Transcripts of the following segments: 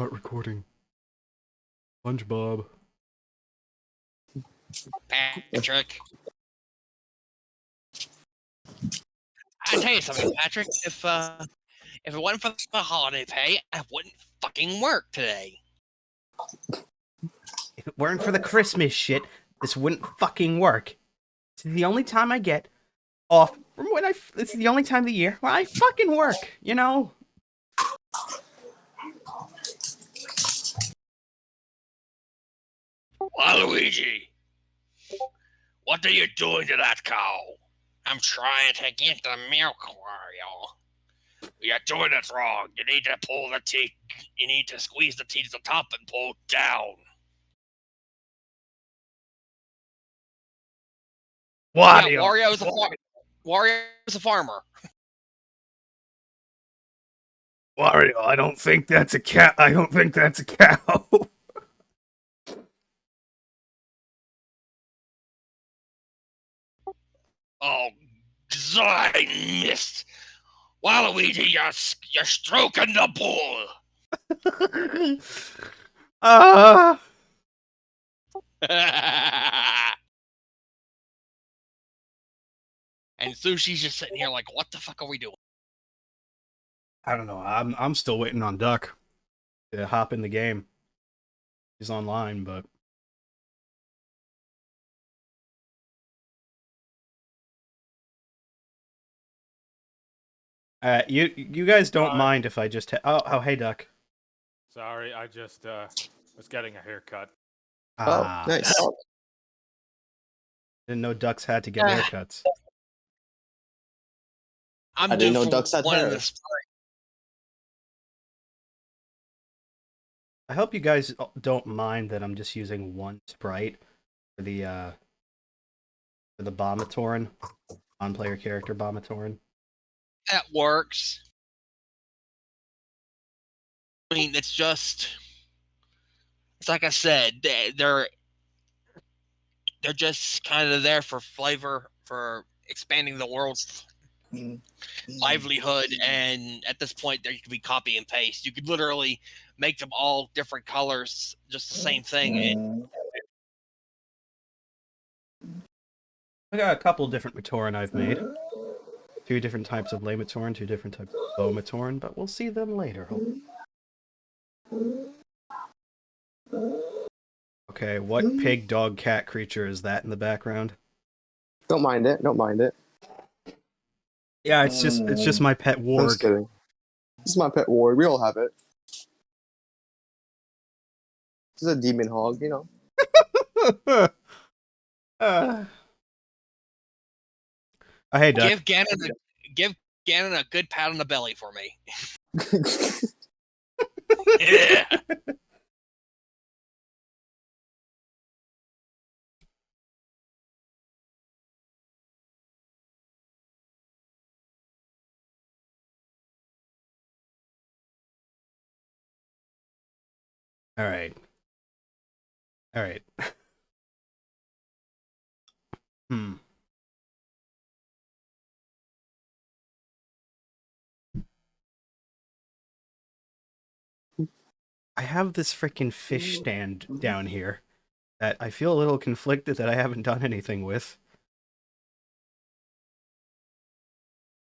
Start recording. SpongeBob. Patrick. I tell you something, Patrick. If it wasn't for the holiday pay, I wouldn't fucking work today. If it weren't for the Christmas shit, this wouldn't fucking work. It's the only time I get off from when it's the only time of the year when I fucking work, you know? Waluigi, what are you doing to that cow? I'm trying to get the milk, Wario. You're doing it wrong. You need to pull the teeth. You need to squeeze the teeth at the top and pull down. Wario. Yeah, Wario's a farmer. Wario, I don't think that's a cat. I don't think that's a cow. Oh, I missed. Waluigi, you're stroking the bull. And Sushi's just sitting here like, what the fuck are we doing? I don't know. I'm still waiting on Duck to hop in the game. He's online, but you guys don't mind if I just oh hey Duck. Sorry, I just was getting a haircut. Ah, Nice. didn't know ducks had to get haircuts. I didn't know ducks had hair. I hope you guys don't mind that I'm just using one sprite for the Bomatoran, on-player character Bomatoran. That works. I mean, it's like I said, they're just kind of there for flavor, for expanding the world's livelihood, and at this point, there could be copy and paste. You could literally make them all different colors, just the same thing. I got a couple different Matoran I've made. 2 different types of Lamatoran, 2 different types of Bomatoran, but we'll see them later. Okay, what pig, dog, cat creature is that in the background? Don't mind it. Don't mind it. Yeah, it's just my pet warg. I'm just kidding. This is my pet warg. We all have it. This is a demon hog, you know. Oh, hey, Duck. Give Ganon a good pat on the belly for me. Yeah. All right. I have this freaking fish stand down here that I feel a little conflicted that I haven't done anything with.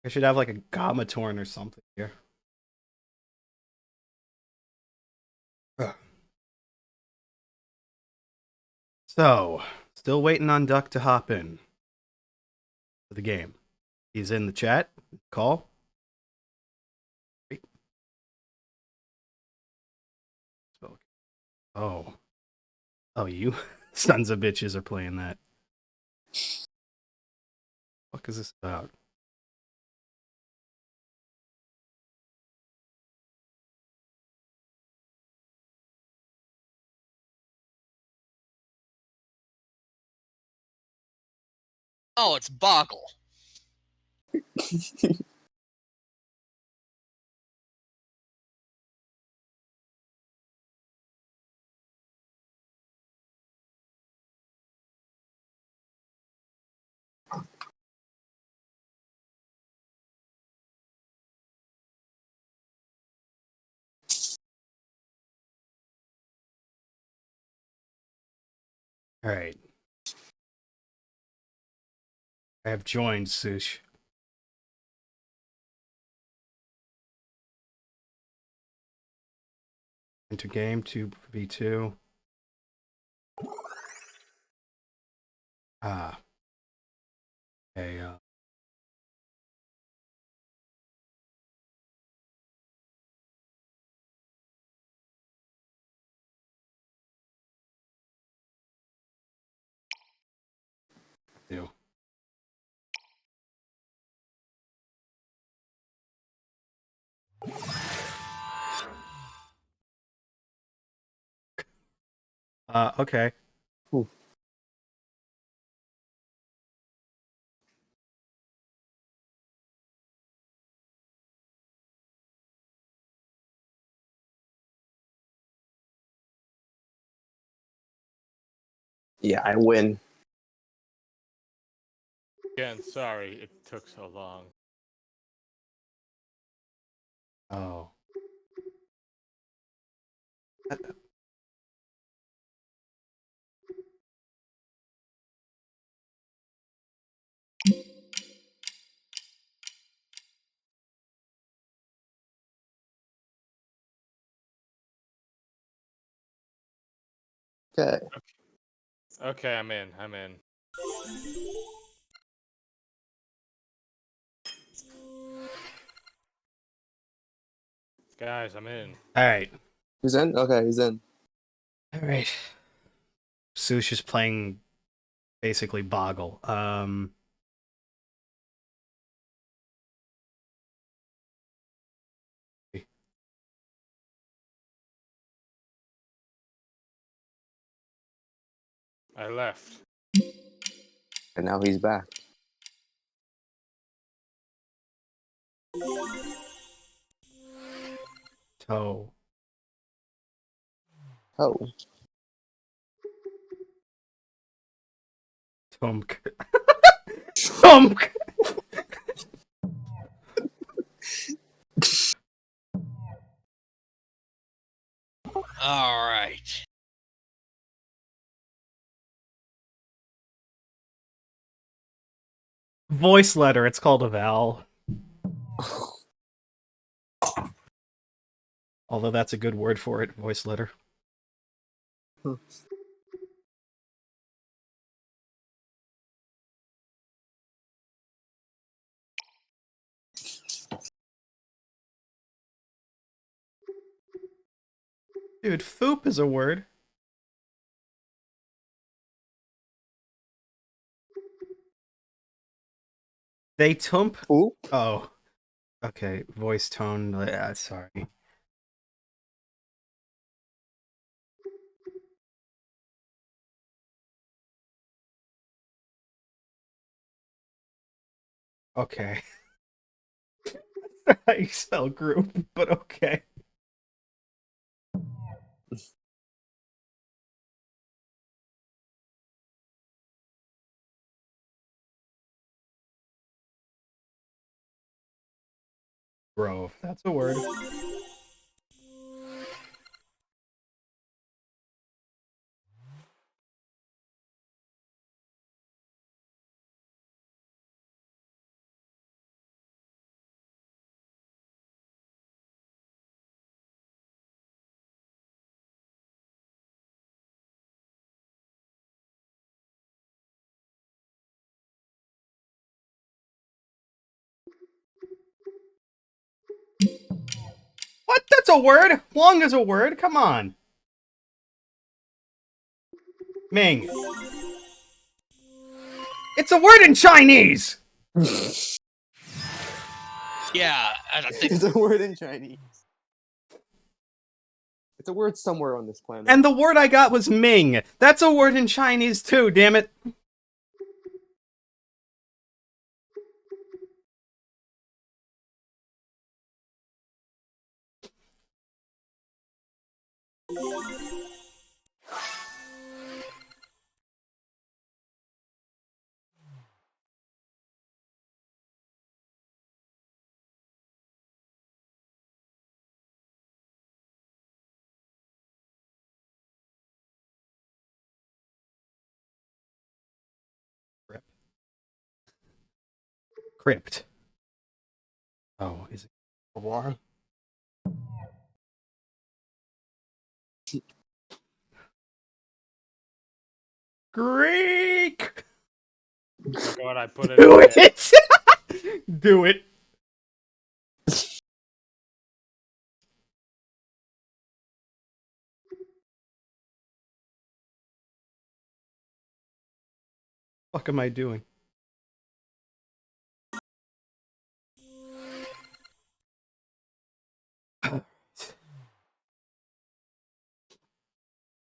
I should have like a Gamatorn or something here. Ugh. So, still waiting on Duck to hop in for the game. He's in the chat. Call. Oh. Oh, you sons of bitches are playing that. What is this about? Oh, it's Boggle. Alright. I have joined, Sush. Enter game 2v2. Ah. Okay, do. Okay. Ooh. Yeah, I win. Again, sorry it took so long. Oh. Okay. Okay, I'm in. Guys, I'm in. Alright. He's in? Okay, he's in. Alright. Sush is playing basically Boggle. I left. And now he's back. Toe. Oh. Tumk. Tumk! All right. Voice letter, it's called a vowel. Although that's a good word for it, voice letter. Dude, foop is a word. They tump. Oop. Oh. Okay, voice tone. Sorry. Okay. How you spell group, but okay. Grove, that's a word. What? That's a word? Long is a word? Come on. Ming. It's a word in Chinese! Yeah, I think It's a word in Chinese. It's a word somewhere on this planet. And the word I got was Ming. That's a word in Chinese too, damn it. Crypt. Oh, is it a war? Greek! Oh God, I put it Do in there. it! Do it. What am I doing?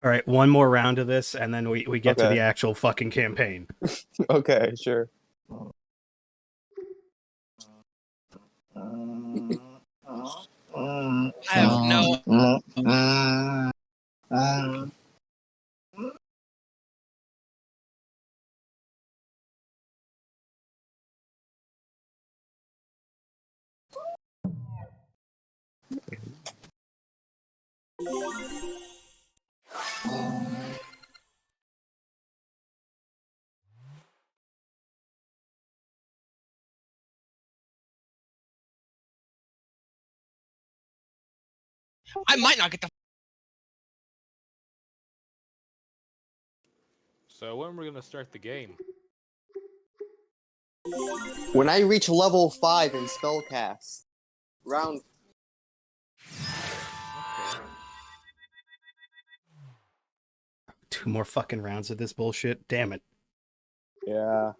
All right, one more round of this, and then we get to Okay. the actual fucking campaign. Okay, sure. I have no. I might not get the. So when we're gonna start the game? When I reach level 5 in spellcast, round. Okay. 2 more fucking rounds of this bullshit. Damn it. Yeah.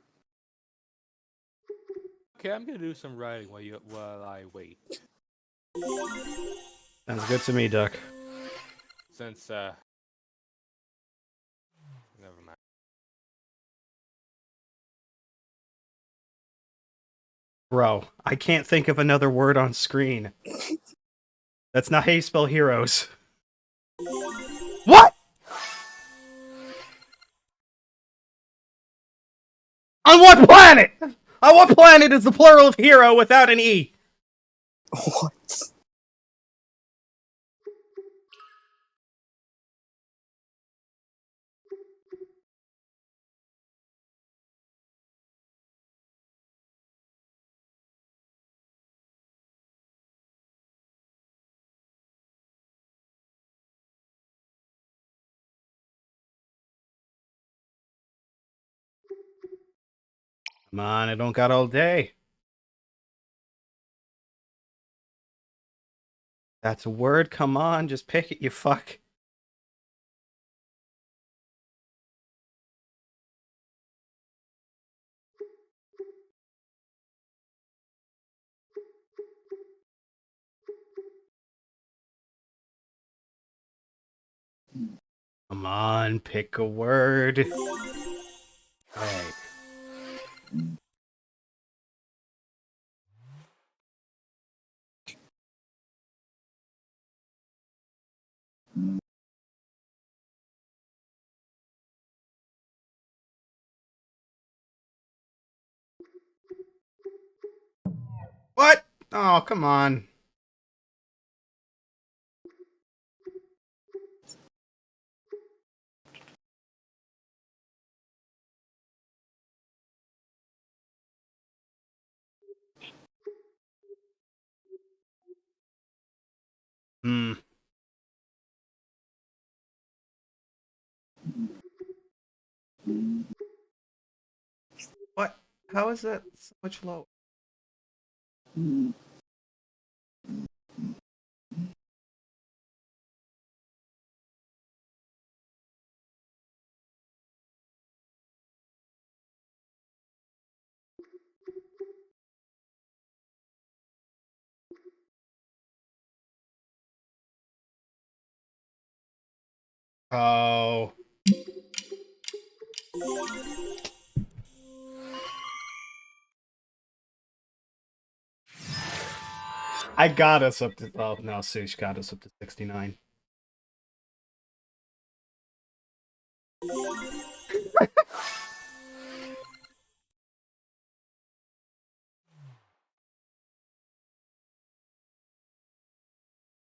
Okay, I'm gonna do some writing while I wait. Sounds good to me, Duck. Since never mind. Bro, I can't think of another word on screen. That's not how you spell heroes. What? On what planet? On what planet is the plural of hero without an E? What? Come on, I don't got all day. That's a word, come on, just pick it, you fuck. Come on, pick a word. Hey. What? Oh, come on. Hmm. What? How is that so much lower? Oh. I got us up to. Oh, no, Sush got us up to 69.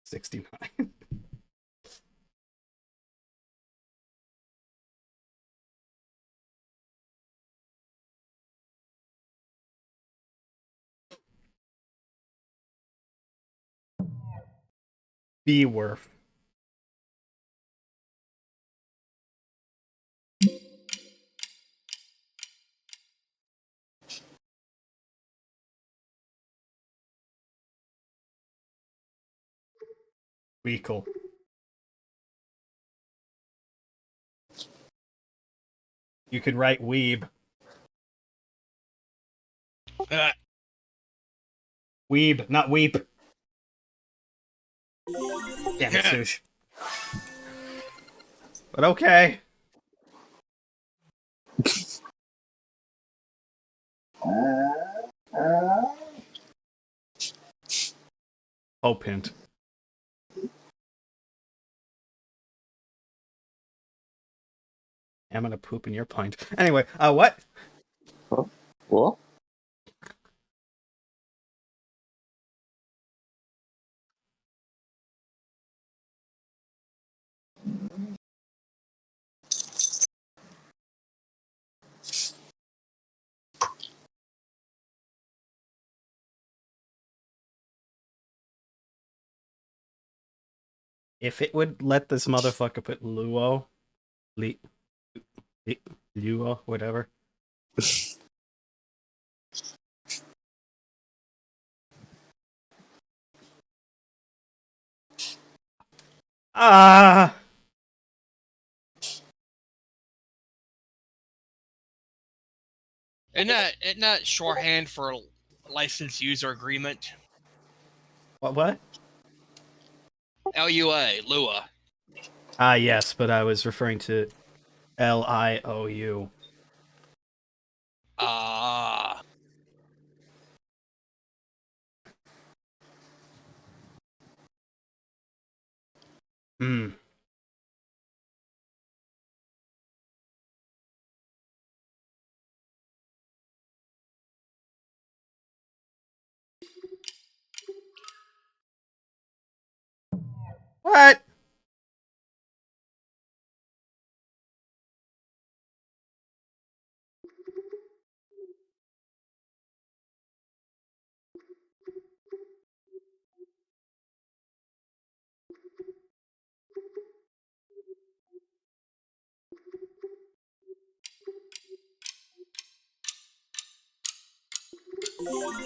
$69. Beowulf. Weekle. You could write weeb. Weeb, not weep. Damn it, Sush. But okay. Hope hint. I'm gonna poop in your pint. Anyway, what? What? If it would let this motherfucker put Luo, Luo, whatever. Ah. Isn't that shorthand for license user agreement? What? LUA, Lua. Ah, yes, but I was referring to LIOU. Ah. Hmm. What?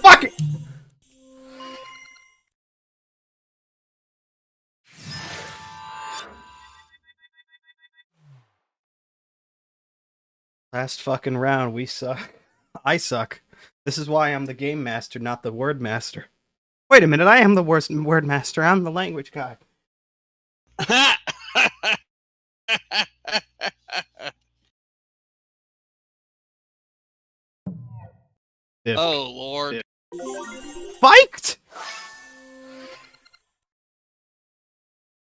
Fuck it! Last fucking round, we suck. I suck. This is why I'm the game master, not the word master. Wait a minute, I am the worst word master. I'm the language guy. Oh, Lord. Fiked!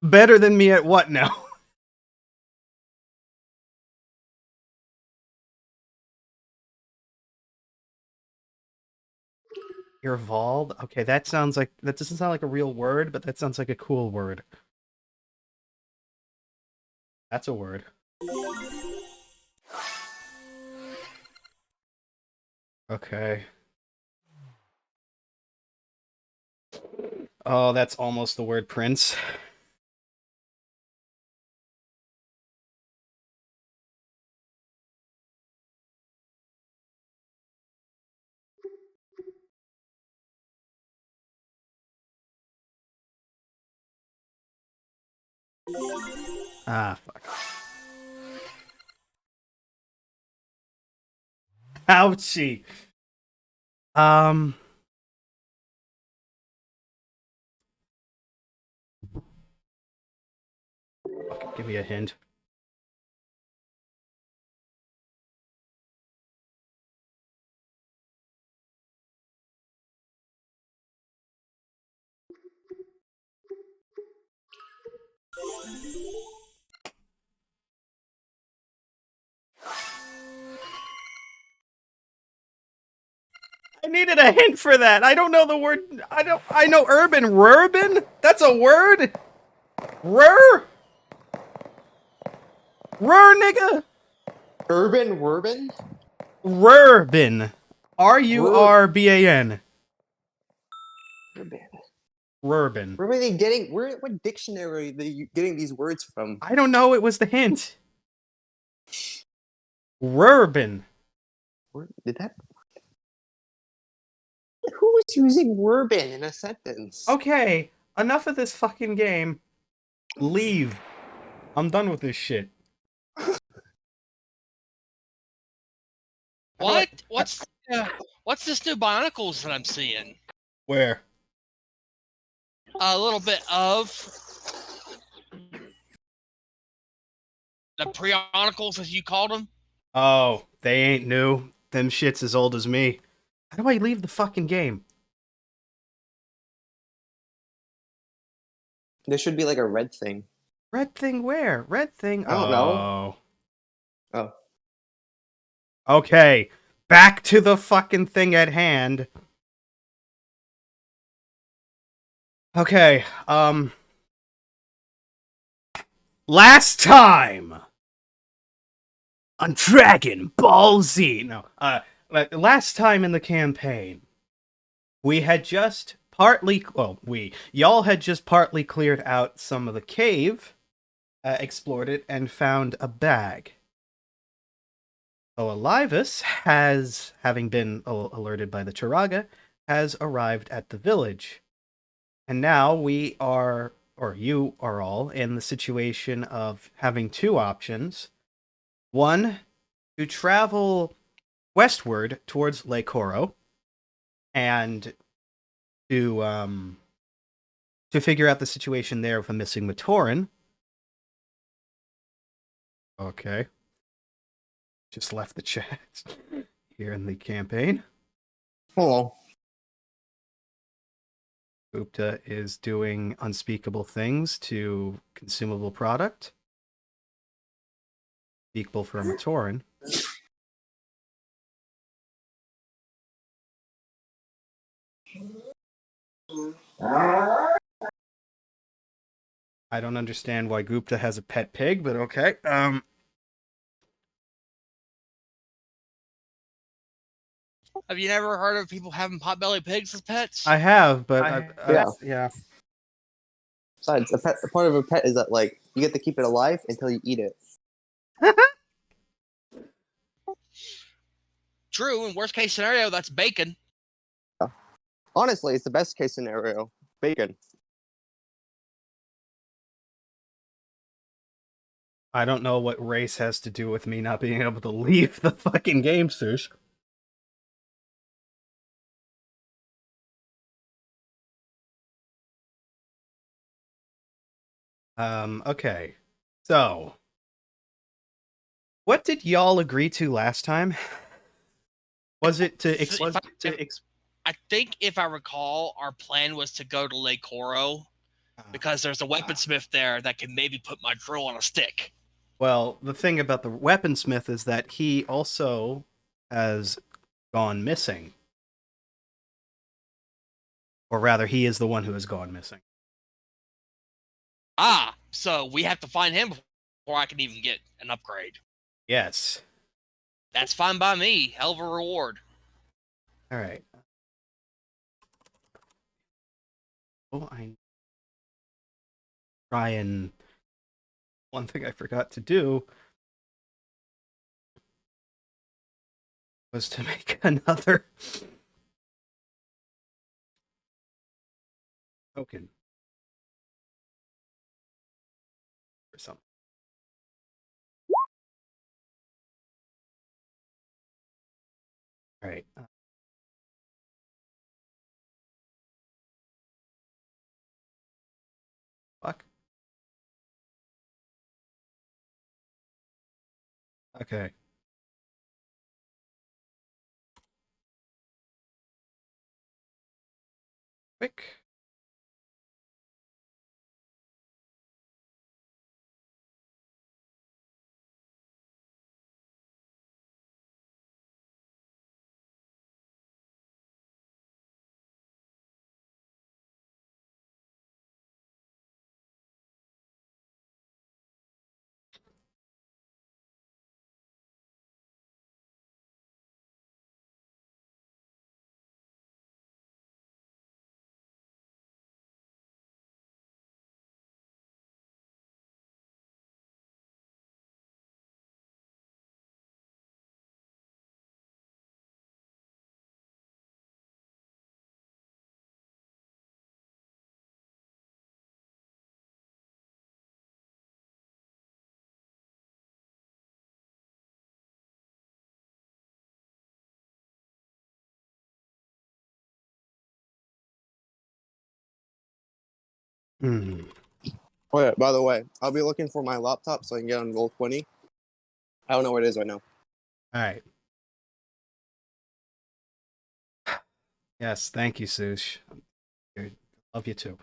Better than me at what now? Evolved? Okay, that doesn't sound like a real word, but that sounds like a cool word. That's a word. Okay. Oh, that's almost the word prince. Ah, fuck. Ouchie. Fuck, give me a hint. I needed a hint for that. I don't know the word. I know urban. Rurbin? That's a word? Rur? Rur, nigga? Urban Wurbin? Rurbin. Rurban. Urban. Reuben. Where are they getting? What dictionary are they getting these words from? I don't know. It was the hint. Reuben. Where did that? Who was using Reuben in a sentence? Okay, enough of this fucking game. Leave. I'm done with this shit. What? What's this new Bionicles that I'm seeing? Where? A little bit of the Prionicles, as you called them. Oh, they ain't new. Them shit's as old as me. How do I leave the fucking game? There should be like a red thing. Red thing where? Red thing? I don't know. Oh. Okay, back to the fucking thing at hand. Okay, last time on Dragon Ball Z. No, last time in the campaign, we had just y'all had just partly cleared out some of the cave, explored it, and found a bag. So Alivus has, having been alerted by the Turaga, has arrived at the village. And now we are, or you are all, in the situation of having two options. One, to travel westward towards Lake Horo, and to figure out the situation there with a missing Matoran. Okay. Just left the chat here in the campaign. Oh. Gupta is doing unspeakable things to consumable product. Speakable for a Matoran. I don't understand why Gupta has a pet pig, but okay. Have you never heard of people having potbelly pigs as pets? I have, but Yeah. Besides, a part of a pet is that like you get to keep it alive until you eat it. True. In worst case scenario, that's bacon. Honestly, it's the best case scenario. Bacon. I don't know what race has to do with me not being able to leave the fucking game, Sush. Okay. So, what did y'all agree to last time? Was it to I think if I recall, our plan was to go to Lake Horo because there's a weaponsmith there that can maybe put my drill on a stick. Well, the thing about the weaponsmith is that he also has gone missing. Or rather, he is the one who has gone missing. Ah, so we have to find him before I can even get an upgrade. Yes. That's fine by me. Hell of a reward. All right. Oh, I try and one thing I forgot to do was to make another token or something. All right. Fuck. Okay. Quick. Hmm. Oh yeah, by the way, I'll be looking for my laptop so I can get on Roll20. I don't know where it is right now. All right. Yes, thank you, Sush. Love you too.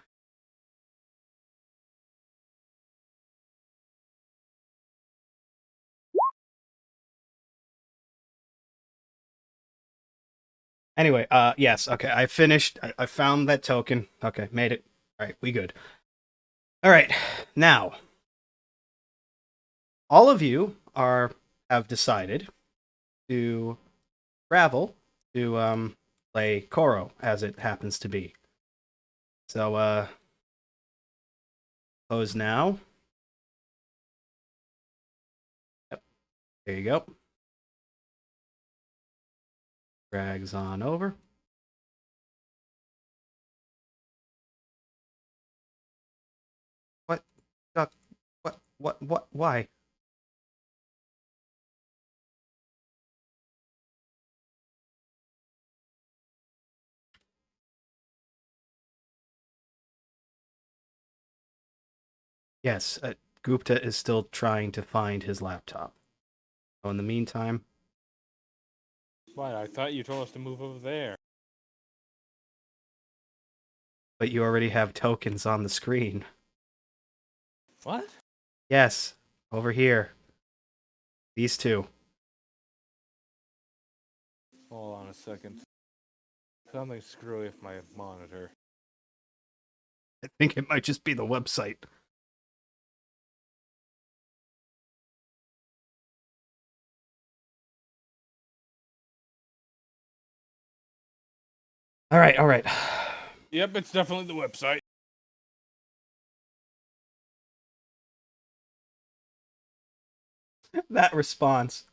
Anyway, yes, okay, I finished. I found that token. Okay, made it. All right, we good. All right, now all of you have decided to travel to play Koro as it happens to be. So pose now. Yep, there you go. Drags on over. What? What? Why? Yes, Gupta is still trying to find his laptop. So in the meantime, What? I thought you told us to move over there. but you already have tokens on the screen. What? Yes, over here. These two. Hold on a second. Something screwy with my monitor. I think it might just be the website. All right, all right. Yep, it's definitely the website. That response.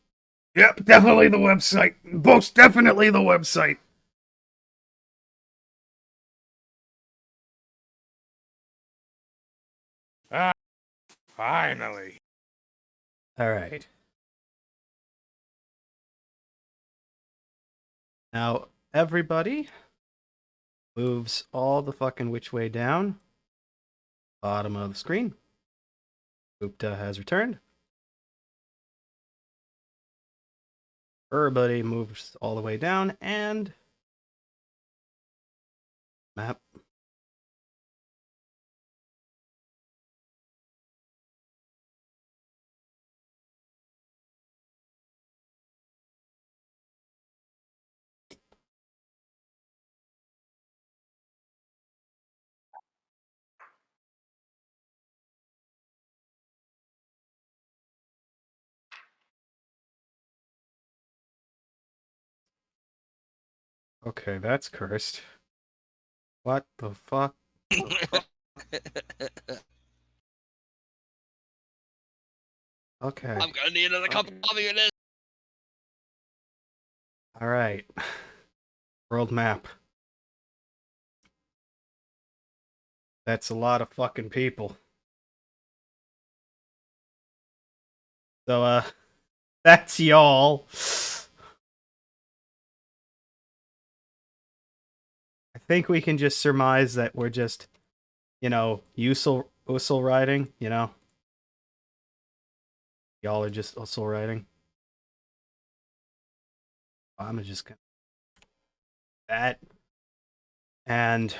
Yep, definitely the website. Most definitely the website. Ah, finally. All right. Now, everybody moves all the fucking which way down. Bottom of the screen. Gupta has returned. Everybody moves all the way down and map. Okay, that's cursed. What the fuck? Okay. I'm gonna need another cup of coffee with this. All right. World map. That's a lot of fucking people. So, that's y'all. I think we can just surmise that we're just, Usul riding, Y'all are just Usul riding. I'm just gonna that. And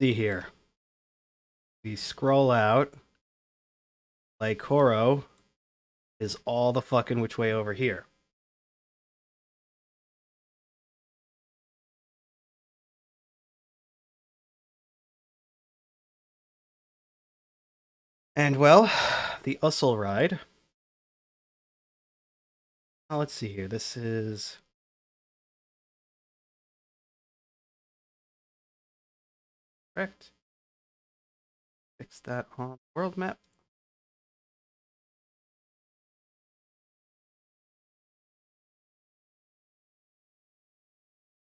see here. We scroll out. Like Koro is all the fucking which way over here. And well, the Usul ride. Oh, let's see here. This is correct. Fix that on world map.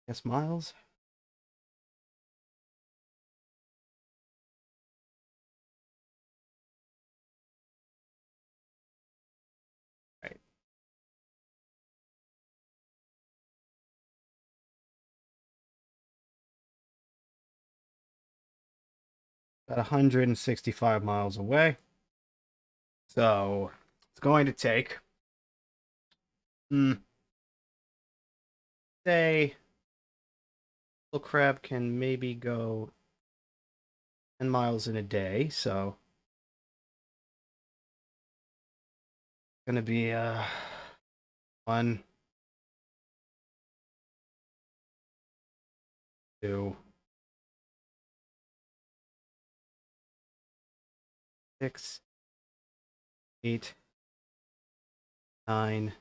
Yes, Miles. Right. about 165 miles away. So it's going to take, say, little crab can maybe go 10 miles in a day. So it's going to be 1, 2, 6, 8, 9,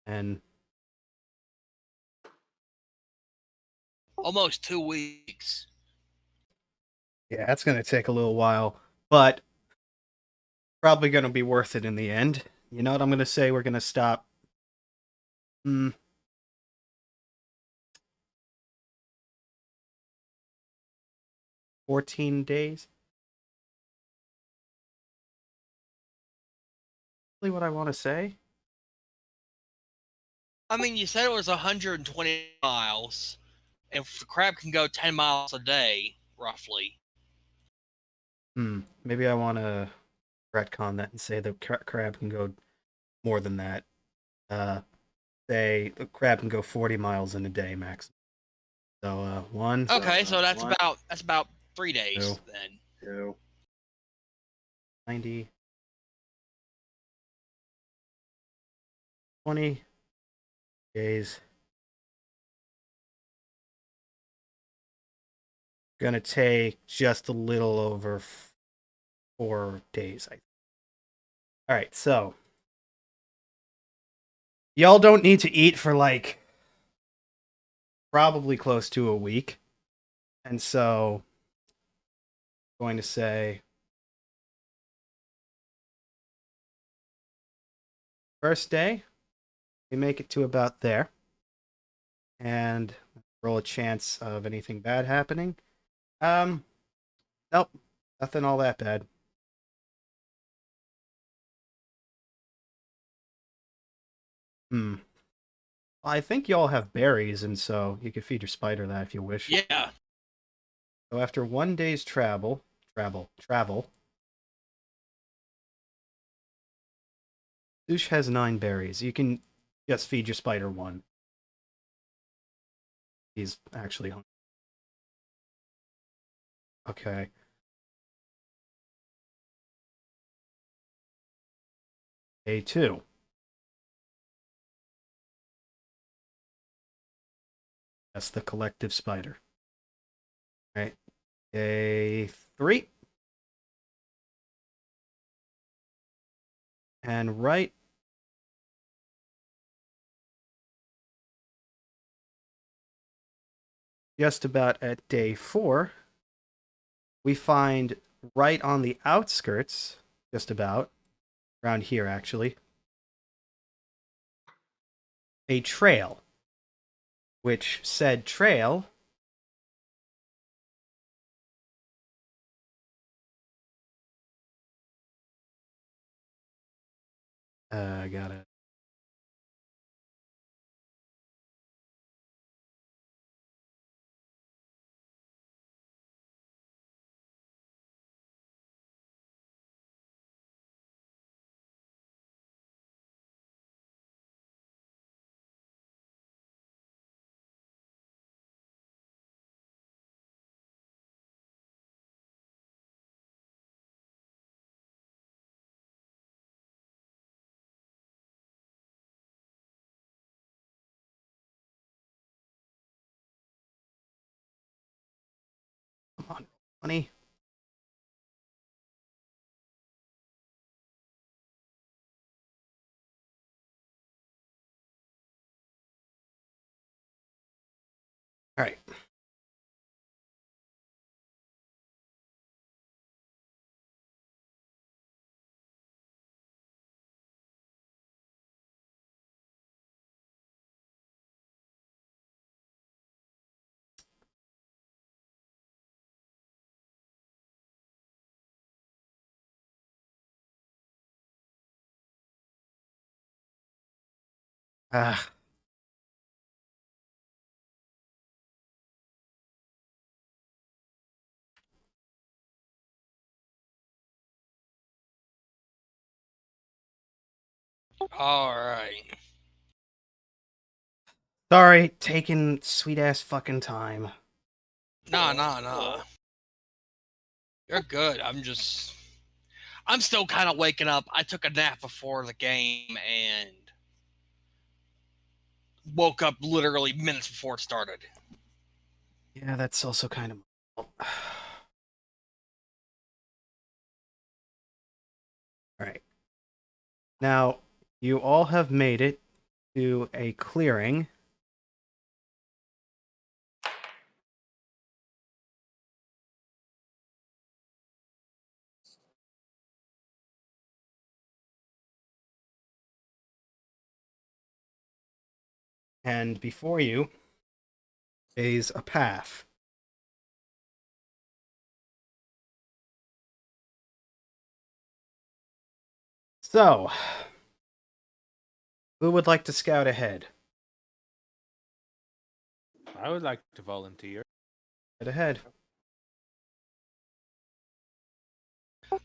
and Almost 2 weeks. yeah, that's going to take a little while, but probably going to be worth it in the end. You know what I'm going to say? We're going to stop. 14 days. Really what I want to say? I mean, you said it was 120 miles. If the crab can go 10 miles a day, roughly. Maybe I want to retcon that and say the crab can go more than that. Say the crab can go 40 miles in a day max. So, 1. Okay, so that's about 3 days 2, then. 2, 90, 20 days. Gonna take just a little over 4 days, I think. All right, so y'all don't need to eat for like probably close to a week. And so I'm going to say first day, we make it to about there. And roll a chance of anything bad happening. Nope. Nothing all that bad. I think y'all have berries, and so you could feed your spider that if you wish. Yeah. So after 1 day's travel, Sush has 9 berries. You can just feed your spider 1. He's actually hungry. Okay. Day 2. That's the collective spider. All right. Day 3. And right just about at day 4, we find right on the outskirts, just about, around here actually, a trail. Which said trail I got it. Come on, money. All right. Ah. All right. Sorry, taking sweet ass fucking time. Nah. You're good. I'm still kind of waking up. I took a nap before the game and woke up literally minutes before it started. Yeah, that's also kind of. Alright. Now, you all have made it to a clearing. And before you is a path. So, who would like to scout ahead? I would like to volunteer. Head ahead.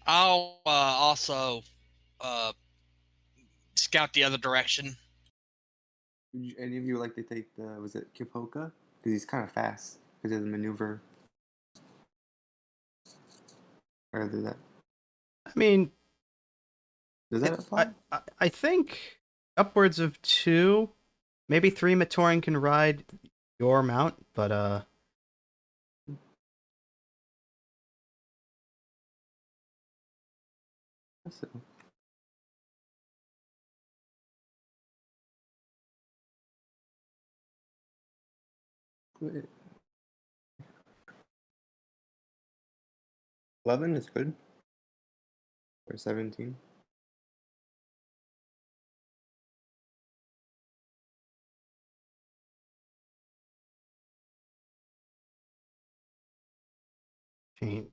I'll also scout the other direction. Would any of you like to take the, was it Kipoka? Because he's kind of fast. Because he has a maneuver. Or does that, I mean, does that apply? I think upwards of 2, maybe 3 Matoran can ride your mount, but So, wait. 11 is good. Or 17. change.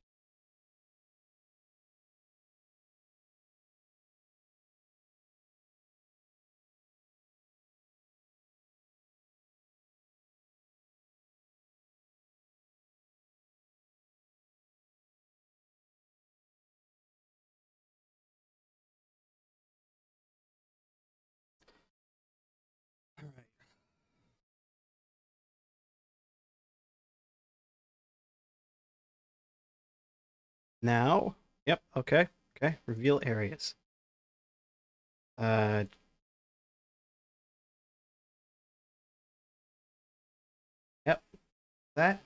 All right. Now, yep, okay. Reveal areas. Uh yep, that.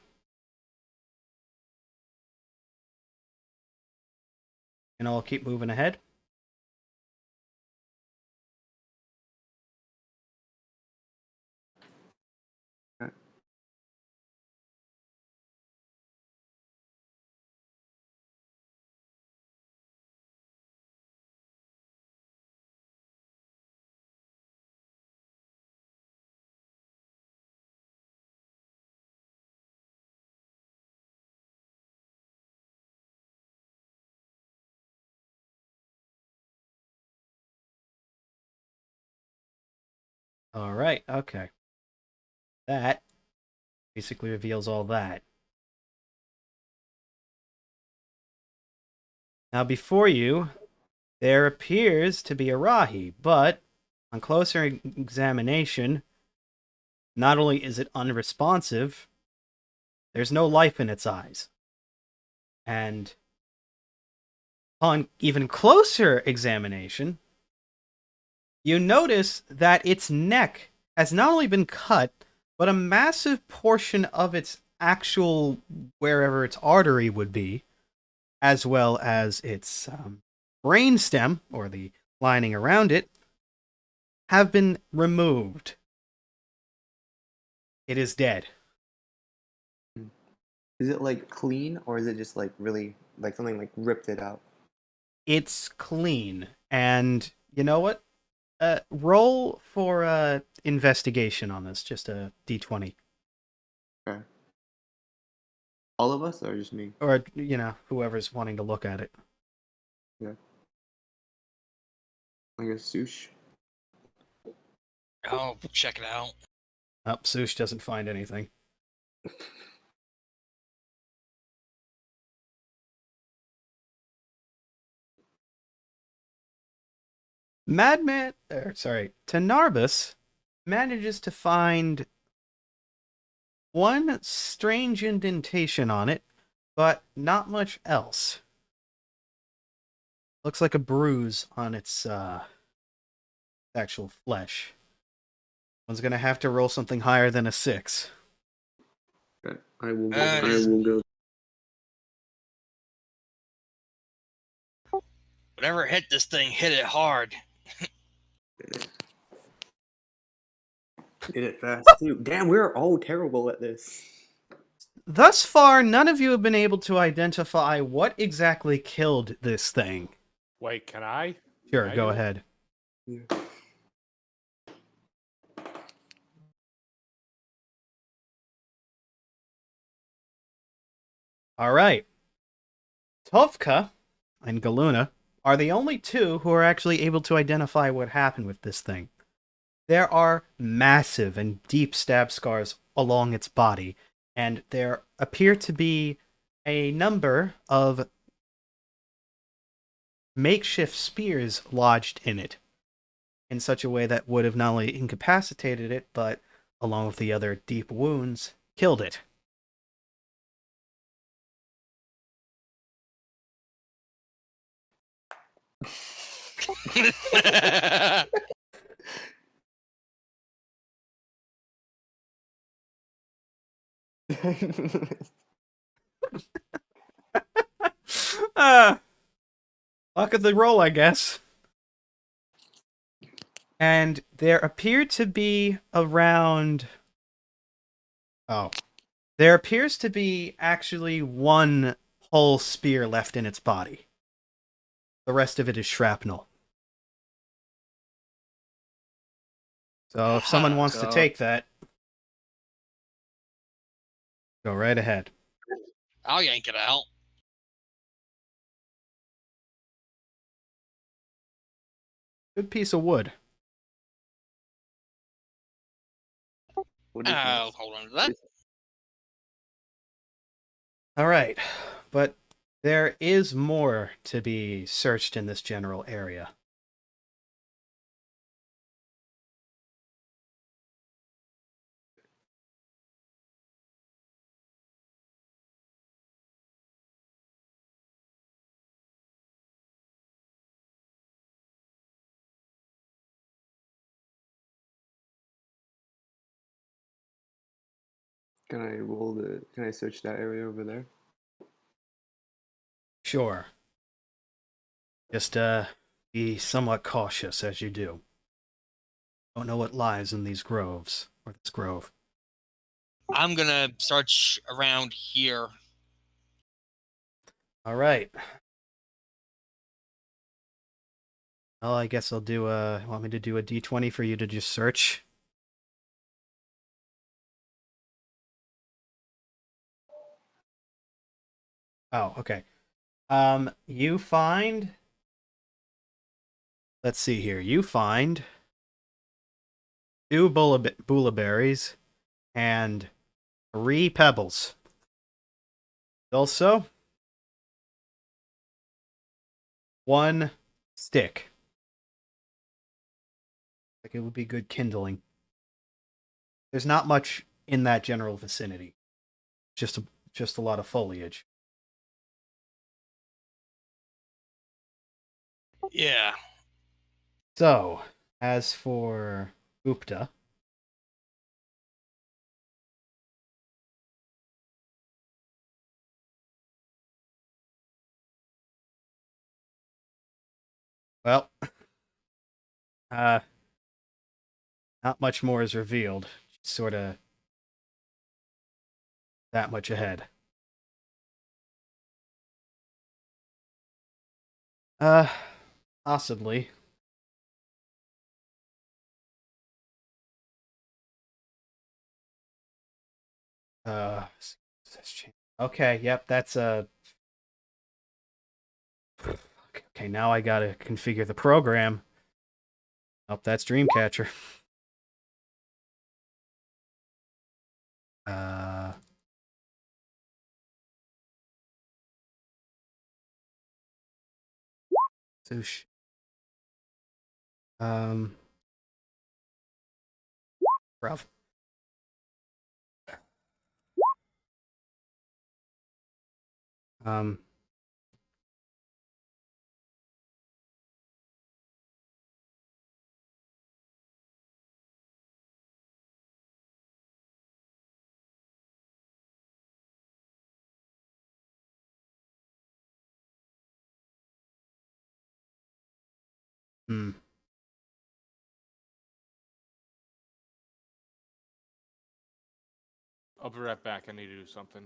And I'll keep moving ahead. Okay. All right, okay. That basically reveals all that. Now before you, there appears to be a Rahi, but on closer examination, not only is it unresponsive, there's no life in its eyes. And on even closer examination, you notice that its neck has not only been cut, but a massive portion of its actual, wherever its artery would be, as well as its brain stem, or the lining around it, have been removed. It is dead. Is it like clean or is it just like really like something like ripped it out? It's clean. And you know what? Roll for investigation on this. Just a d20. Okay. All of us or just me? Or, whoever's wanting to look at it. Yeah. I guess Sush. I'll check it out. Oh, Sush doesn't find anything. Tenarbus manages to find one strange indentation on it, but not much else. Looks like a bruise on its actual flesh. One's gonna have to roll something higher than a 6. Okay, I will go. Uh, I will go. Whatever hit this thing hit it hard. Did it fast too. Damn, we're all terrible at this. Thus far, none of you have been able to identify what exactly killed this thing. Wait, can I? Sure, Can I go do it? ahead. Yeah. All right. Tovka and Galuna are the only two who are actually able to identify what happened with this thing. There are massive and deep stab scars along its body, and there appear to be a number of makeshift spears lodged in it in such a way that would have not only incapacitated it, but, along with the other deep wounds, killed it. Luck of the roll, I guess. And there appeared to be around... Oh. There appears to be actually one whole spear left in its body. The rest of it is shrapnel. So if someone wants to take that, go right ahead. I'll yank it out. Good piece of wood. What is this? Hold on to that. All right, but there is more to be searched in this general area. Can I roll the? Can I search that area over there? Sure. Just be somewhat cautious as you do. Don't know what lies in these groves, or this grove. I'm gonna search around here. All right. Well, I guess I'll do want me to do a D20 for you to just search? Oh, okay. You find... Let's see here. You find 2 bullaberries and 3 pebbles. Also, 1 stick. Like it would be good kindling. There's not much in that general vicinity. Just a lot of foliage. Yeah. So, as for Gupta, well, uh, not much more is revealed. Sort of that much ahead. Uh, Possibly. Uh, okay, yep, that's okay, now I gotta configure the program. Oh, that's Dreamcatcher. Uh, Sush. Um, Ralph. Um, hmm. I'll be right back. I need to do something.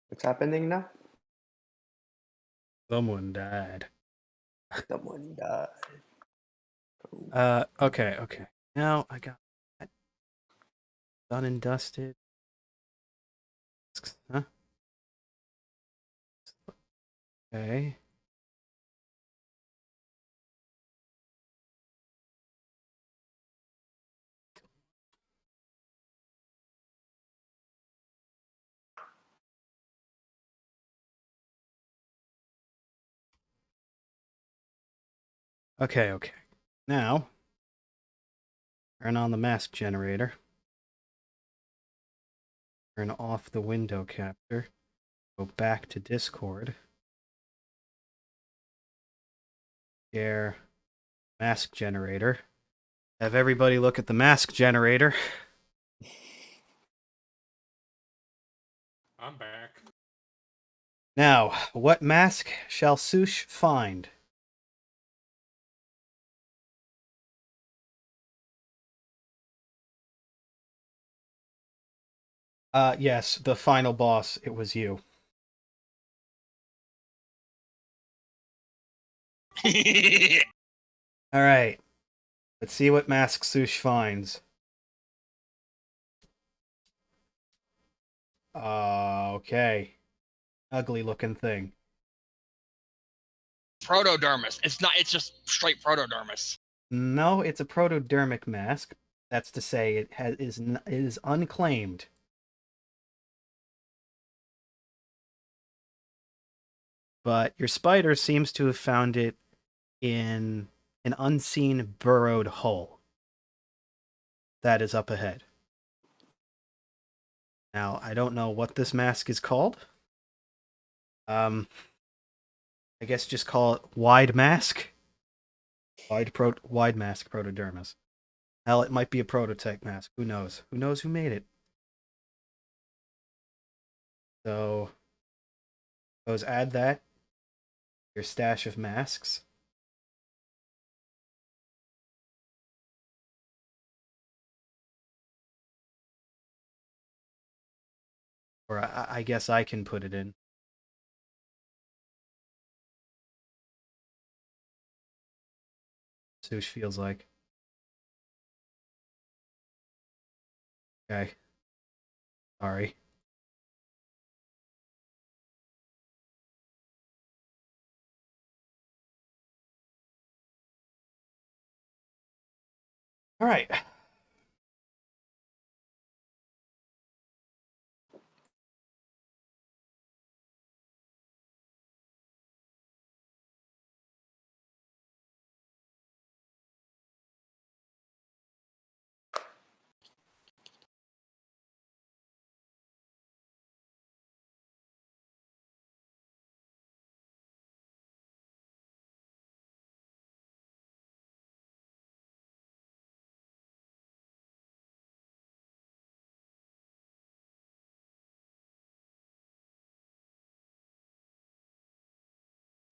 What's happening now? Someone died. Someone died. Okay. Now I got that done and dusted. Huh? Okay. Okay. Now, turn on the mask generator. Turn off the window capture. Go back to Discord. Share mask generator. Have everybody look at the mask generator. I'm back. Now, what mask shall Sush find? Yes, the final boss. It was you. All right. Let's see what mask Sush finds. Okay. Ugly looking thing. Protodermis. It's not. It's just straight protodermis. No, it's a protodermic mask. That's to say, it is unclaimed. But your spider seems to have found it in an unseen burrowed hole that is up ahead. Now, I don't know what this mask is called. I guess just call it wide mask. Wide mask protodermis. Hell, it might be a prototype mask. Who knows? Who knows who made it? So, suppose add that your stash of masks. Or I guess I can put it in. Sush feels like. Okay. Sorry. All right.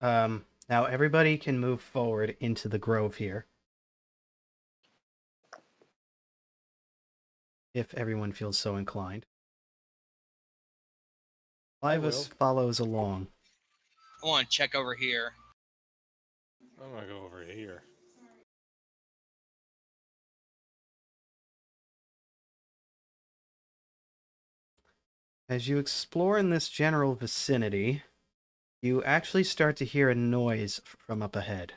Now everybody can move forward into the grove here. If everyone feels so inclined. Clivus follows along. I want to check over here. I'm gonna go over here. As you explore in this general vicinity, you actually start to hear a noise from up ahead.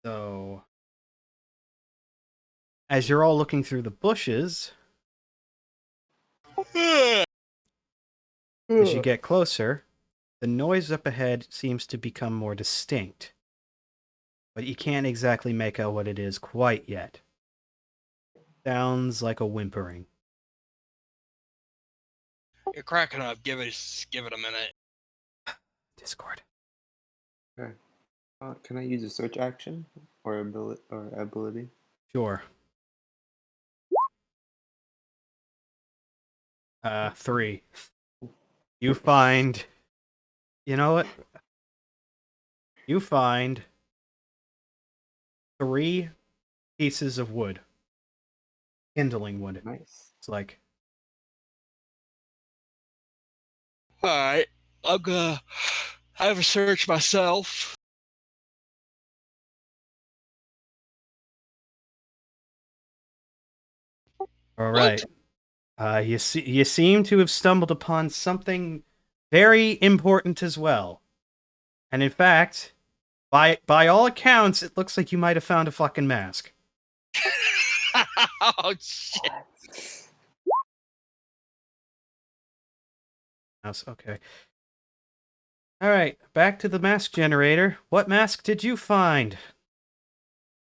So, as you're all looking through the bushes, as you get closer, the noise up ahead seems to become more distinct. But you can't exactly make out what it is quite yet. Sounds like a whimpering. You're cracking up. Give it a minute. Discord. Okay. Can I use a search action or ability? Sure. 3. You find... You know what? You find 3 pieces of wood. Kindling wood. Nice. It's like... Alright. I'm gonna have a search myself. All right. You seem to have stumbled upon something very important as well. And in fact, by all accounts, it looks like you might have found a fucking mask. Oh shit. Okay. All right, back to the mask generator. What mask did you find?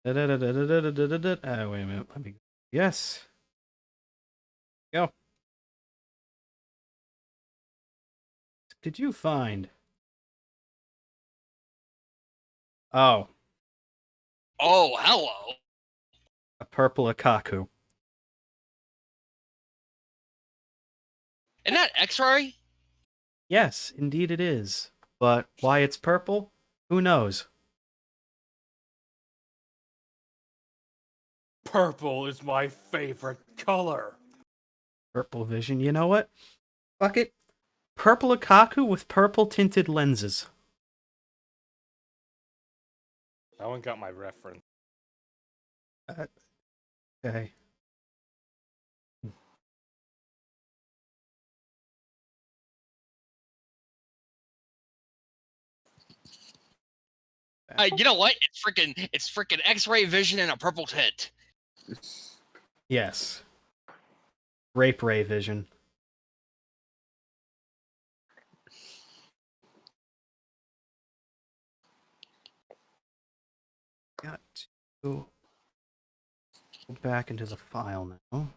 Wait a minute. Let me. Yes. Go. Did you find? Oh, Oh, hello. a purple Akaku. Isn't that X-ray? Yes, indeed it is. But why it's purple? Who knows? Purple is my favorite color. Purple vision. You know what? Fuck it. Purple Akaku with purple tinted lenses. No one got my reference. Okay. You know what? It's freaking X-ray vision and a purple tint. Yes. Rape ray vision. Got to go back into the file now.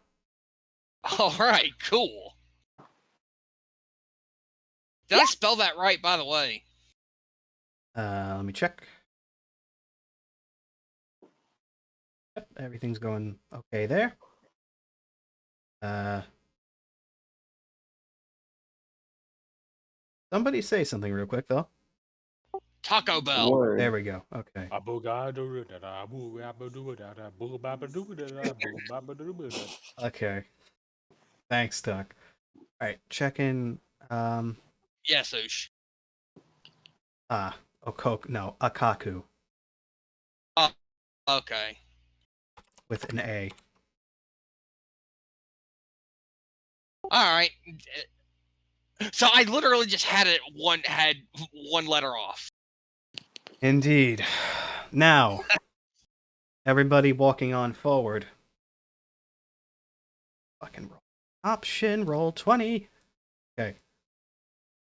All right, cool. Did I spell that right, by the way? Let me check. Yep, everything's going okay there. Somebody say something real quick though. Taco Bell. Word. There we go. Okay. Okay. Thanks, Tuck. All right, check in. Yes, Oosh. Akaku Okay. with an A. All right. So I literally just had one letter off. Indeed. Now, everybody walking on forward. Fucking roll. Option roll 20. Okay.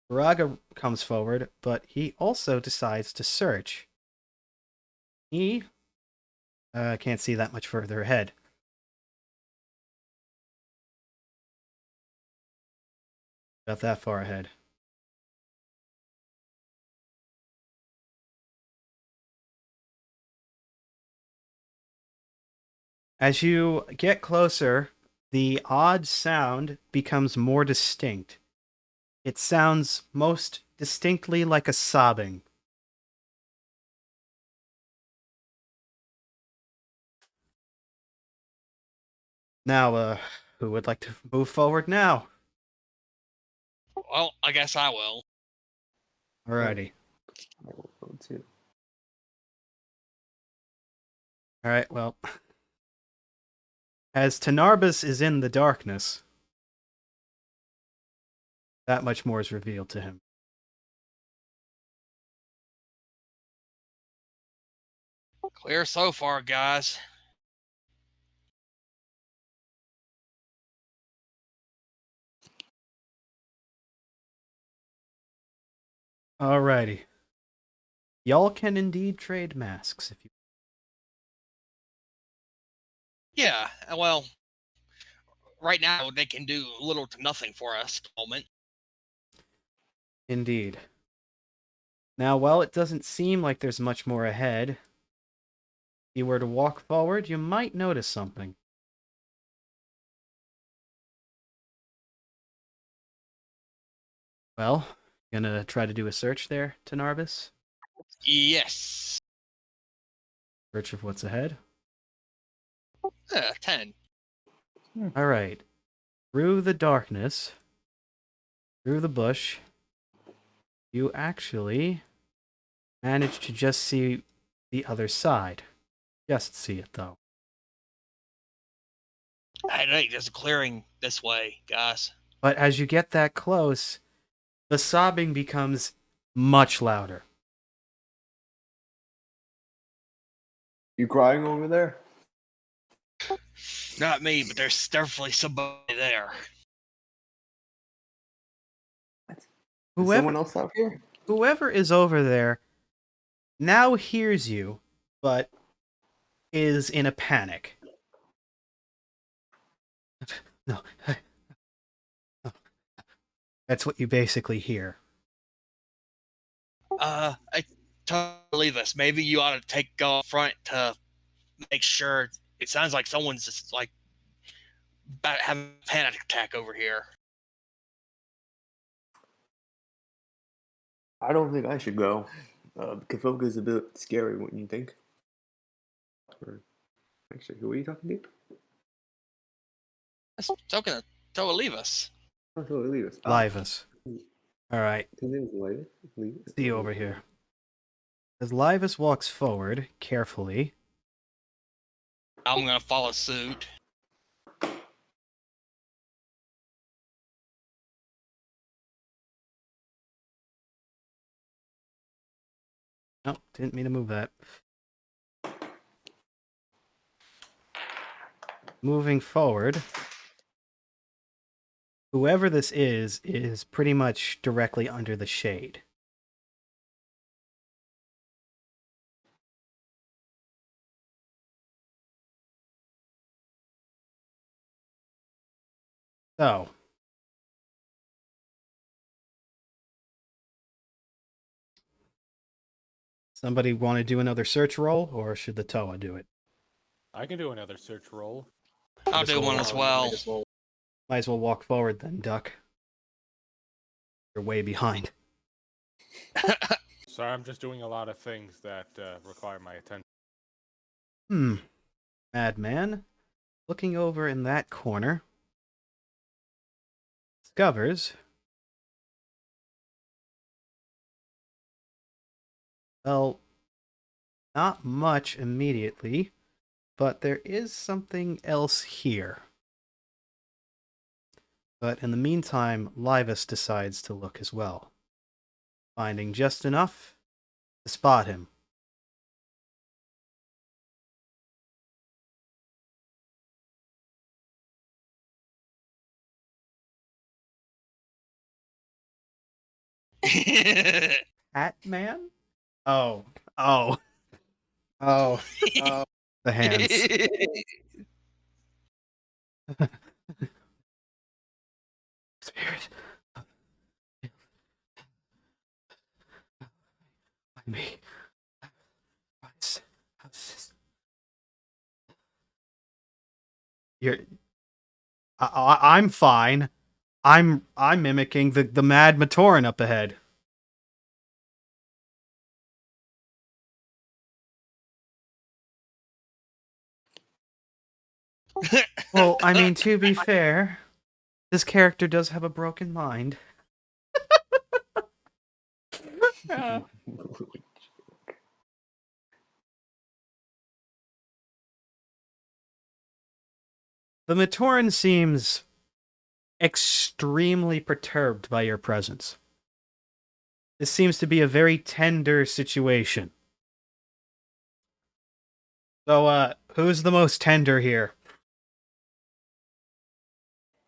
Raga comes forward, but he also decides to search. He can't see that much further ahead. About that far ahead. As you get closer, the odd sound becomes more distinct. It sounds most distinctly like a sobbing. Now, who would like to move forward now? Well, I guess I will. Alrighty. I will go too. Alright, well. As Tenarbus is in the darkness, that much more is revealed to him. Clear so far, guys. Alrighty. Y'all can indeed trade masks if you. Yeah, well, right now they can do little to nothing for us at the moment. Indeed. Now, while it doesn't seem like there's much more ahead, if you were to walk forward, you might notice something. Well, gonna try to do a search there, Tenarbus? Yes. Search of what's ahead? 10. Alright. Through the darkness, through the bush, you actually manage to just see the other side. Just see it, though. I think there's a clearing this way, guys. But as you get that close, the sobbing becomes much louder. You crying over there? Not me, but there's definitely somebody there. Is Whoever, someone else out here? whoever is over there now hears you, but is in a panic. No. That's what you basically hear. I totally leave us. Maybe you ought to go up front to make sure. It sounds like someone's just like about to have a panic attack over here. I don't think I should go. Kafoka is a bit scary, wouldn't you think? Or actually, who are you talking to? That's gonna totally leave us. Oh, totally leave us. Livus. Alright, His name is Livus. see you over here. As Livus walks forward, carefully, I'm gonna follow suit. oh, didn't mean to move that. Moving forward, whoever this is pretty much directly under the shade. So, somebody want to do another search roll, or should the Toa do it? I can do another search roll. I'll do one as well. Might as well walk forward then, Duck. You're way behind. Sorry, I'm just doing a lot of things that require my attention. Madman, looking over in that corner, discovers, well, not much immediately, but there is something else here. But in the meantime, Livus decides to look as well, finding just enough to spot him. Hat-Man? Oh. Oh. Oh. Oh. The hands. Spirit. Find me. You're. I'm fine. I'm mimicking the mad Matoran up ahead. Well, I mean, to be fair, this character does have a broken mind. The Matoran seems extremely perturbed by your presence. This seems to be a very tender situation. So, who's the most tender here?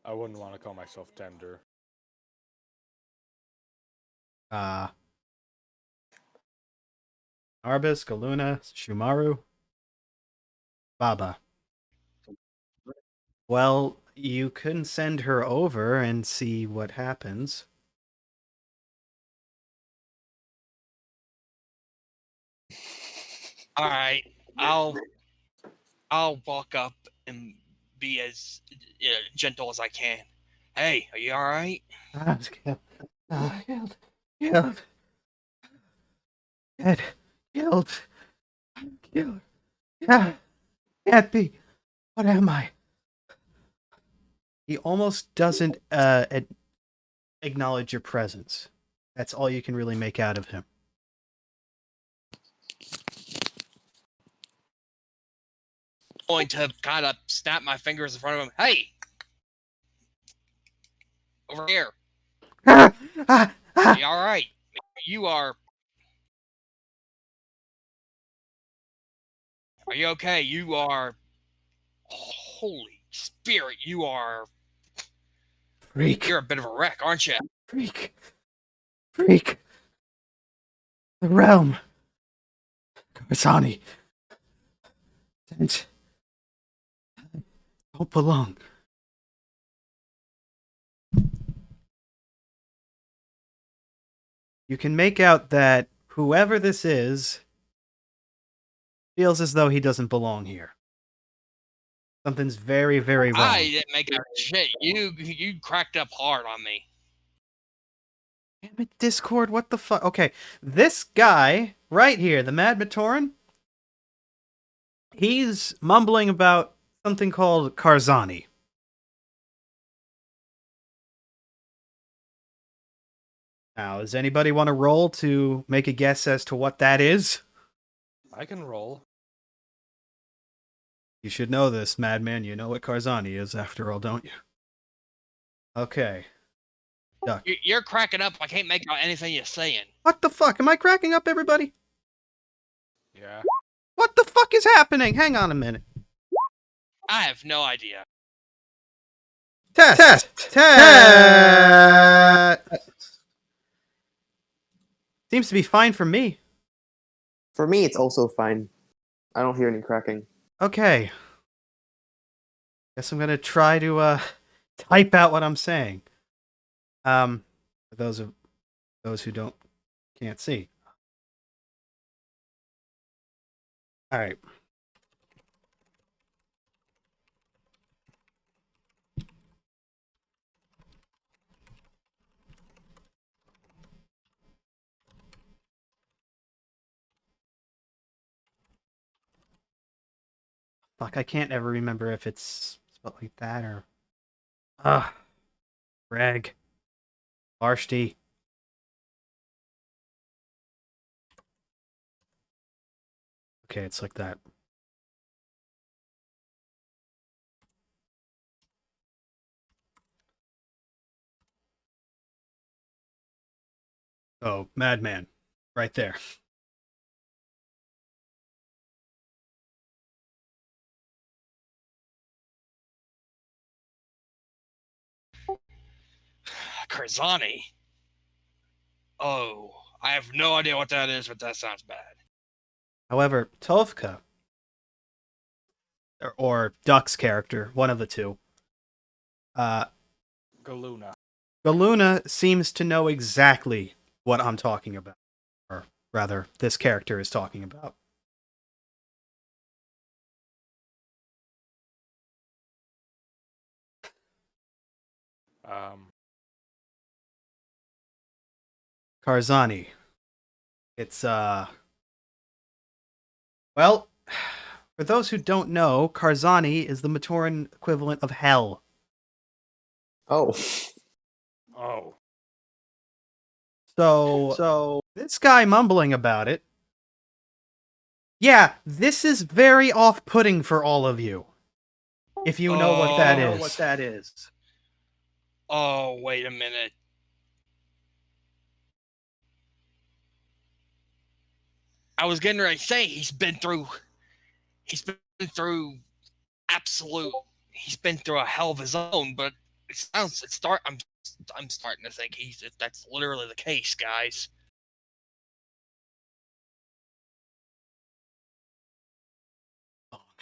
I wouldn't want to call myself tender. Arbus, Galuna, Shumaru, Baba. Well, you can send her over and see what happens. All right, I'll walk up and be as gentle as I can. Hey, are you all right? I'm killed. Killed. Killed. Dead. Killed. Killed. Yeah. Can't be. What am I? He almost doesn't acknowledge your presence. That's all you can really make out of him. Going to kind of snap my fingers in front of him. Hey, over here. Are you all right? You are. Are you okay? You are. Holy spirit, you are. Freak. You're a bit of a wreck, aren't you? Freak. Freak. The realm. Karsani. Don't belong. You can make out that whoever this is feels as though he doesn't belong here. Something's very, very wrong. I didn't make a shit. You cracked up hard on me. Damn it, Discord, what the fuck? Okay, this guy right here, the Mad Matoran, he's mumbling about something called Karzani. Now, does anybody want to roll to make a guess as to what that is? I can roll. You should know this, madman. You know what Karzani is, after all, don't you? Okay. Duck. You're cracking up. I can't make out anything you're saying. What the fuck? Am I cracking up, everybody? Yeah. What the fuck is happening? Hang on a minute. I have no idea. Test! Seems to be fine for me. For me, it's also fine. I don't hear any cracking. Okay. Guess I'm gonna try to type out what I'm saying. For those who can't see. All right. Fuck, I can't ever remember if it's spelled like that or. Greg. Varshti. Okay, it's like that. Oh, madman. Right there. Karzani. Oh, I have no idea what that is, but that sounds bad. However, Tovka, or Duck's character, one of the two, Galuna. Galuna seems to know exactly what I'm talking about. Or rather, this character is talking about. Karzani. It's, well, For those who don't know, Karzani is the Matoran equivalent of hell. Oh. Oh. So this guy mumbling about it. Yeah, this is very off-putting for all of you. If you know what that is. Oh, wait a minute. I was getting ready to say he's been through absolute. He's been through a hell of his own, but I'm starting to think that's literally the case, guys.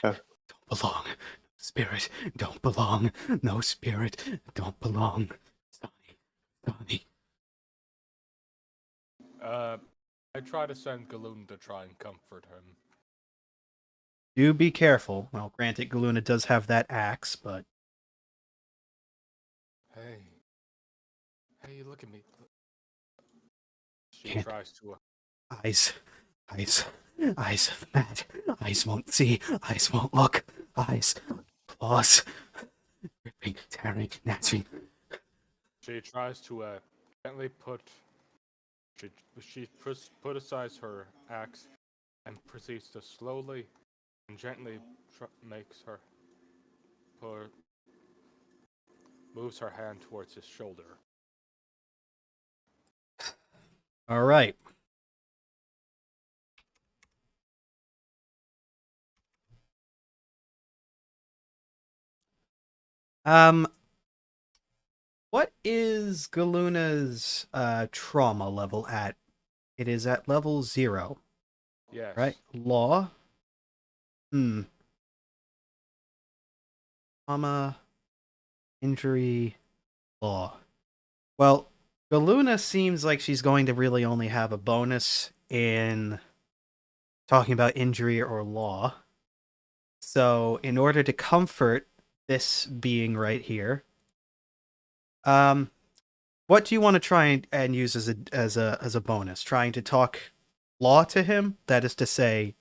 Don't belong. Spirit, don't belong. No spirit, don't belong. Sonny. I try to send Galoon to try and comfort him. Do be careful. Well, granted, Galuna does have that axe, but... Hey, look at me. She Can't. tries to... Eyes of mad. Eyes won't see. Eyes won't look. Eyes. Claws. Ripping, tearing, gnashing. She tries to gently put... She put aside her axe and proceeds to slowly and gently moves her hand towards his shoulder. All right. What is Galuna's trauma level at? It is at level 0. Yes. Right? Law? Trauma, injury, law. Well, Galuna seems like she's going to really only have a bonus in talking about injury or law. So, in order to comfort this being right here, what do you want to try and use as a bonus? Trying to talk law to him? That is to say,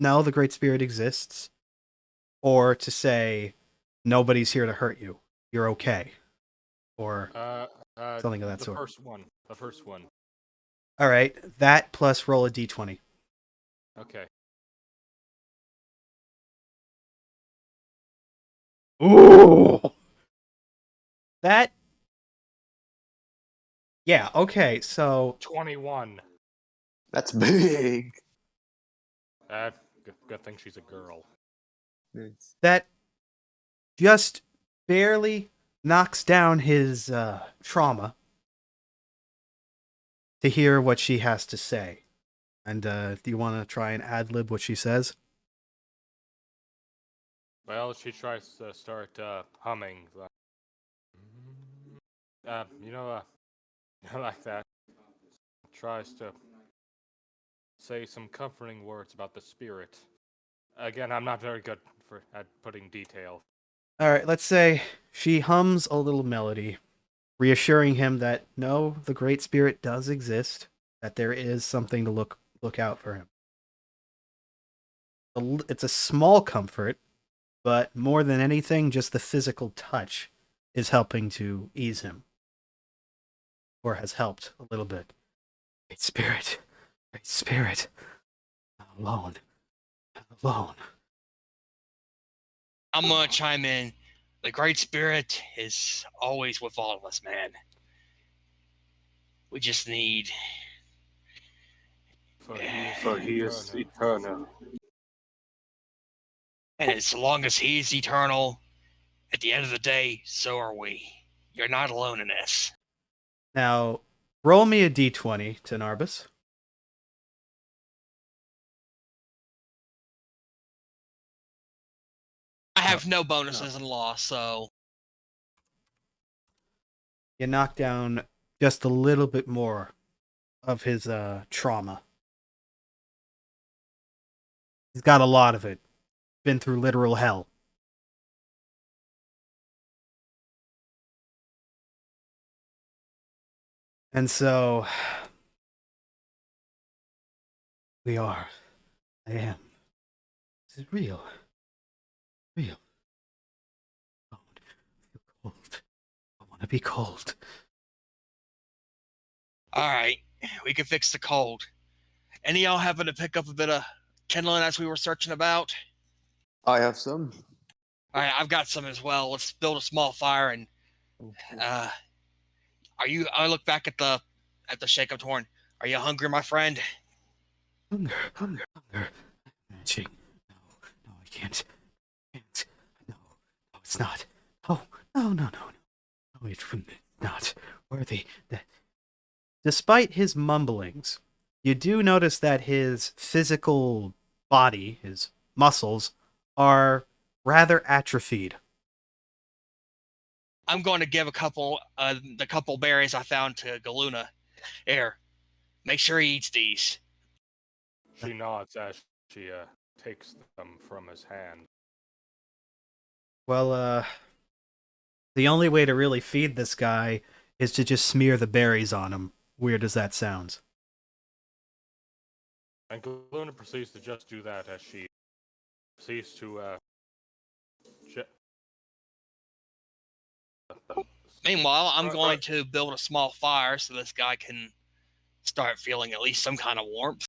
no, the Great Spirit exists. Or to say, nobody's here to hurt you. You're okay. Or something of that sort. The first one. All right, that plus roll a d20. Okay. Ooh! That... Yeah, okay, so... 21. That's big. Good thing she's a girl. Nice. That just barely knocks down his trauma to hear what she has to say. And do you want to try and ad-lib what she says? Well, she tries to start humming. Like that. Tries to say some comforting words about the spirit. Again, I'm not very good at putting detail. All right, let's say she hums a little melody, reassuring him that no, the Great Spirit does exist, that there is something to look out for him. It's a small comfort, but more than anything, just the physical touch is helping to ease him. Or has helped a little bit. Great Spirit, not alone, not alone. I'm gonna chime in. The Great Spirit is always with all of us, man. We just need. For he is eternal. And as long as he's eternal, at the end of the day, so are we. You're not alone in this. Now, roll me a d20, Tenarbus. I have no bonuses in law, so. You knock down just a little bit more of his trauma. He's got a lot of it. Been through literal hell. And so... I am. This is real. Real. Cold. I feel cold. I want to be cold. Alright, we can fix the cold. Any of y'all happen to pick up a bit of kindling as we were searching about? I have some. Alright, I've got some as well. Let's build a small fire and I look back at the shake up torn. Are you hungry, my friend? Hunger. Matching. No, I can't. No, it's not. No. No, it's not worthy. Despite his mumblings, you do notice that his physical body, his muscles, are rather atrophied. I'm going to give the couple berries I found to Galuna. Here, make sure he eats these. She nods as she takes them from his hand. Well, the only way to really feed this guy is to just smear the berries on him. Weird as that sounds. And Galuna proceeds to just do that as she proceeds to Meanwhile, I'm going to build a small fire so this guy can start feeling at least some kind of warmth.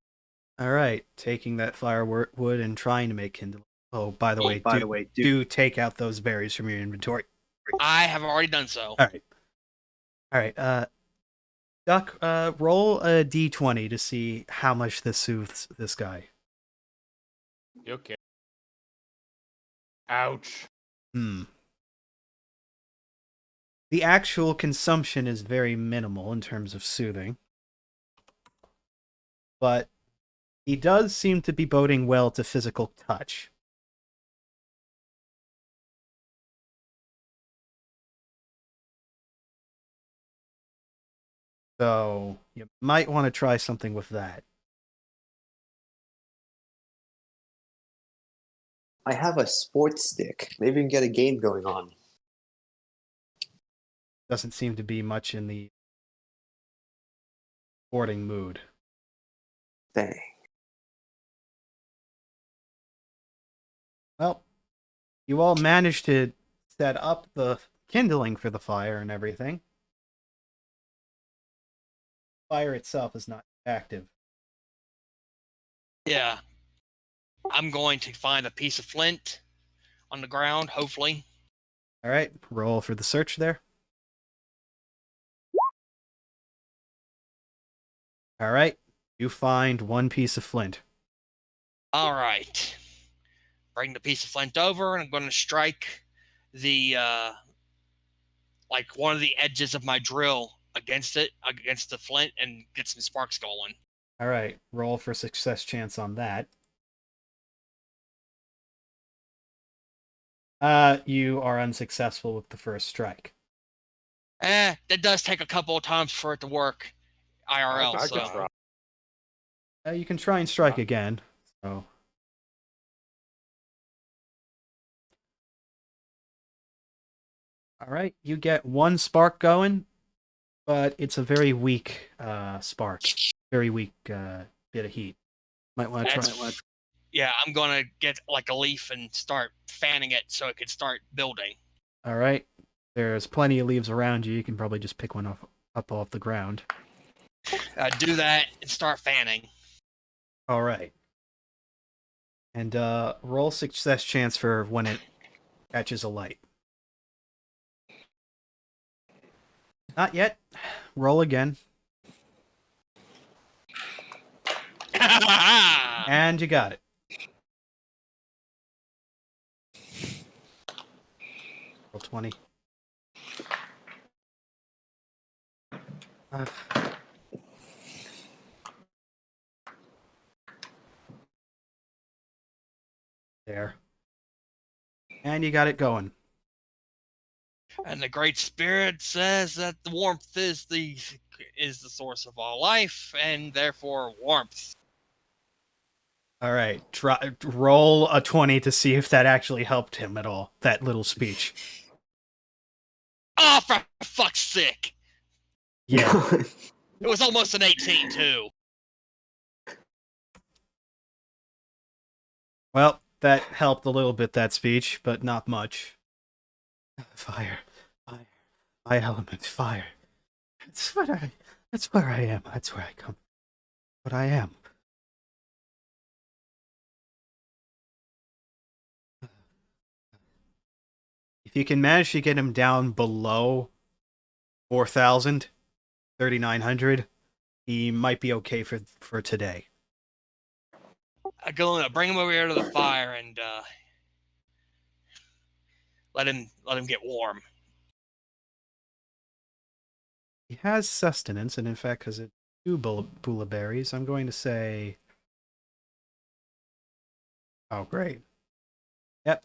All right, taking that firewood and trying to make kindling. Oh, by the way, do take out those berries from your inventory. I have already done so. All right. Duck, roll a d20 to see how much this soothes this guy. Okay. Ouch. The actual consumption is very minimal in terms of soothing. But he does seem to be boding well to physical touch. So, you might want to try something with that. I have a sports stick. Maybe we can get a game going on. Doesn't seem to be much in the sporting mood. Dang. Well, you all managed to set up the kindling for the fire and everything. Fire itself is not active. Yeah. I'm going to find a piece of flint on the ground, hopefully. All right, roll for the search there. All right, you find one piece of flint. All right. Bring the piece of flint over, and I'm going to strike the one of the edges of my drill against the flint, and get some sparks going. All right, roll for success chance on that. You are unsuccessful with the first strike. That does take a couple of times for it to work, IRL. I so can try. You can try and strike again. So. All right, you get one spark going, but it's a very weak spark. Very weak bit of heat. Might want to try. Yeah, I'm going to get like a leaf and start fanning it so it could start building. All right. There's plenty of leaves around you. You can probably just pick one up off the ground. Do that and start fanning. All right. And roll success chance for when it catches a light. Not yet. Roll again. And you got it. Roll 20. There. And you got it going. And the Great Spirit says that the warmth is the source of all life, and therefore warmth. All right. Roll a 20 to see if that actually helped him at all, that little speech. Oh, for fuck's sake! Yeah. It was almost an 18, too. Well, that helped a little bit, that speech, but not much. Fire. Fire. My element, fire. That's what I... That's where I am. That's where I come. What I am. If you can manage to get him down below 4,000, 3,900, he might be okay for today. I go in, bring him over here to the fire and let him get warm. He has sustenance, and in fact, because it's 2 bula berries, I'm going to say... Oh, great. Yep.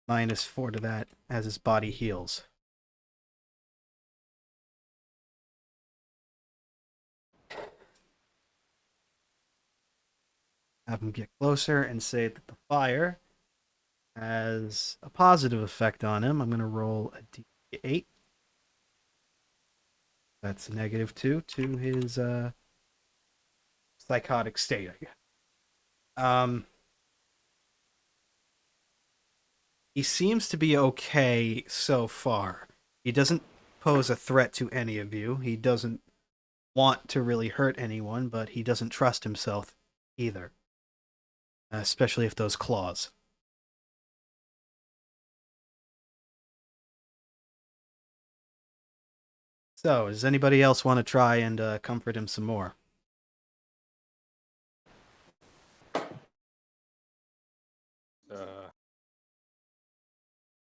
-4 to that as his body heals. Have him get closer and say that the fire has a positive effect on him. I'm going to roll a d8. That's -2 to his psychotic state, I guess. He seems to be okay so far. He doesn't pose a threat to any of you. He doesn't want to really hurt anyone, but he doesn't trust himself either. Especially if those claws. So, does anybody else want to try and comfort him some more?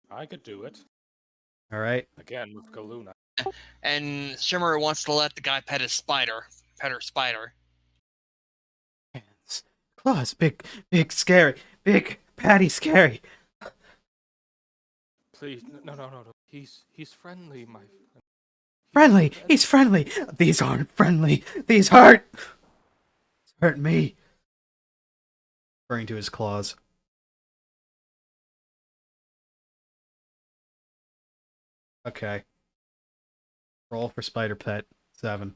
I could do it. All right. Again, with Galuna. And Shimmer wants to let the guy pet her spider. Hands. Claws. Big, scary. Big, patty, scary. Please, no. He's friendly, my friend. Friendly. He's friendly. These aren't friendly. These hurt. Hurt me. Referring to his claws. Okay. Roll for spider pet. 7.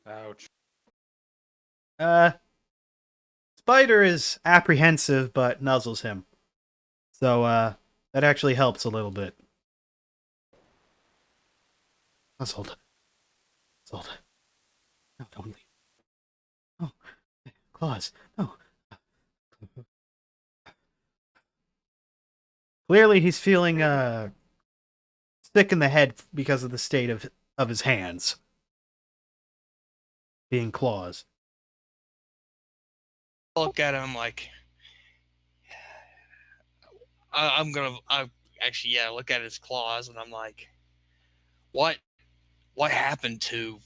Ouch. Spider is apprehensive, but nuzzles him. So, that actually helps a little bit. Nuzzled. No, don't leave. Oh, claws. No. Clearly, he's feeling sick in the head because of the state of his hands being claws. I look at him like I look at his claws and I'm like, what happened to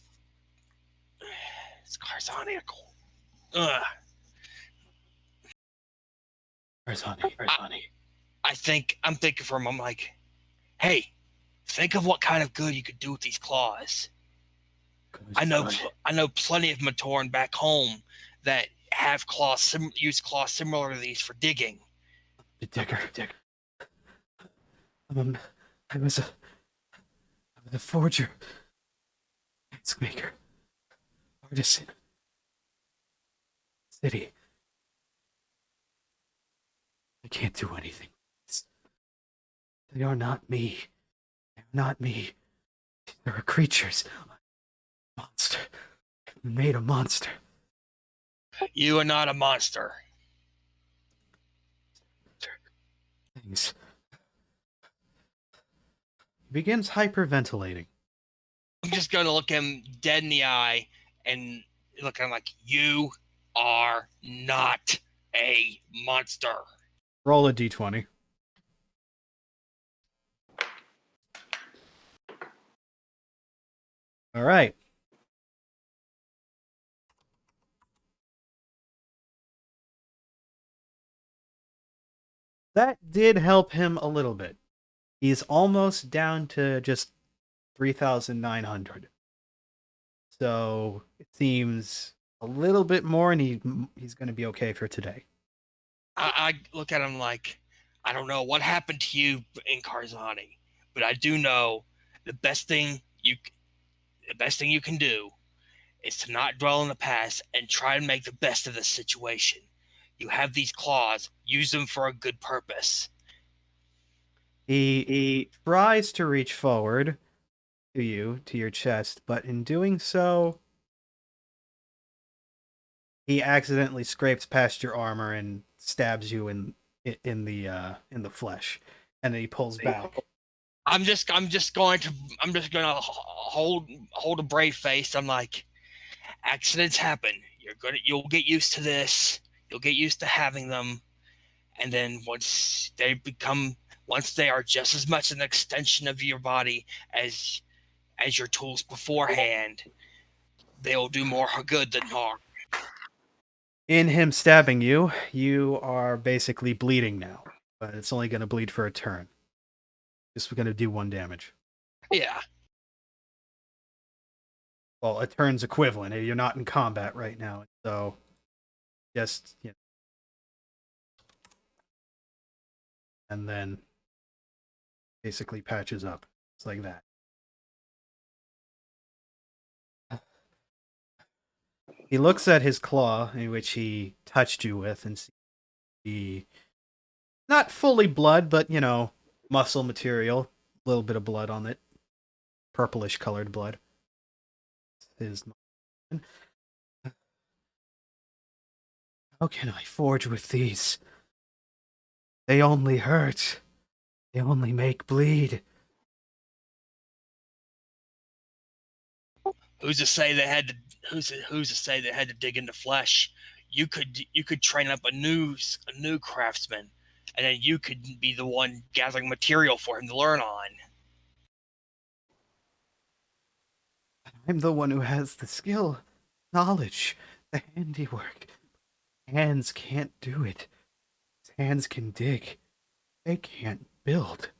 it's Carzani? Carzani. I'm thinking for him. I'm like, hey, think of what kind of good you could do with these claws. I know plenty of Matoran back home that have claws, use claws similar to these for digging. The digger. I was a forger, maker, artisan, city. I can't do anything. They are not me. They're not me. There are creatures. Monster. I made a monster. You are not a monster. Things. He begins hyperventilating. I'm just going to look him dead in the eye and look at him like, you are not a monster. Roll a d20. All right. That did help him a little bit. He's almost down to just 3,900. So it seems a little bit more, and he's going to be okay for today. I look at him like, I don't know what happened to you in Carzani, but I do know the best thing you can do is to not dwell in the past and try and make the best of the situation. You have these claws. Use them for a good purpose. He tries to reach forward to you, to your chest, but in doing so, he accidentally scrapes past your armor and stabs you in the flesh, and then he pulls back. I'm just going to hold a brave face. I'm like, accidents happen. You'll get used to this. You'll get used to having them, and then once they are just as much an extension of your body as your tools beforehand, they'll do more good than harm. In him stabbing you, you are basically bleeding now, but it's only going to bleed for a turn. Just going to do 1 damage. Yeah. Well, a turn's equivalent. You're not in combat right now, so just and then basically patches up. It's like that. He looks at his claw, in which he touched you with, and see not fully blood, but muscle material. A little bit of blood on it, purplish colored blood. How can I forge with these? They only hurt. They only make bleed. Who's to say they had to dig into flesh? You could train up a new craftsman, and then you could be the one gathering material for him to learn on. I'm the one who has the skill, knowledge, the handiwork. Hands can't do it. Hands can dig. They can't build.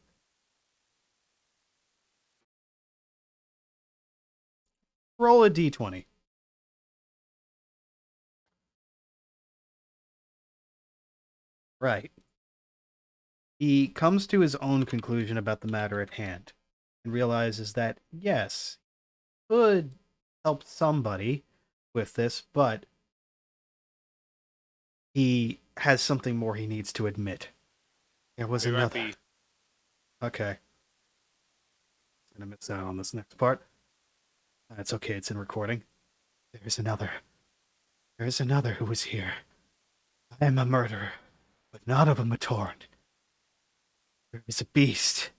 Roll a d20. Right. He comes to his own conclusion about the matter at hand and realizes that, yes, he could help somebody with this, but he has something more he needs to admit. There was another. Okay. I'm gonna miss out on this next part. That's okay, it's in recording. There's another. There's another who was here. I am a murderer, but not of a Matoran. There is a beast.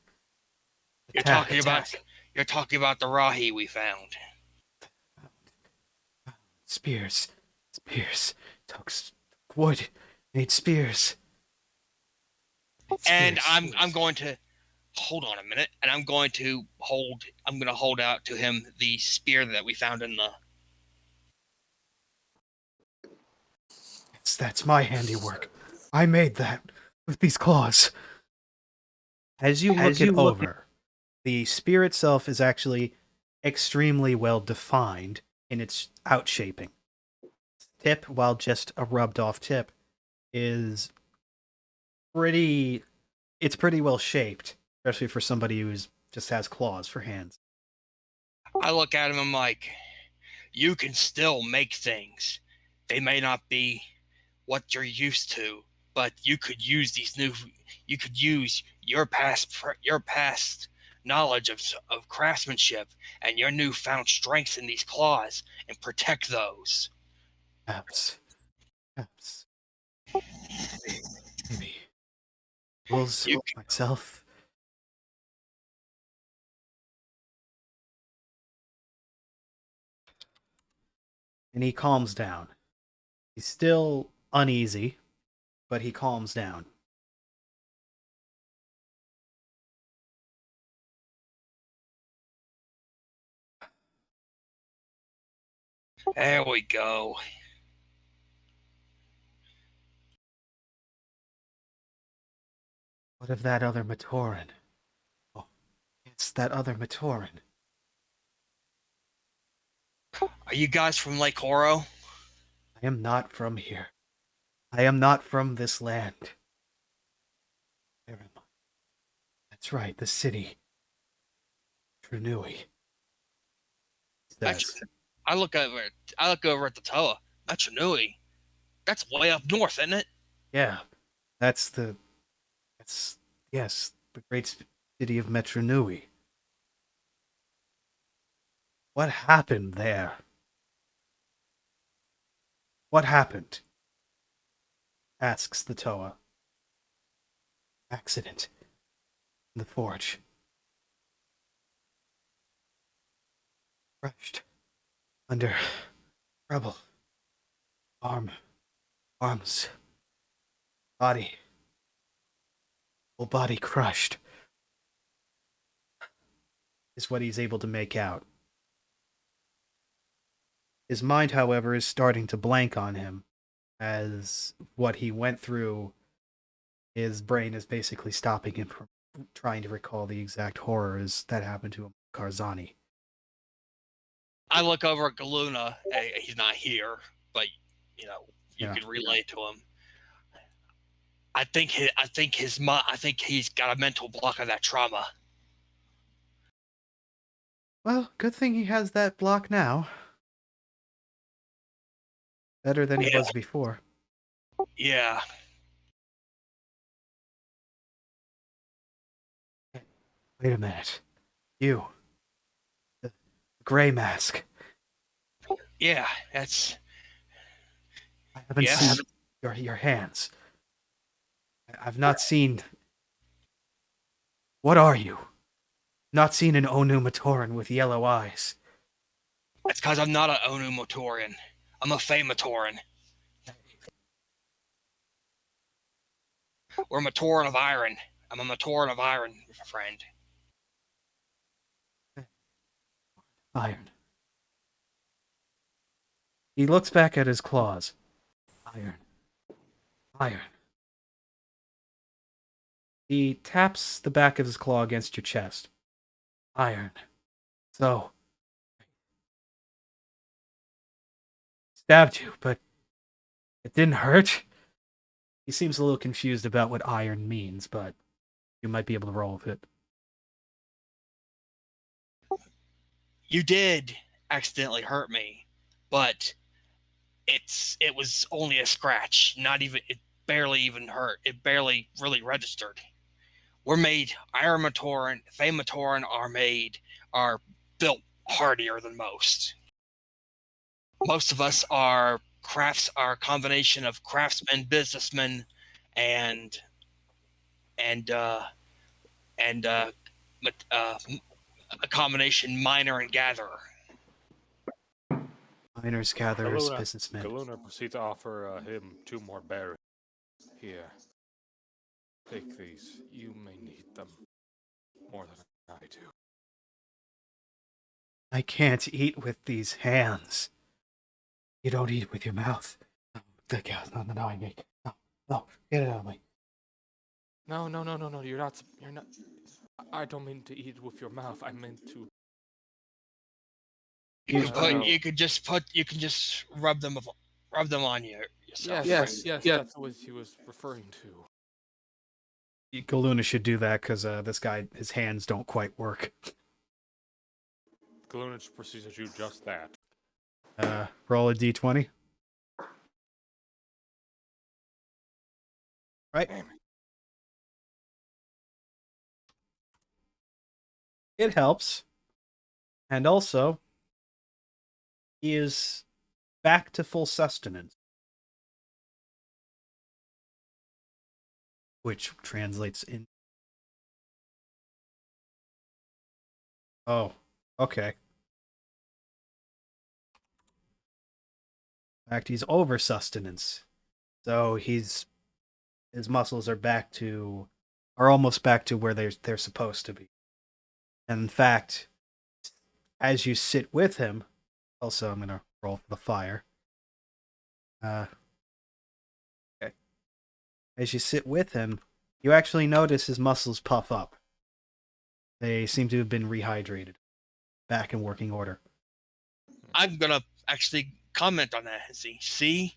You're talking about the Rahi we found. Spears. Took wood. Made spears. And I'm going to hold on a minute, and I'm going to hold out to him the spear that we found in the. That's my handiwork. I made that with these claws. As you look it over, the spear itself is actually extremely well defined in its outshaping. Tip, while just a rubbed off tip, is pretty well shaped, especially for somebody who just has claws for hands. I look at him, I'm like, you can still make things. They may not be what you're used to, but you could use your past knowledge of craftsmanship and your newfound strength in these claws and protect those. Perhaps. Maybe. Rules myself. And he calms down. He's still uneasy, but he calms down. There we go. What of that other Matoran? Oh, it's that other Matoran. Are you guys from Lake Oro? I am not from here. I am not from this land. Where am I? That's right, the city. Trunui. I look over at the Toa. That's Nui. That's way up north, isn't it? Yeah, that's yes, the great city of Metro Nui. What happened there? What happened? Asks the Toa. Accident in the forge. Crushed under rubble. Arms, body, whole body crushed. Is what he's able to make out. His mind, however, is starting to blank on him, as what he went through, his brain is basically stopping him from trying to recall the exact horrors that happened to him, Karzani. I look over at Galuna. Hey, he's not here, but you Yeah. could relay to him. I think he's got a mental block of that trauma. Well, good thing he has that block now. Better than he Yeah. was before. Yeah. Wait a minute. You. The gray mask. Yeah. That's. I haven't Yeah. seen your hands. I've not seen. What are you? Not seen an Onu Matoran with yellow eyes. That's because I'm not an Onu Motorian. I'm a Fey Matoran. We're a Matoran of Iron. I'm a Matoran of Iron, my friend. Iron. He looks back at his claws. Iron. Iron. He taps the back of his claw against your chest. Iron. So. Stabbed you, but it didn't hurt. He seems a little confused about what iron means, but you might be able to roll with it. You did accidentally hurt me, but it was only a scratch. Not even it barely even hurt. It barely really registered. We're made Iron Matoran, Fey Matoran are built hardier than most. Most of us are a combination of craftsmen, businessmen, and a combination miner and gatherer. Miners, gatherers, Galuna, businessmen. Galuna proceeds to offer him 2 more berries. Here, take these. You may need them more than I do. I can't eat with these hands. You don't eat with your mouth. No, no, I make. No, get it out of me. No, you're not. I don't mean to eat with your mouth. I meant to. You can just rub them on yourself. Yes, that's what he was referring to. Galuna should do that because this guy, his hands don't quite work. Galuna proceeds to do just that. Roll a d20. Right? Damn It helps. And also, he is back to full sustenance. Which translates in. Oh, okay. In fact, he's over sustenance. So his muscles are almost back to where they're supposed to be. And in fact, as you sit with him, also I'm gonna roll for the fire. Okay. As you sit with him, you actually notice his muscles puff up. They seem to have been rehydrated, back in working order. I'm gonna actually comment on that. See,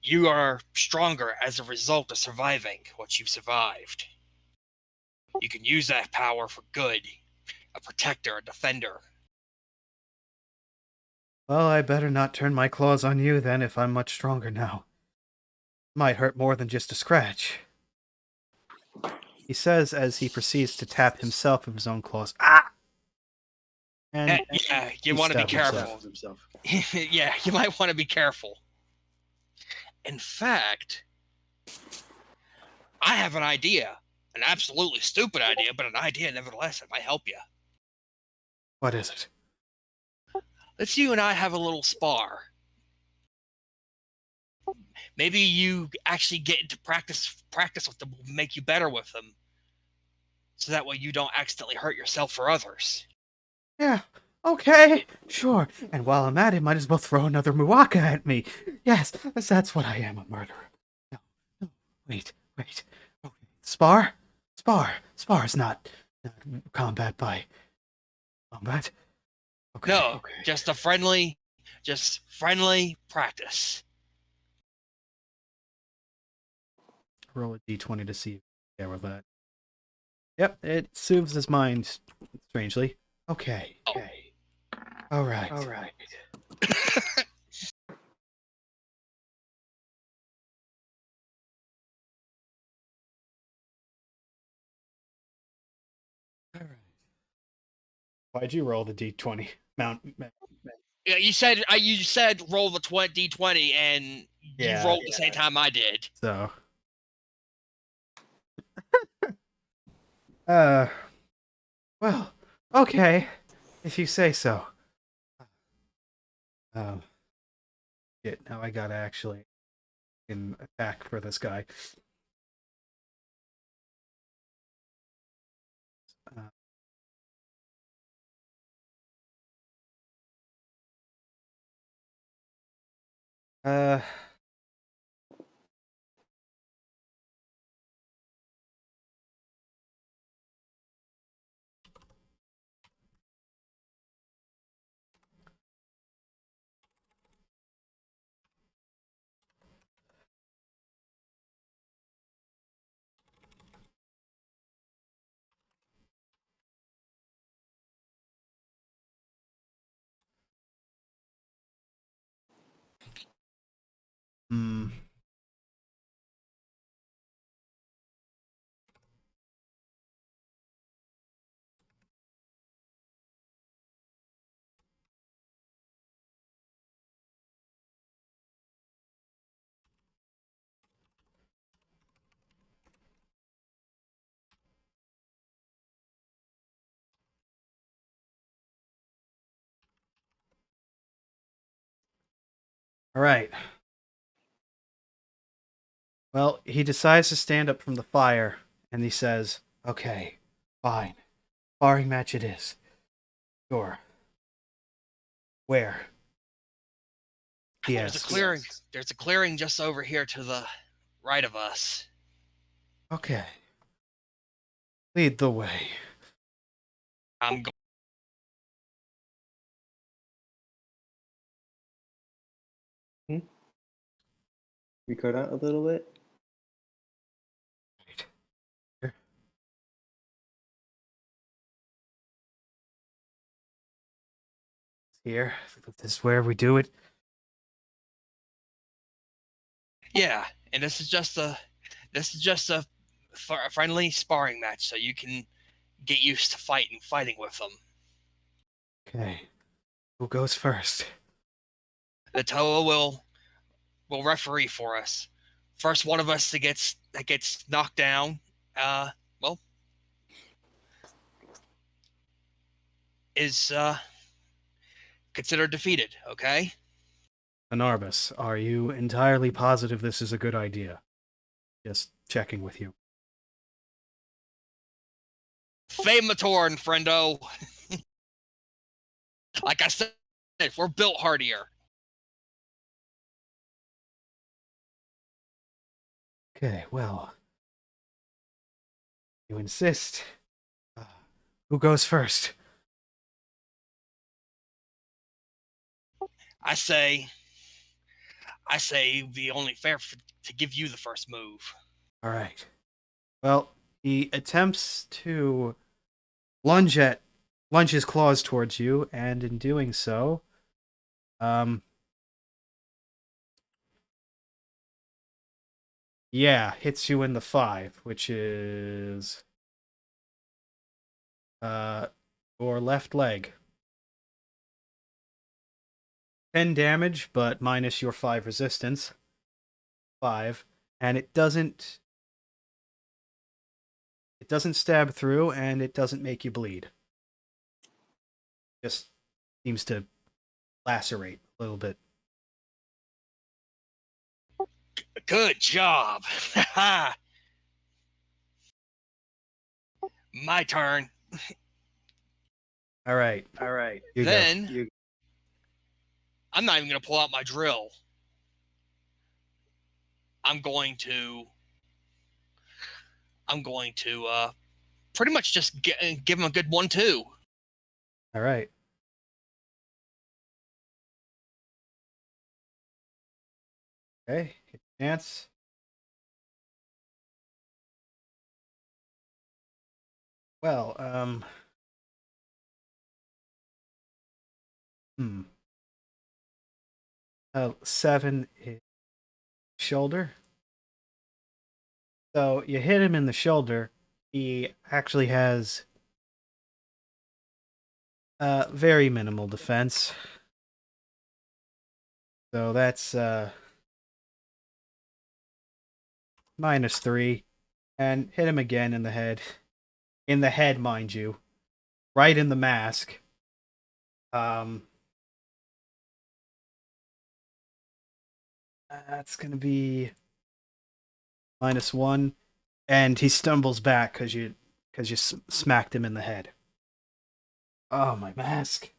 you are stronger as a result of surviving what you've survived. You can use that power for good, a protector, a defender. Well, I better not turn my claws on you then if I'm much stronger now. Might hurt more than just a scratch. He says as he proceeds to tap himself with his own claws. Ah! And Yeah, you he want to be stabbed careful. himself. Yeah, you might want to be careful. In fact, I have an idea. An absolutely stupid idea, but an idea nevertheless that might help you. What is it? Let's you and I have a little spar. Maybe you actually get into practice with them will make you better with them. So that way you don't accidentally hurt yourself or others. Yeah, okay, sure. And while I'm at it, might as well throw another muwaka at me. Yes, that's what I am, a murderer. No, wait. Okay. Spar? Spar's not combat by combat. Okay. No, just friendly practice. Roll a d20 to see if you with that. Yep, it soothes his mind strangely. Okay. All right. Why'd you roll the d20? Yeah, you said roll the d20, and you rolled the same time I did. So, well, okay, if you say so. Shit, now I gotta actually attack for this guy. Uh, hmm. All right. Well, he decides to stand up from the fire, and he says, "Okay, fine. Sparring match it is. Sure. Where?" There's a clearing just over here to the right of us. Okay. Lead the way. I'm going. We cut out a little bit. Here. This is where we do it. Yeah, and this is just a friendly sparring match, so you can get used to fighting with them. Okay. Who goes first? The Toa will referee for us. First one of us that gets knocked down, is considered defeated. Okay. Anarbus, are you entirely positive this is a good idea? Just checking with you. Famatorn, friendo. Like I said, we're built hardier. Okay, well. You insist. Who goes first? I say it'd be only fair to give you the first move. All right. Well, he attempts to lunge his claws towards you, and in doing so, Yeah, hits you in the 5, which is your left leg. 10 damage, but minus your 5 resistance. 5, and it doesn't stab through, and it doesn't make you bleed. Just seems to lacerate a little bit. Good job. My turn. All right. You Then go. I'm not even gonna pull out my drill. I'm going to pretty much just give him a good 1-2. All right. Okay. Hit chance. Well, 7 is shoulder. So you hit him in the shoulder. He actually has very minimal defense. So that's -3. And hit him again in the head. In the head, mind you. Right in the mask. That's gonna be -1, and he stumbles back because you smacked him in the head. Oh, my mask.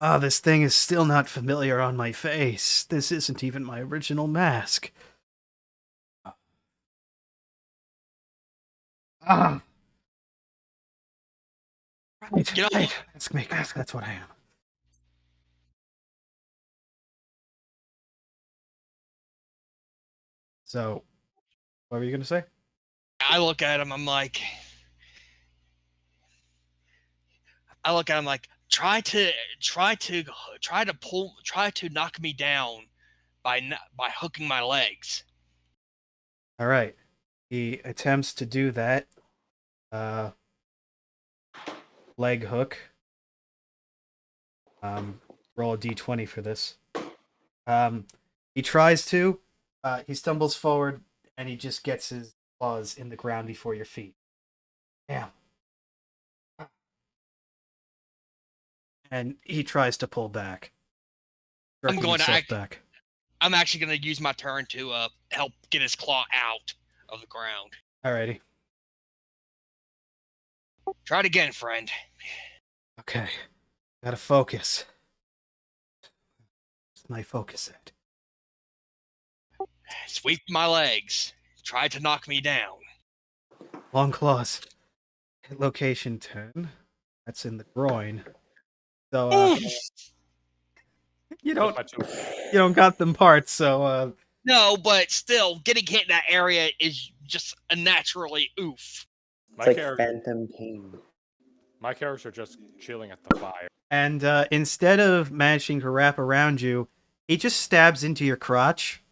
Oh, this thing is still not familiar on my face. This isn't even my original mask. Ah. Right, Get right. off. Let's make mask. That's what I am. So, what were you gonna say? I look at him. I'm like, try to knock me down by hooking my legs. All right. He attempts to do that. Leg hook. Roll a d20 for this. He tries to. He stumbles forward, and he just gets his claws in the ground before your feet. Damn. And he tries to pull back. I'm Jerking going to himself back. I'm actually going to use my turn to help get his claw out of the ground. Alrighty. Try it again, friend. Okay. Gotta focus. What's my focus at? Sweep my legs. Try to knock me down. Long claws. Hit location 10. That's in the groin. So you don't got them parts, so No, but still, getting hit in that area is just a naturally oof. My It's like character, phantom pain. my characters are just chilling at the fire. and instead of managing to wrap around you, he just stabs into your crotch.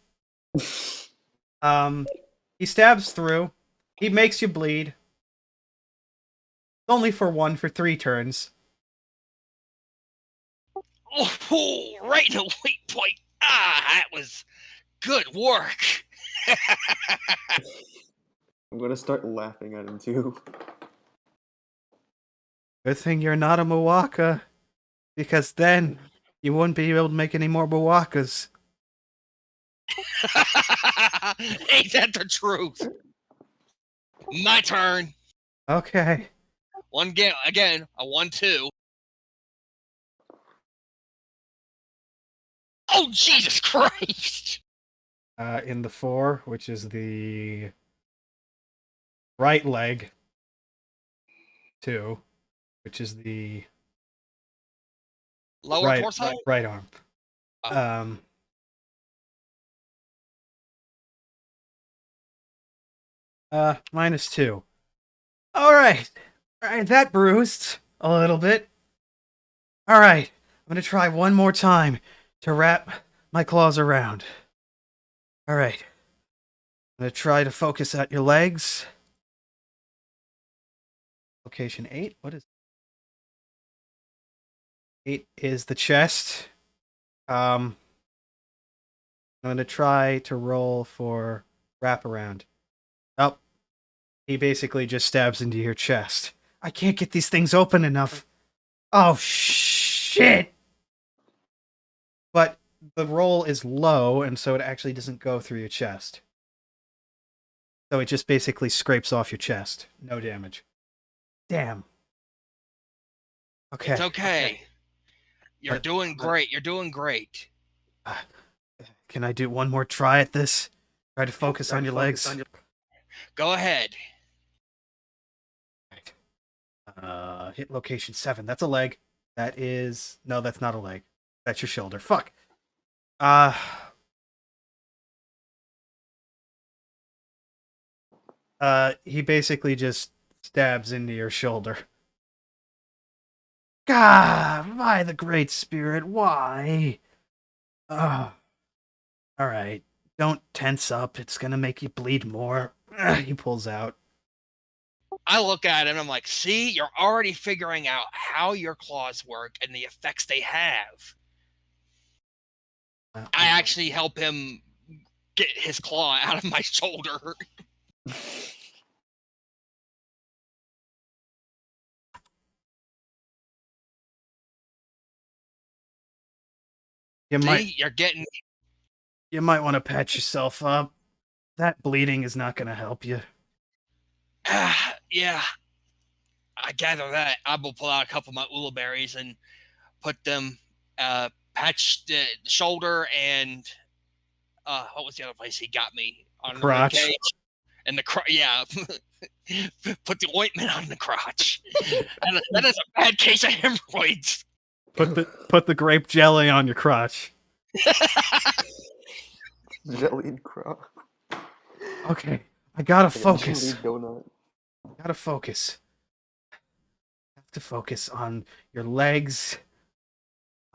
He stabs through. He makes you bleed. Only for 3 turns. Oh, right in the weak point. That was good work. I'm gonna start laughing at him too. Good thing you're not a Mawaka, because then you wouldn't be able to make any more Mawakas. Ain't that the truth? My turn. Okay. Again, a 1-2. Oh, Jesus Christ! In the 4, which is the right leg. 2, which is the Lower torso? right arm. -2. All right, that bruised a little bit. All right, gonna try one more time to wrap my claws around. All right. I'm gonna try to focus at your legs. Location 8. What is 8 is the chest. I'm gonna try to roll for wraparound. Oh, he basically just stabs into your chest. I can't get these things open enough. Oh shit! But the roll is low, and so it actually doesn't go through your chest. So it just basically scrapes off your chest. No damage. Damn. Okay. It's okay. You're doing great. You're doing great. Can I do one more try at this? Try to focus on your legs. Go ahead. Hit location 7. That's a leg. That is... No, that's not a leg. That's your shoulder. Fuck. He basically just stabs into your shoulder. God, by the Great Spirit, why? Alright. Don't tense up. It's gonna make you bleed more. He pulls out. I look at him and I'm like, see, you're already figuring out how your claws work and the effects they have. I actually help him get his claw out of my shoulder. You You're getting... might want to patch yourself up. That bleeding is not gonna help you. Yeah, I gather that. I will pull out a couple of my ula berries and put them, patch the shoulder and, what was the other place he got me? On the Crotch. ribcage. And the crotch, yeah. Put the ointment on the crotch. That is a bad case of hemorrhoids. Put the grape jelly on your crotch. Jelly and crop. Okay, I gotta Like a focus. jelly donut. Gotta focus. Have to focus on your legs.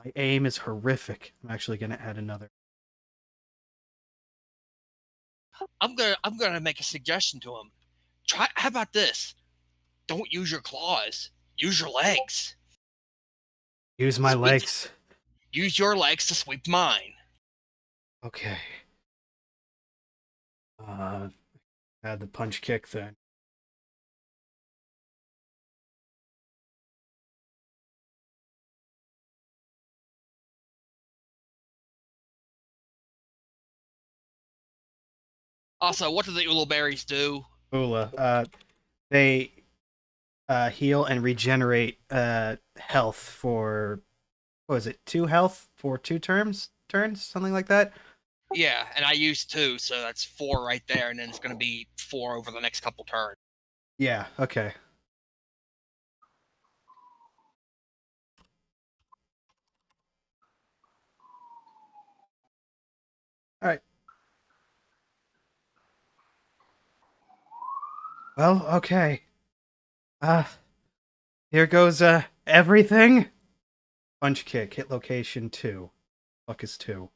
My aim is horrific. I'm actually gonna add another. I'm gonna make a suggestion to him. How about this? Don't use your claws. Use your legs. Use my Sweet. legs. Use your legs to sweep mine. Okay. Add the punch kick then. Also, what do the ula berries do? Ula. They heal and regenerate health for, what was it, 2 health for 2 turns, something like that. Yeah, and I used 2, so that's 4 right there, and then it's gonna be 4 over the next couple turns. Yeah. Okay. All right. Well, okay. Here goes everything. Punch kick, hit location 2. Fuck is 2.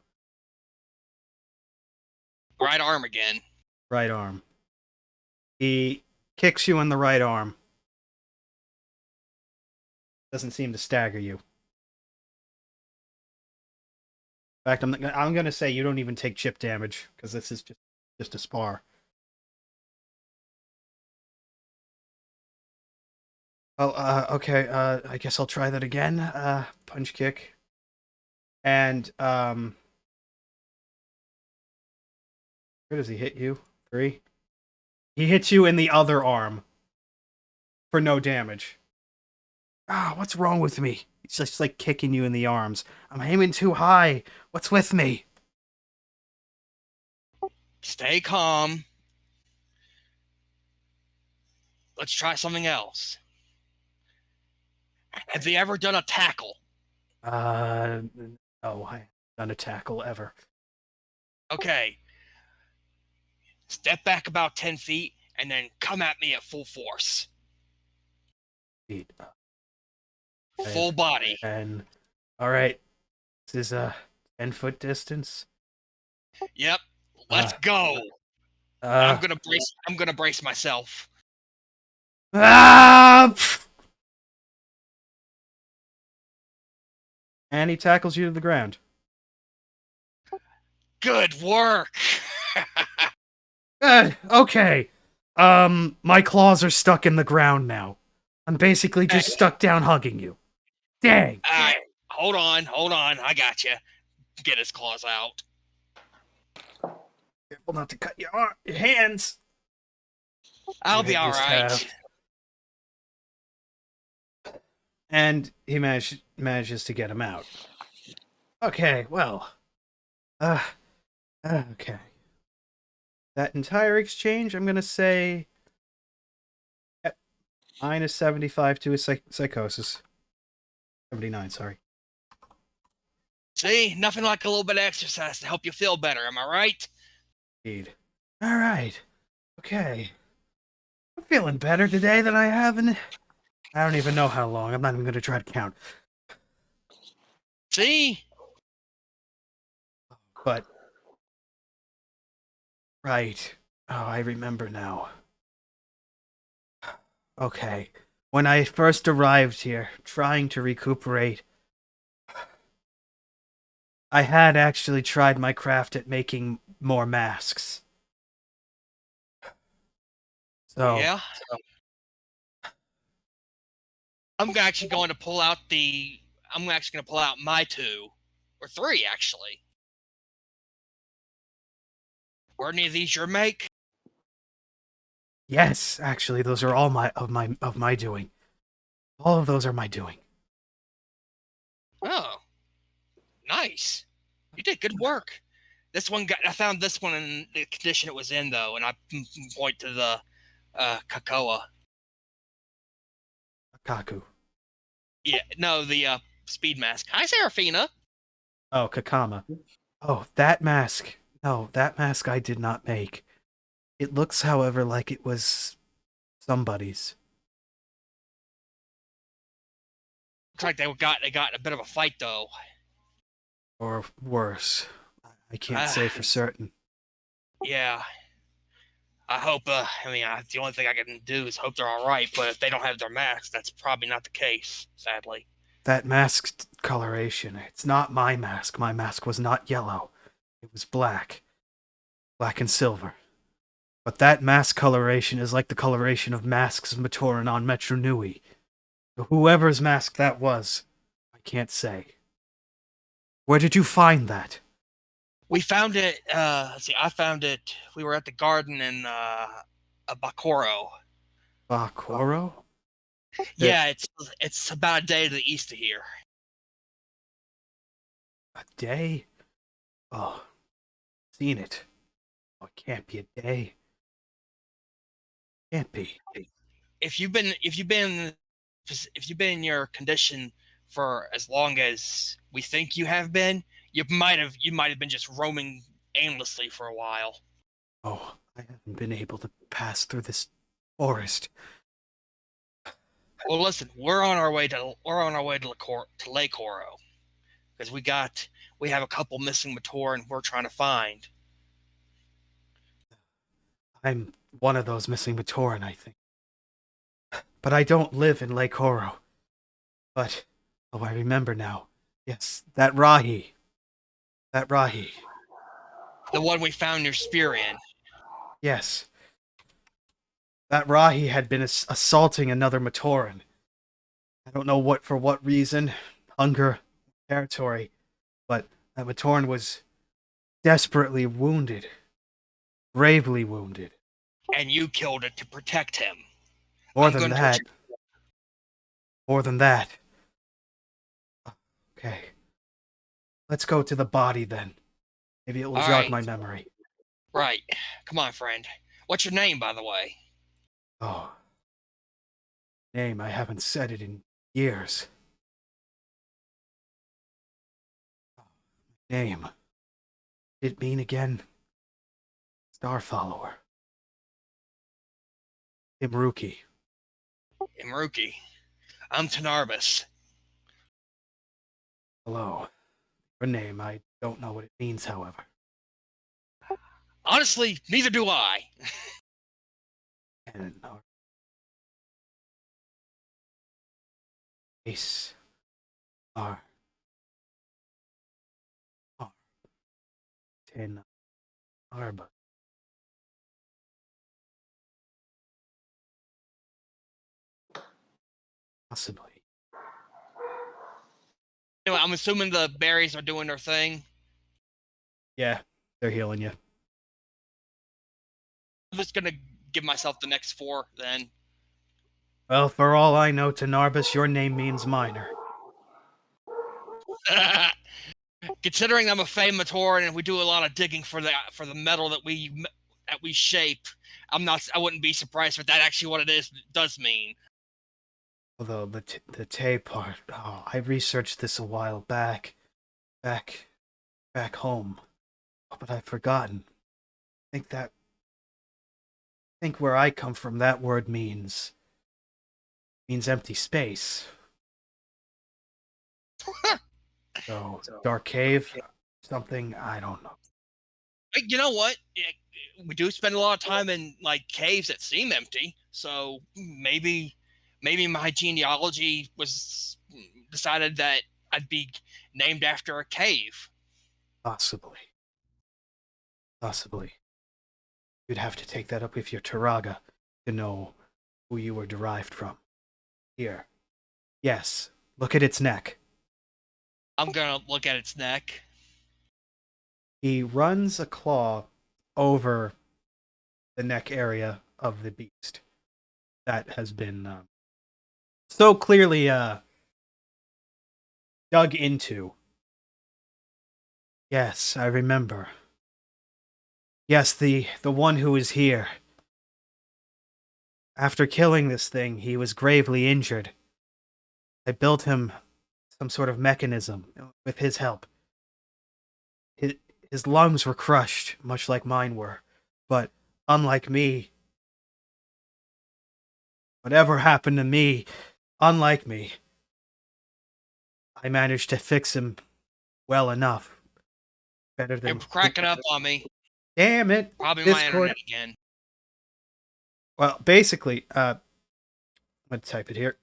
Right arm again. Right arm. He kicks you in the right arm. Doesn't seem to stagger you. In fact, I'm gonna say you don't even take chip damage because this is just a spar. Oh, okay. I guess I'll try that again. Punch kick, and where does he hit you? 3. He hits you in the other arm for no damage. Ah, what's wrong with me? It's just like kicking you in the arms. I'm aiming too high. What's with me? Stay calm. Let's try something else. Have you ever done a tackle? No, I haven't done a tackle ever. Okay. Step back about 10 feet and then come at me at full force. Feet. Full body. 10. All right. This is a 10-foot distance. Yep. Let's Uh, go. uh, I'm gonna brace myself. ah! And he tackles you to the ground. Good work. Good. Okay. My claws are stuck in the ground now. I'm basically just stuck down hugging you. Dang. All right. Hold on. I got you. Get his claws out. Careful not to cut your hands. I'll You be hit all this right. shaft. And he manages to get him out. Okay, well. Okay. That entire exchange, I'm gonna say... Yep, minus 75 to his psychosis. 79, sorry. See, nothing like a little bit of exercise to help you feel better. Am I right? Indeed. Alright. Okay. I'm feeling better today than I have in... I don't even know how long. I'm not even gonna try to count. See? But... Right. Oh, I remember now. Okay. When I first arrived here, trying to recuperate, I had actually tried my craft at making more masks. So, Yeah. I'm actually going to pull out my 2 or 3 actually. Were any of these your make? yes, actually, those are all of my doing. All of those are my doing. Oh, nice. You did good work. I found this one in the condition it was in though, and I point to the Kakoa. Kaku. Yeah, no, the speed mask. Hi, Serafina. Oh, Kakama. Oh, that mask. No, that mask I did not make. It looks, however, like it was somebody's. Looks like they got in a bit of a fight though. Or worse. I can't say for certain. Yeah. I hope. The only thing I can do is hope they're all right. But if they don't have their masks, that's probably not the case. Sadly. That mask's coloration. It's not my mask. My mask was not yellow. It was black. Black and silver. But that mask coloration is like the coloration of masks of Matoran on Metro Nui. Whoever's mask that was, I can't say. Where did you find that? We found it. Let's see. I found it. We were at the garden in Bakoro. Bakoro? Yeah, it's about a day to the east of here. A day? Oh, seen it. Oh, it can't be a day. Can't be. If you've been in your condition for as long as we think you have been, you might have been just roaming aimlessly for a while. Oh, I haven't been able to pass through this forest. Well, listen, we're on our way to Lake Oro because we have a couple missing Matoran we're trying to find. I'm one of those missing Matoran, I think. But I don't live in Lake Oro. But, oh, I remember now. Yes, that Rahi. That Rahi. The one we found your spear in. Yes. That Rahi had been assaulting another Matoran. I don't know for what reason. Hunger, territory. But that Matoran was desperately wounded. Bravely wounded. And you killed it to protect him. More than that. Okay. Let's go to the body then. Maybe it will jog my memory. Right. Come on, friend. What's your name, by the way? Oh. Name, I haven't said it in years. Name. Did it mean again? Star follower. Imruki. Imruki. I'm Tanarbus. Hello. Your name, I don't know what it means, however. Honestly, neither do I. And our face are in Arba. Possibly. Anyway, I'm assuming the berries are doing their thing. Yeah, they're healing you. I'm just gonna give myself the next 4 then. Well, for all I know, to Narbus, your name means minor. Considering I'm a Famatoran and we do a lot of digging for the metal that we shape, I wouldn't be surprised if that's actually what it does mean. Although the Tay part, I researched this a while back home, but I've forgotten. I think where I come from, that word means empty space. So dark cave, something, I don't know. You know what? We do spend a lot of time in like caves that seem empty, so maybe my genealogy was decided that I'd be named after a cave. Possibly. You'd have to take that up with your Taraga to know who you were derived from. Here. Yes, look at its neck. I'm gonna look at its neck. He runs a claw over the neck area of the beast that has been so clearly dug into. Yes, I remember. Yes, the one who is here. After killing this thing, he was gravely injured. I built him some sort of mechanism with his help. His lungs were crushed, much like mine were. But unlike me, whatever happened to me, unlike me, I managed to fix him well enough. Better You're than... cracking up on me. Damn it! Probably my Discord. internet again. Well, basically, I'm gonna type it here.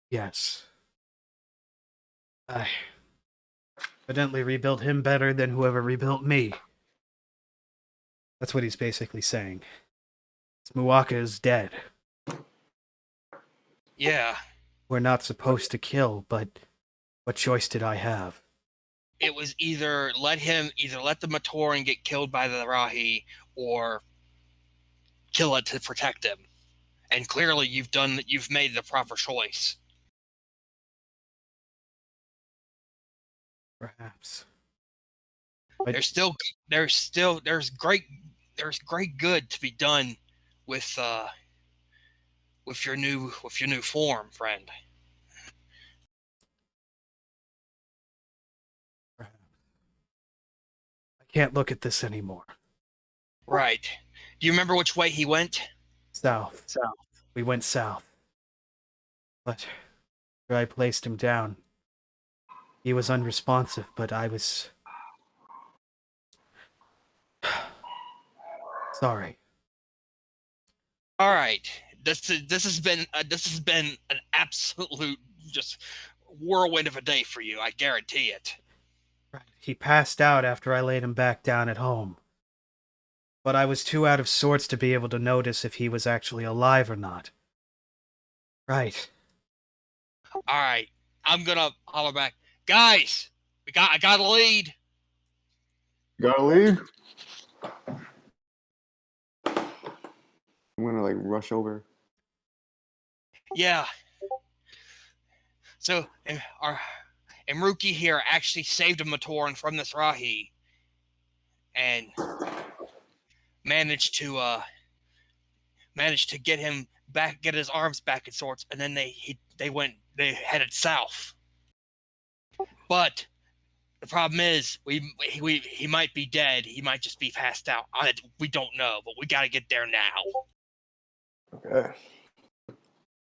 Yes. I evidently rebuilt him better than whoever rebuilt me. That's what he's basically saying. Muwaka is dead. Yeah. We're not supposed to kill, but what choice did I have? It was either let the Matoran get killed by the Rahi or kill it to protect him. And clearly you've made the proper choice. Perhaps. There's great good to be done with your new form, friend. Perhaps. I can't look at this anymore. Right. Do you remember which way he went? South. We went south. But where I placed him down, he was unresponsive, but I was... sorry. All right. This has been an absolute just whirlwind of a day for you. I guarantee it. Right. He passed out after I laid him back down at home. But I was too out of sorts to be able to notice if he was actually alive or not. Right. All right. I'm gonna holler back, guys. I got a lead. Gotta leave. I'm gonna like rush over. Yeah. So our Imruki here actually saved a Matoran from this Rahi and managed to managed to get him back, get his arms back in sorts, and then they headed south. But the problem is, he might be dead. He might just be passed out. We don't know, but we got to get there now. Okay.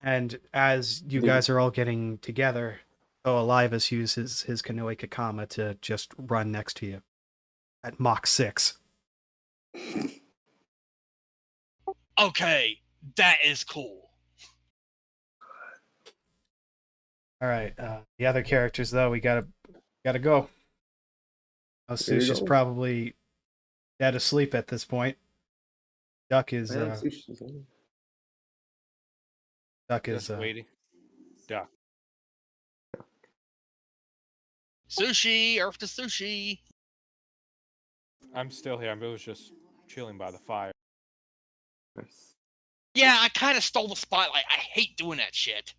And as you guys are all getting together, Olivas uses his Kanoe Kakama to just run next to you at Mach 6. Okay, that is cool. All right, the other characters though, we gotta go. Here you Sush is go. probably dead asleep at this point. Duck is Just waiting. Yeah. Sushi, Earth to sushi. I'm still here. I was just chilling by the fire. Nice. Yeah, I kind of stole the spotlight. I hate doing that shit.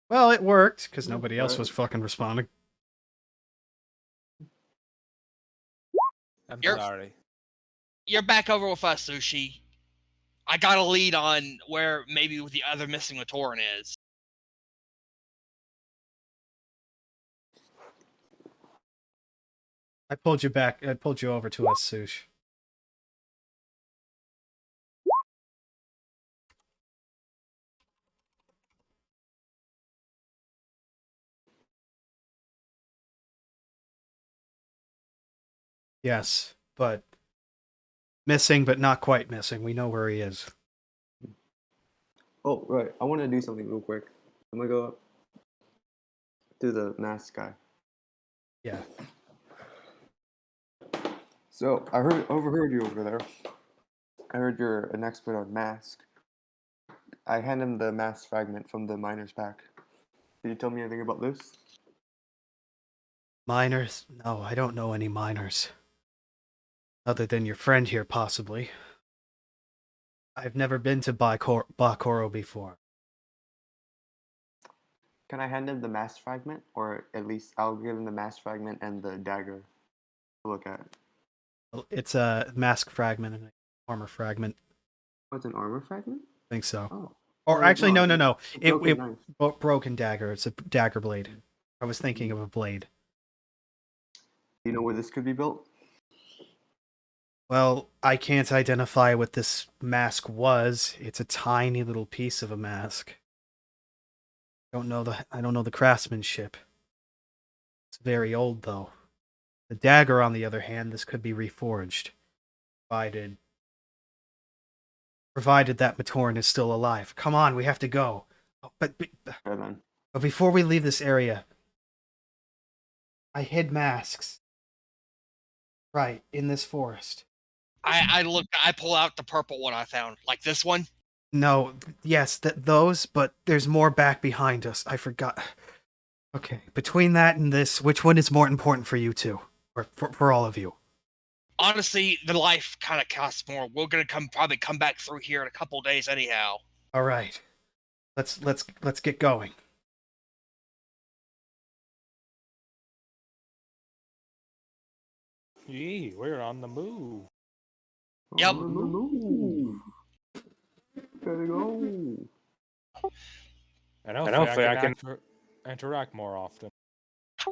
Well, it worked because nobody else was fucking responding. I'm You're- sorry. You're back over with us, Sushi. I got a lead on where maybe the other missing Matoran is. I pulled you back. I pulled you over to us, Sush. Yes, but missing, but not quite missing. We know where he is. Oh, right. I want to do something real quick. I'm gonna go up to the mask guy. Yeah. So I overheard you over there. I heard you're an expert on mask. I hand him the mask fragment from the miner's pack. Can you tell me anything about this? Miners? No, I don't know any miners. Other than your friend here, possibly. I've never been to Bakoro before. Can I hand him the mask fragment, or at least I'll give him the mask fragment and the dagger to look at? It's a mask fragment and an armor fragment. Oh, it's an armor fragment? I think so. Oh. Or actually, no. Broken knife. Broken dagger. It's a dagger blade. I was thinking of a blade. Do you know where this could be built? Well, I can't identify what this mask was. It's a tiny little piece of a mask. I don't know the craftsmanship. It's very old though. The dagger, on the other hand, this could be reforged. Provided that Matoran is still alive. Come on, we have to go. But before we leave this area, I hid masks. Right, in this forest. I pull out the purple one I found. Like this one? No, yes, those, but there's more back behind us. I forgot. Okay, between that and this, which one is more important for you two? Or for all of you? Honestly, the life kind of costs more. We're gonna probably come back through here in a couple days anyhow. All right. Let's get going. Yee, we're on the move. Yep. On the move. Gotta go. And hopefully I can interact more often.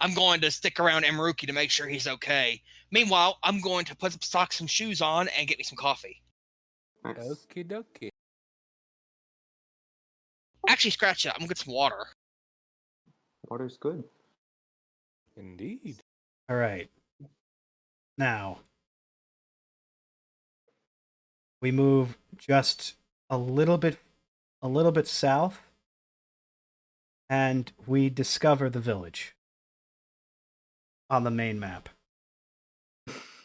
I'm going to stick around Amaruki to make sure he's okay. Meanwhile, I'm going to put some socks and shoes on and get me some coffee. Nice. Okie dokie. Actually, scratch that. I'm gonna get some water. Water's good. Indeed. All right. Now, we move just a little bit south, and we discover the village on the main map.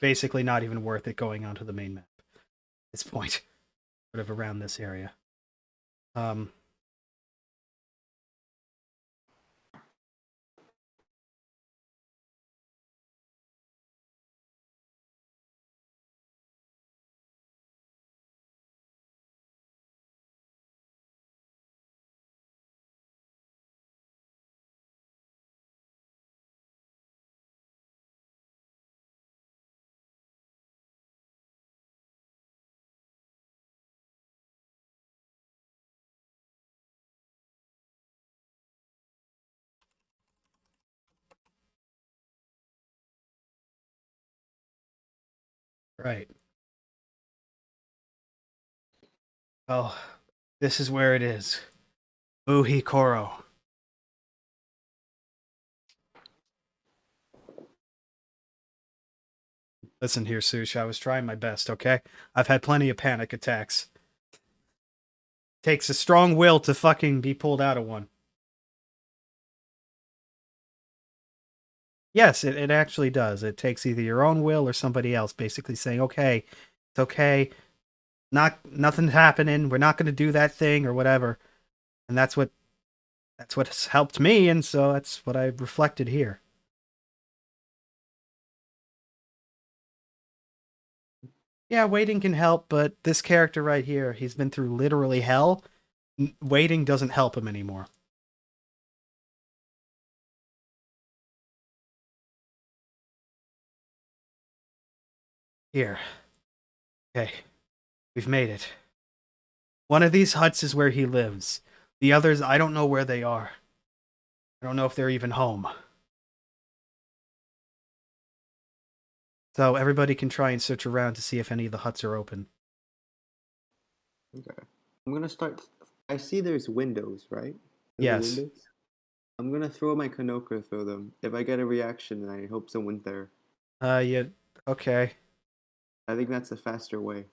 Basically, not even worth it going onto the main map at this point, sort of around this area. Right. Well, this is where it is. Uhi Koro. Listen here, Sush. I was trying my best, okay? I've had plenty of panic attacks. Takes a strong will to fucking be pulled out of one. Yes, it actually does. It takes either your own will or somebody else basically saying, okay, it's okay. Nothing's happening. We're not going to do that thing or whatever. And that's what's helped me, and so that's what I reflected here. Yeah, waiting can help, but this character right here, he's been through literally hell. Waiting doesn't help him anymore. Here. Okay. We've made it. One of these huts is where he lives. The others, I don't know where they are. I don't know if they're even home. So everybody can try and search around to see if any of the huts are open. Okay. I'm gonna start. I see there's windows, right? Yes. Windows? I'm gonna throw my Kanoka through them. If I get a reaction, I hope someone's there. Yeah. Okay. I think that's a faster way.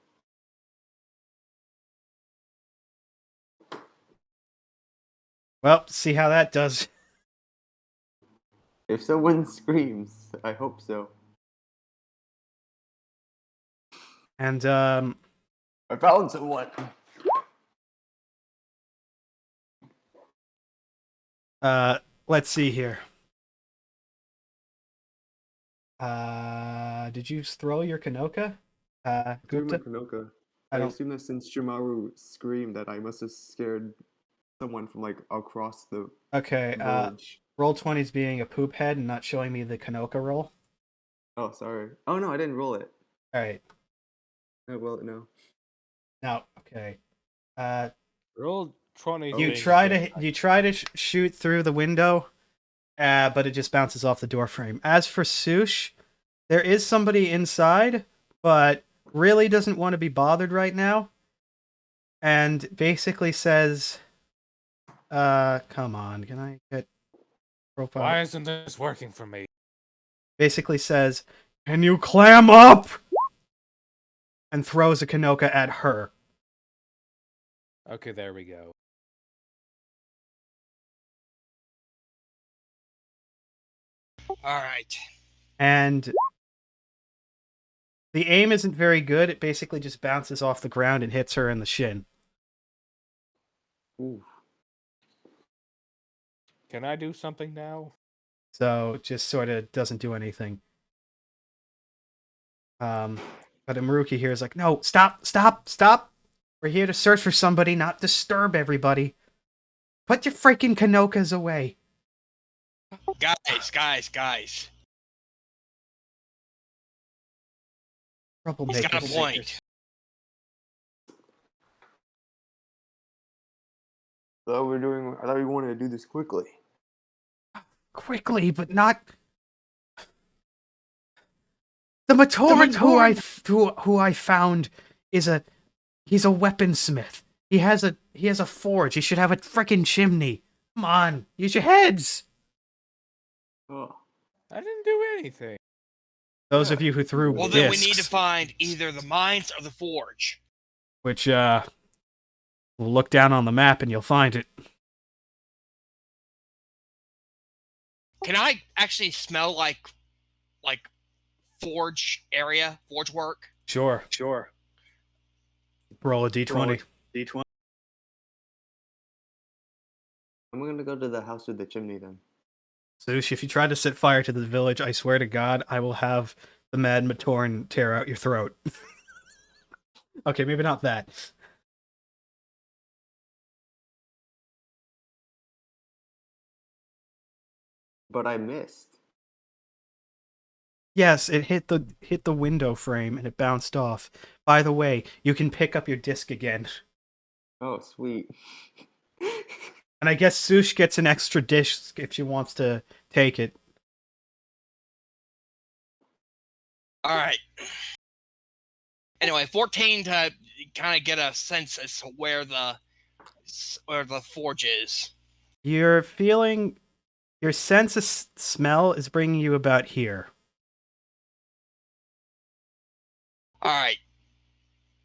Well, see how that does. If someone screams, I hope so. And, I found someone! let's see here. Did you throw your Kanoka? Through my Gupta? Kanoka. I I don't... assume that since Shimaru screamed that I must have scared someone from like across the Okay, village. roll 20's being a poop head and not showing me the Kanoka roll. Oh, sorry. Oh no, I didn't roll it. Alright. I roll it now. Now, okay. Roll 20. You try to shoot through the window, but it just bounces off the door frame. As for Sush, there is somebody inside, but really doesn't want to be bothered right now. And basically says, come on, can I get profile? Why isn't this working for me? Basically says, can you clam up? And throws a Kanoka at her. Okay, there we go. All right. And the aim isn't very good. It basically just bounces off the ground and hits her in the shin. Ooh. Can I do something now? So it just sort of doesn't do anything. But Amaruki here is like, no, stop. We're here to search for somebody, not disturb everybody. Put your freaking Kanokas away. Guys. He's got a Troublemakers. point. I thought we wanted to do this quickly. Quickly, but not... The Matoran who I found he's a weaponsmith. He has a forge. He should have a freaking chimney. Come on, use your heads. Oh. I didn't do anything. Those of you who threw Well, discs, then we need to find either the mines or the forge. which we'll look down on the map and you'll find it. Can I actually smell like forge work? Sure. Roll a d20. I'm gonna go to the house with the chimney then. Zeus, if you try to set fire to the village, I swear to God, I will have the Mad Matoran tear out your throat. Okay, maybe not that. But I missed. Yes, it hit the window frame and it bounced off. By the way, you can pick up your disc again. Oh, sweet. And I guess Sush gets an extra disc if she wants to take it. All right. Anyway, 14 to kind of get a sense as to where the forge is. You're feeling your sense of smell is bringing you about here. All right.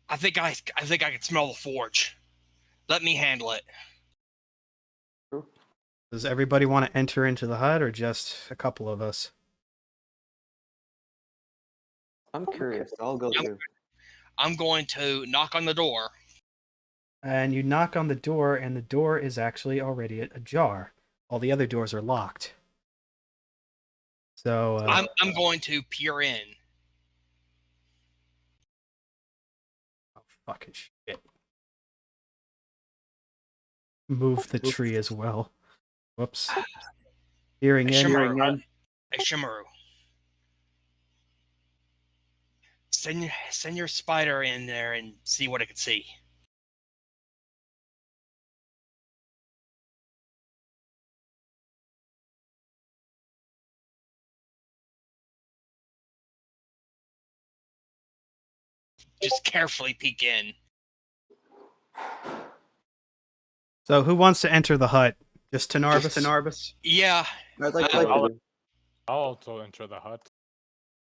I think I can smell the forge. Let me handle it. Does everybody want to enter into the hut, or just a couple of us? I'm curious. I'll go too. I'm going to knock on the door. And you knock on the door, and the door is actually already ajar. All the other doors are locked. So I'm going to peer in. oh, fucking shit. Move the tree as well. Whoops. Hearing in. Shimaru. Hey, Shimaru. Send your spider in there and see what it can see. Just carefully peek in. So who wants to enter the hut? Just Tenarbus? Yeah. I'd like to. I'll also enter the hut.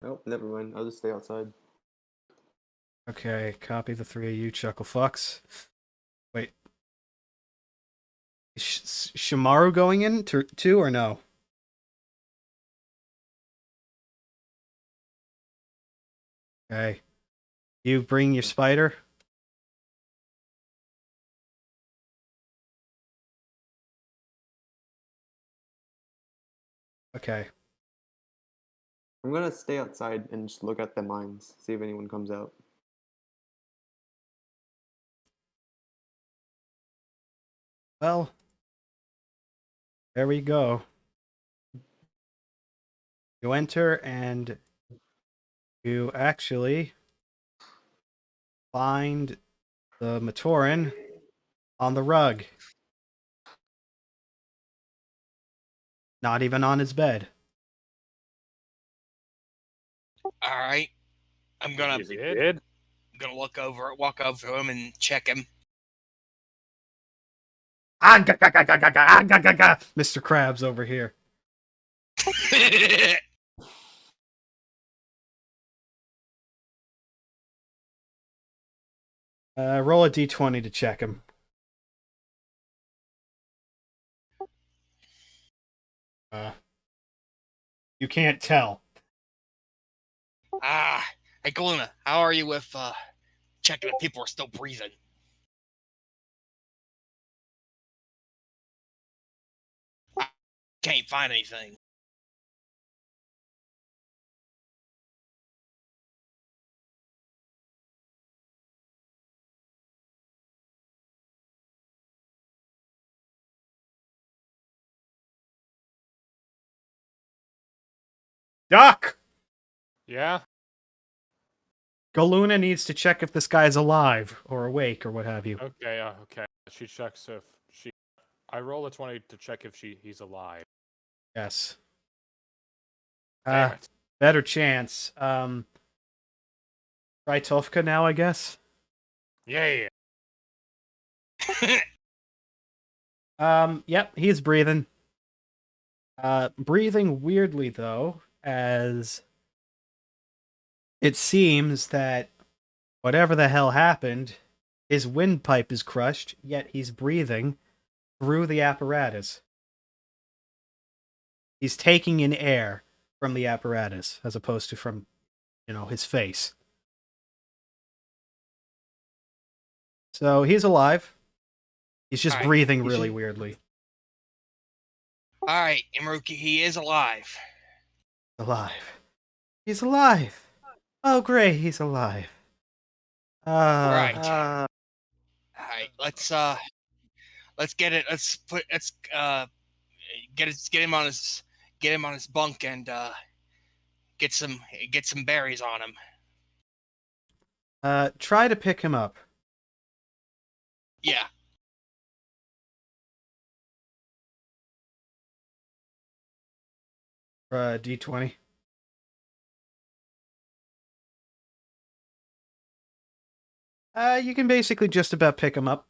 Nope, never mind. I'll just stay outside. Okay, copy the three of you, chuckle fucks. Wait. Is Shimaru going in too, or no? Okay. You bring your spider? Okay. I'm gonna stay outside and just look at the mines, see if anyone comes out. Well, there we go. You enter and you actually find the Matoran on the rug. Not even on his bed. All right. I'm gonna walk over to him and check him. Mr. Krabs over here. Roll a d20 to check him. You can't tell. Hey Galuna, how are you with checking if people are still breathing? I can't find anything. Duck! Yeah? Galuna needs to check if this guy's alive or awake or what have you. Okay, okay. She checks if she... I roll a 20 to check if he's alive. Yes. Damn it. Better chance. Try Tofka now, I guess. Yeah. Yep, he's breathing. Breathing weirdly, though, as it seems that whatever the hell happened, his windpipe is crushed, yet he's breathing through the apparatus. He's taking in air from the apparatus, as opposed to from, his face. So he's alive. He's just breathing really weirdly. Alright, Imruki, he is alive. Alive. He's alive. Oh, great, he's alive. Alright, let's get it. Get him on his bunk and get some berries on him. Try to pick him up. Yeah. D20. You can basically just about pick him up.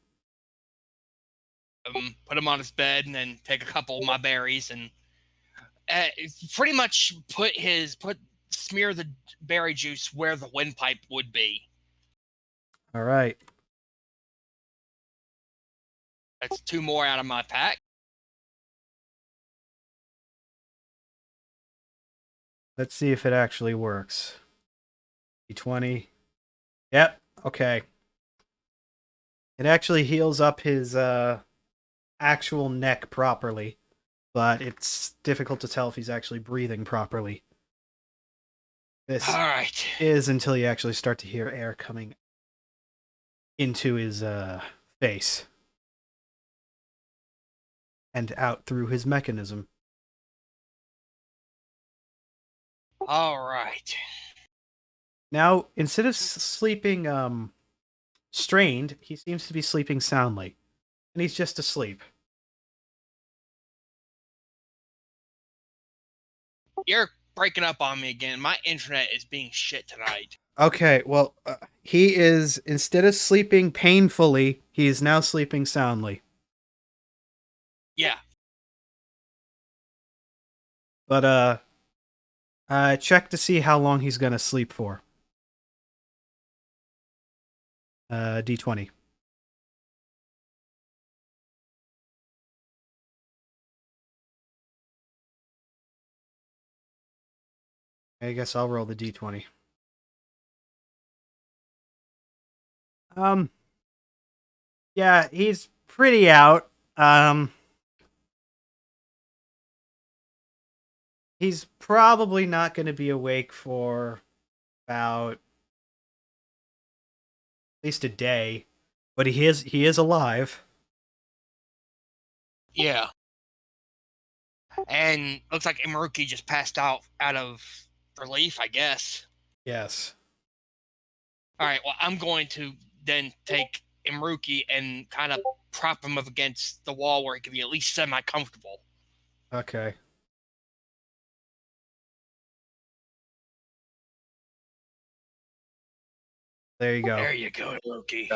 Put him on his bed, and then take a couple of my berries, and pretty much smear the berry juice where the windpipe would be. All right. That's 2 more out of my pack. Let's see if it actually works. D20. Yep. Okay. It actually heals up his actual neck properly, but it's difficult to tell if he's actually breathing properly. This All right. is until you actually start to hear air coming into his face and out through his mechanism. All right. Now, instead of sleeping strained, he seems to be sleeping soundly. And he's just asleep. You're breaking up on me again. My internet is being shit tonight. Okay, well, he is, instead of sleeping painfully, he is now sleeping soundly. Yeah. But, check to see how long he's gonna sleep for. D20. I guess I'll roll the D20. Yeah, he's pretty out. He's probably not going to be awake for about at least a day, but he is alive. Yeah. And looks like Imaruki just passed out of relief, I guess. Yes. All right, well, I'm going to then take Imaruki and kind of prop him up against the wall where he can be at least semi-comfortable. Okay. There you go. There you go, Imaruki.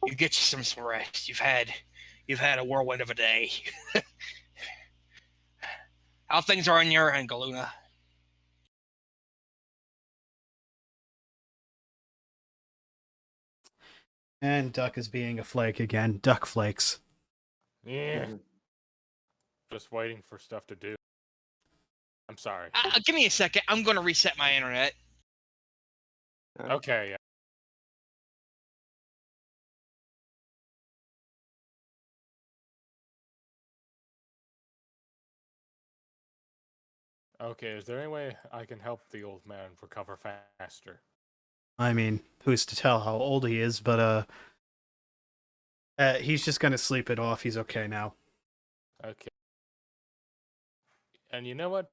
You get you some rest. You've had a whirlwind of a day. How things are on your end, Galuna? And Duck is being a flake again. Duck flakes. Yeah. Just waiting for stuff to do. I'm sorry. Give me a second. I'm going to reset my internet. Okay, yeah. Okay, is there any way I can help the old man recover faster? I mean, who's to tell how old he is, but he's just gonna sleep it off. He's okay now. Okay. And you know what?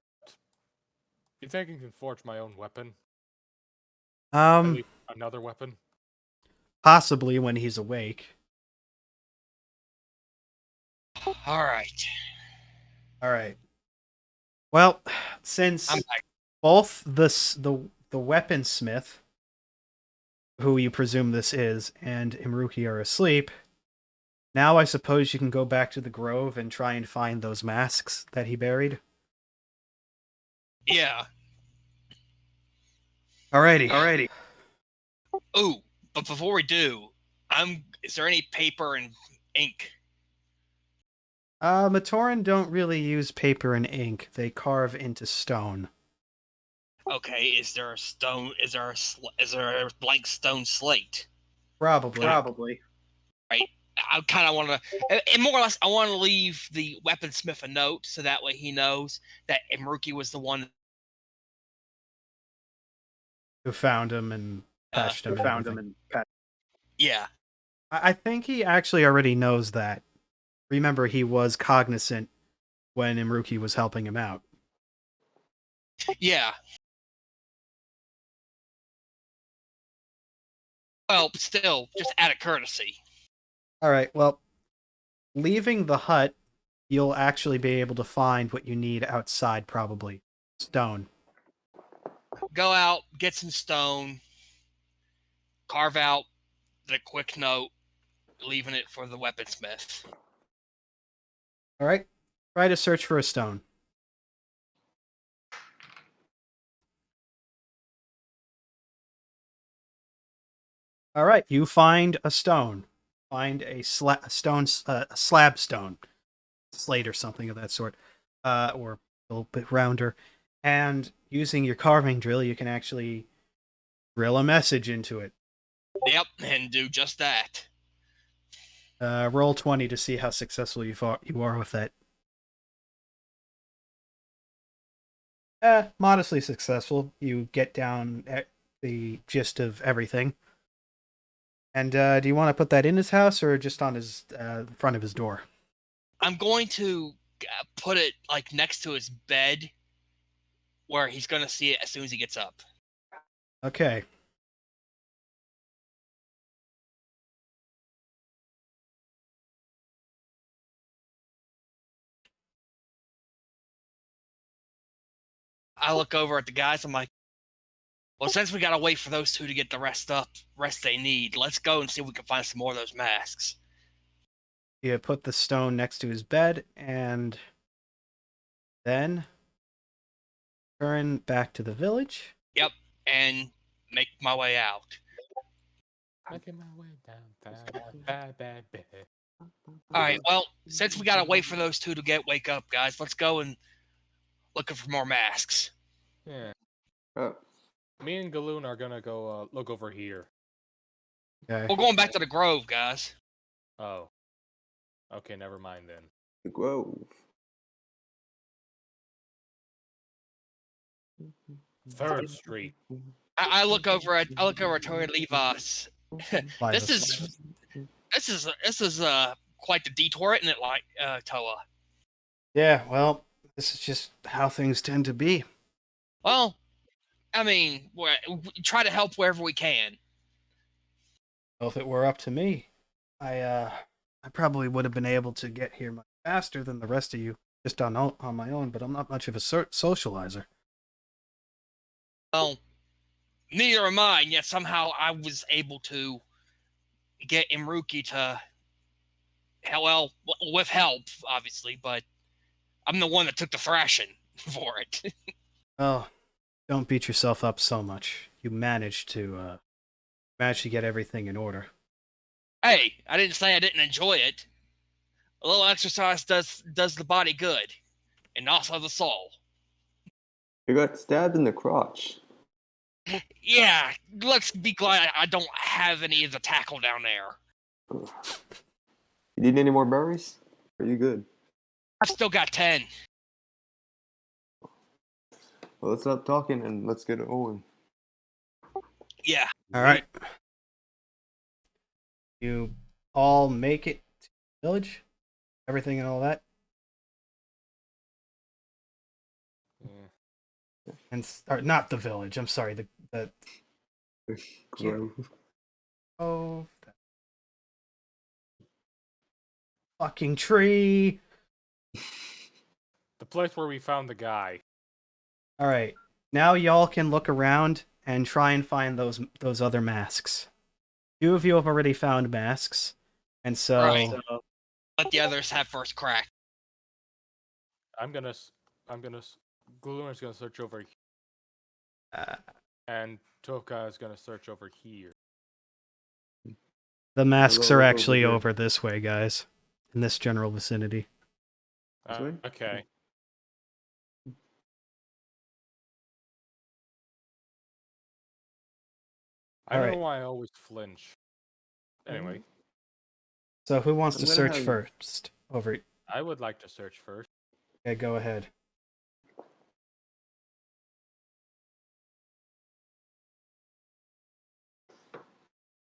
You think I can forge my own weapon? At least another weapon? Possibly when he's awake. All right. All right. Well, since I'm back. both the weaponsmith, who you presume this is, and Imruki are asleep, now I suppose you can go back to the grove and try and find those masks that he buried. Yeah. Alrighty. Ooh, but before we do, is there any paper and ink? Matoran don't really use paper and ink. They carve into stone. Okay, is there a stone? Is there a blank stone slate? Probably. Right. I kind of want to, and more or less, I want to leave the weaponsmith a note so that way he knows that Imruki was the one Who found him and patched him. Yeah. I think he actually already knows that. Remember, he was cognizant when Imruki was helping him out. Yeah. Well, but still, just out of courtesy. Alright, well, leaving the hut, you'll actually be able to find what you need outside, probably. Stone. Go out, get some stone. carve out the quick note, leaving it for the weaponsmith. All right. Try to search for a stone. All right. You find a stone. Find a slab stone, slate or something of that sort, or a little bit rounder. And using your carving drill, you can actually drill a message into it. Yep, and do just that. Roll 20 to see how successful you are with that. Modestly successful. You get down at the gist of everything. And do you want to put that in his house or just on his front of his door? I'm going to put it like next to his bed, where he's going to see it as soon as he gets up. Okay. I look over at the guys. I'm like, well, since we gotta wait for those two to get the rest they need, let's go and see if we can find some more of those masks. You put the stone next to his bed and then turn back to the village. Yep, and make my way out. Making my way down. All right. Well, since we gotta wait for those two to wake up, guys, let's go and looking for more masks. Yeah. Uh, Me and Galoon are gonna go look over here. Okay. We're going back to the Grove, guys. Oh. Okay, never mind then. the Grove. Third Street. I look over at Tori Levis. This is quite the detour, isn't it? Like Toa. Yeah, well, this is just how things tend to be. Well, I mean, we try to help wherever we can. Well, if it were up to me, I probably would have been able to get here much faster than the rest of you just on my own, but I'm not much of a socializer. Well, neither am I, and yet somehow I was able to get Imruki to, well, with help, obviously, but I'm the one that took the thrashing for it. Oh, don't beat yourself up so much. You managed to get everything in order. Hey, I didn't say I didn't enjoy it. A little exercise does the body good, and also the soul. You got stabbed in the crotch. Yeah, let's be glad I don't have any of the tackle down there. You need any more berries? Are you good? I've still got 10. Well, let's stop talking and let's get it going. Yeah. All right. You all make it to the village? Everything and all that? Yeah. And or not the village. I'm sorry. The Grove. oh, that fucking tree. The place where we found the guy. All right. Now y'all can look around and try and find those other masks. Two of you have already found masks, and so Right. Let the others have first crack. Galoon's gonna search over here. And Toka is gonna search over here. the masks Hello, are over actually here. over this way, guys, in this general vicinity. This way? Okay. I All don't right. know why I always flinch. Anyway, So who wants I'm to gonna search have- first? Over. I would like to search first. Okay, go ahead.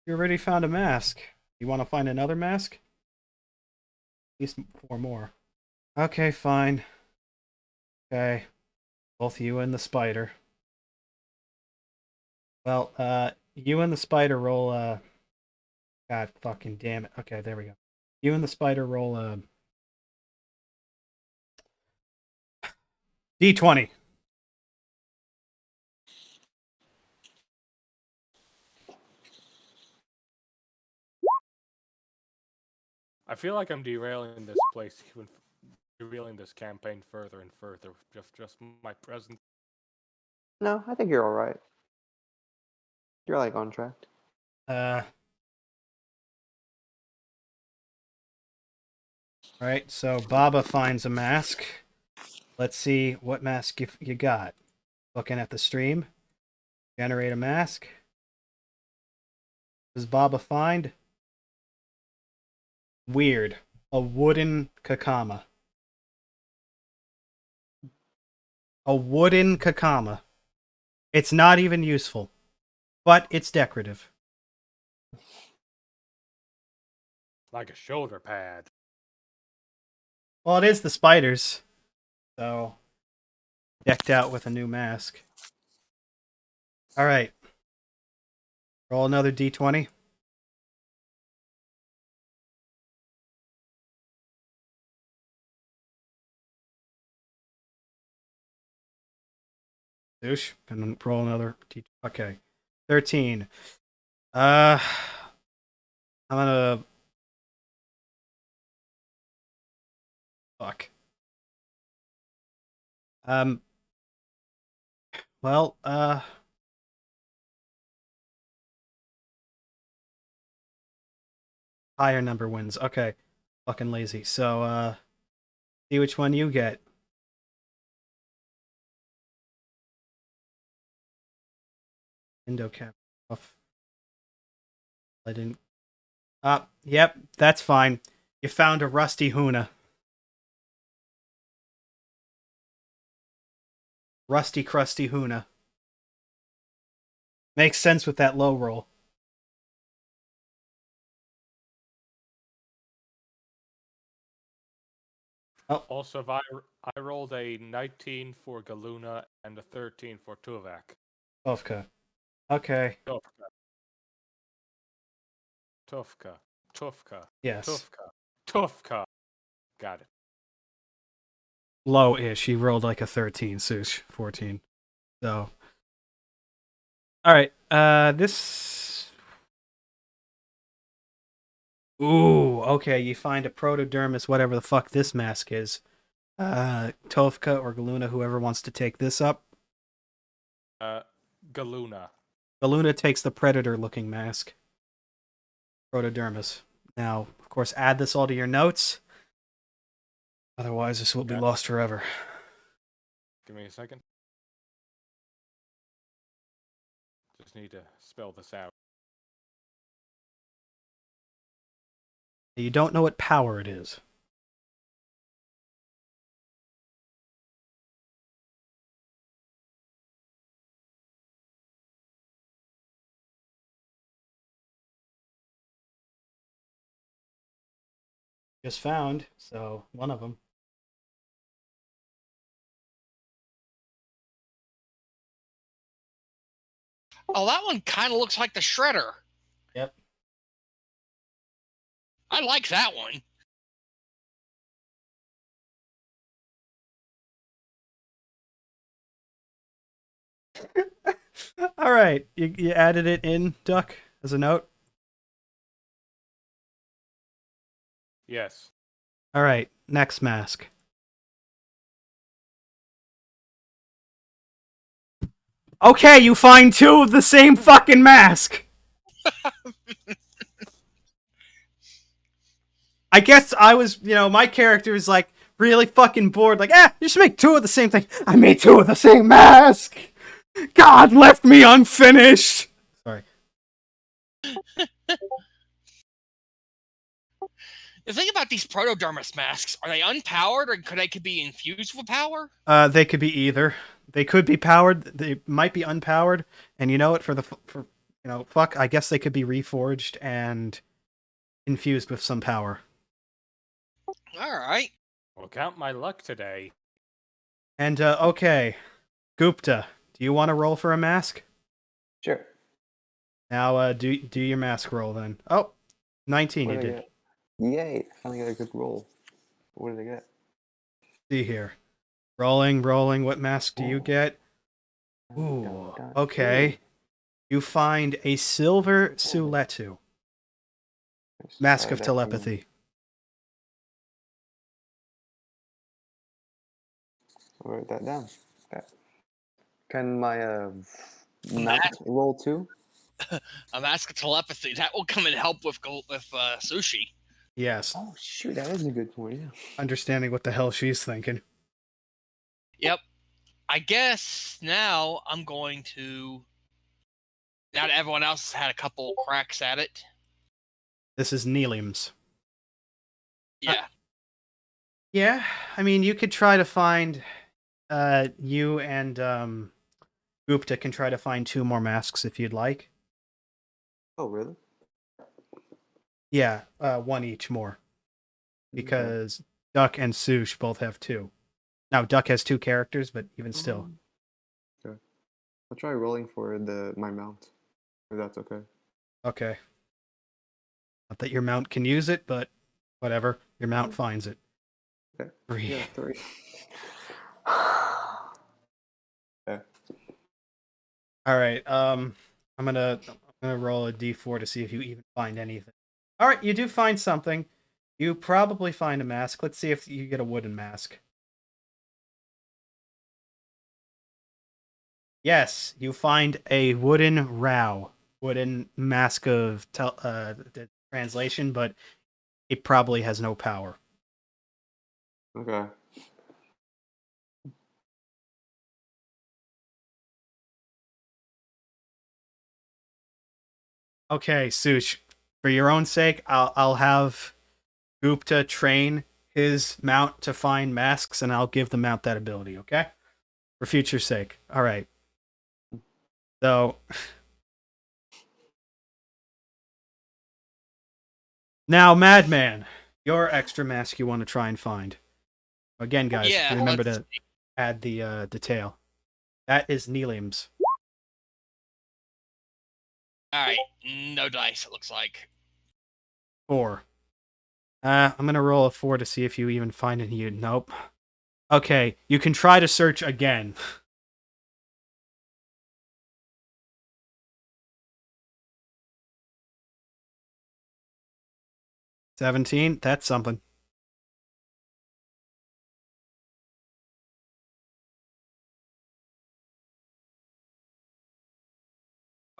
You already found a mask. You want to find another mask? At least 4 more. Okay, fine. Okay. Both you and the spider. Well, you and the spider roll, God fucking damn it. Okay, there we go. You and the spider roll, D20. I feel like I'm derailing this place, derailing this campaign further and further. Just my presence. No, I think you're all right. You're like on track. Right, so Baba finds a mask. Let's see what mask you got. Looking at the stream. Generate a mask. Does Baba find? Weird. A wooden kakama. A wooden kakama. It's not even useful, but it's decorative. Like a shoulder pad. Well, it is the spiders, so decked out with a new mask. All right. Roll another d20. Douche. And then roll another d. Okay. 13. I'm gonna. Fuck. Well, higher number wins. Okay. Fucking lazy. So, see which one you get. Window cap off. I didn't. Yep, that's fine. You found a rusty Huna. Rusty crusty Huna. Makes sense with that low roll. Oh. Also, I rolled a 19 for Galuna and a 13 for Tuvok. Tufka. Okay. Tufka. Yes. Tufka. Got it. Low-ish. He rolled like a 13, Sush. 14. So. Alright. This. Ooh, okay. You find a protodermis, whatever the fuck this mask is. Tofka or Galuna, whoever wants to take this up. Galuna. Galuna takes the predator-looking mask. Protodermis. Now, of course, add this all to your notes. Otherwise, this will be lost forever. Give me a second. Just need to spell this out. You don't know what power it is. Just found, so one of them. Oh, that one kind of looks like the Shredder. Yep. I like that one. All right, you added it in, Duck, as a note. Yes. All right, next mask. Okay, you find two of the same fucking mask. I guess I was, my character is like really fucking bored. Like, you should make two of the same thing. I made two of the same mask. God left me unfinished. Sorry. The thing about these protodermis masks, are they unpowered or could be infused with power? They could be either. They could be powered. They might be unpowered. And you know what? Fuck. I guess they could be reforged and infused with some power. All right. Well, count my luck today. And okay, Gupta, do you want to roll for a mask? Sure. Now, do your mask roll then. Oh, 19 you did. Yay! I finally got a good roll. What did I get? See here. Rolling. What mask do you get? Ooh, okay. You find a silver Suletu. Mask of Telepathy. I'll write that down. Okay. Can my mount Mask- roll too? A mask of telepathy that will come and help with sushi. Yes. Oh shoot, that is a good point. Yeah. Understanding what the hell she's thinking. Yep. I guess now I'm going to. Now that everyone else has had a couple cracks at it. This is Neelium's. Yeah. Yeah, I mean, you could try to find. You and Gupta can try to find 2 more masks if you'd like. Oh really? Yeah, 1 each more. Because Duck and Sush both have 2. Now, Duck has 2 characters, but even still. Okay. I'll try rolling for my mount. If that's okay. Okay. Not that your mount can use it, but whatever. Your mount finds it. Okay. 3. Yeah, 3. Okay. All right. I'm gonna roll a d4 to see if you even find anything. All right, you do find something. You probably find a mask. Let's see if you get a wooden mask. Yes, you find a wooden mask of the translation, but it probably has no power. Okay. Okay, Sush, for your own sake, I'll have Gupta train his mount to find masks, and I'll give the mount that ability. Okay, for future's sake. All right. So now, Madman, your extra mask you want to try and find. Again, guys, Yeah, remember let's to add the detail. That is Neelium's. Alright, no dice, it looks like. 4. I'm gonna roll a 4 to see if you even find any. Nope. Okay, you can try to search again. $17. That's something.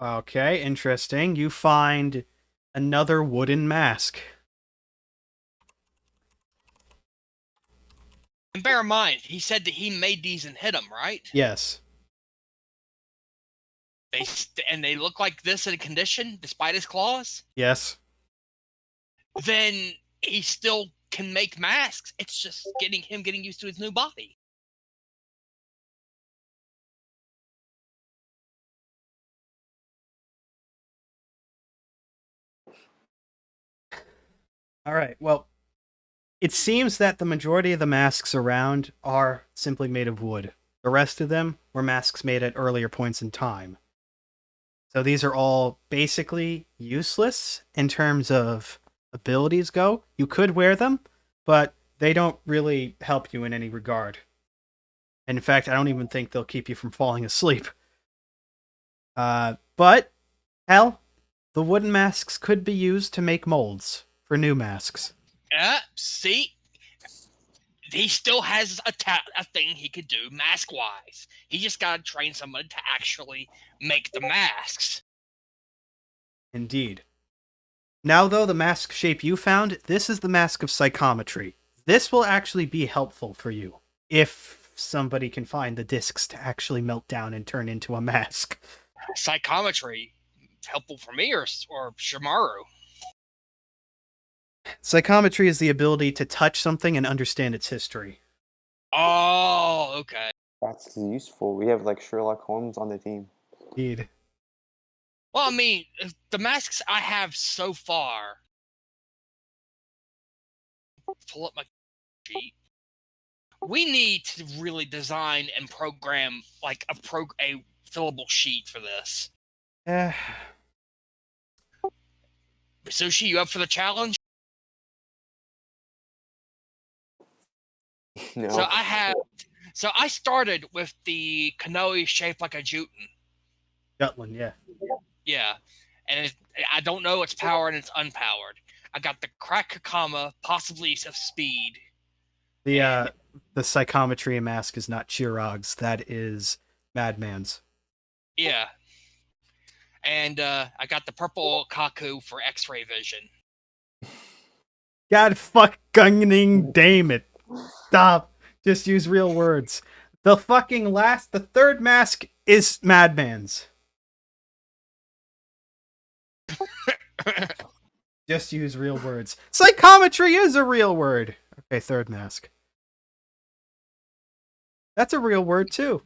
Okay, interesting. You find another wooden mask. And bear in mind, he said that he made these and hid them, right? Yes. They look like this in condition, despite his claws? Yes. Then he still can make masks. It's just getting used to his new body. All right. Well, it seems that the majority of the masks around are simply made of wood. The rest of them were masks made at earlier points in time. So these are all basically useless in terms of abilities go. You could wear them, but they don't really help you in any regard. And in fact, I don't even think they'll keep you from falling asleep. But, hell, the wooden masks could be used to make molds for new masks. See? He still has a thing he could do mask-wise. He just gotta train somebody to actually make the masks. Indeed. Now, though, the mask shape you found, this is the mask of psychometry. This will actually be helpful for you if somebody can find the discs to actually melt down and turn into a mask. Psychometry, helpful for me or Shimaru? Psychometry is the ability to touch something and understand its history. Oh, okay. That's useful. We have like Sherlock Holmes on the team. Indeed. Well, I mean, the masks I have so far. Pull up my sheet. We need to really design and program like a fillable sheet for this. Sushi, you up for the challenge? No. So I started with the Kanoe shaped like a Juten. Jutland, yeah. Yeah, and I don't know its powered and it's unpowered. I got the Crack Kakama, possibly of speed. The the psychometry mask is not Chirag's. That is Madman's. Yeah. And I got the purple Kaku for X-ray vision. God fucking damn it. Stop. Just use real words. The third mask is Madman's. Just use real words. Psychometry is a real word. Okay, third mask. That's a real word too.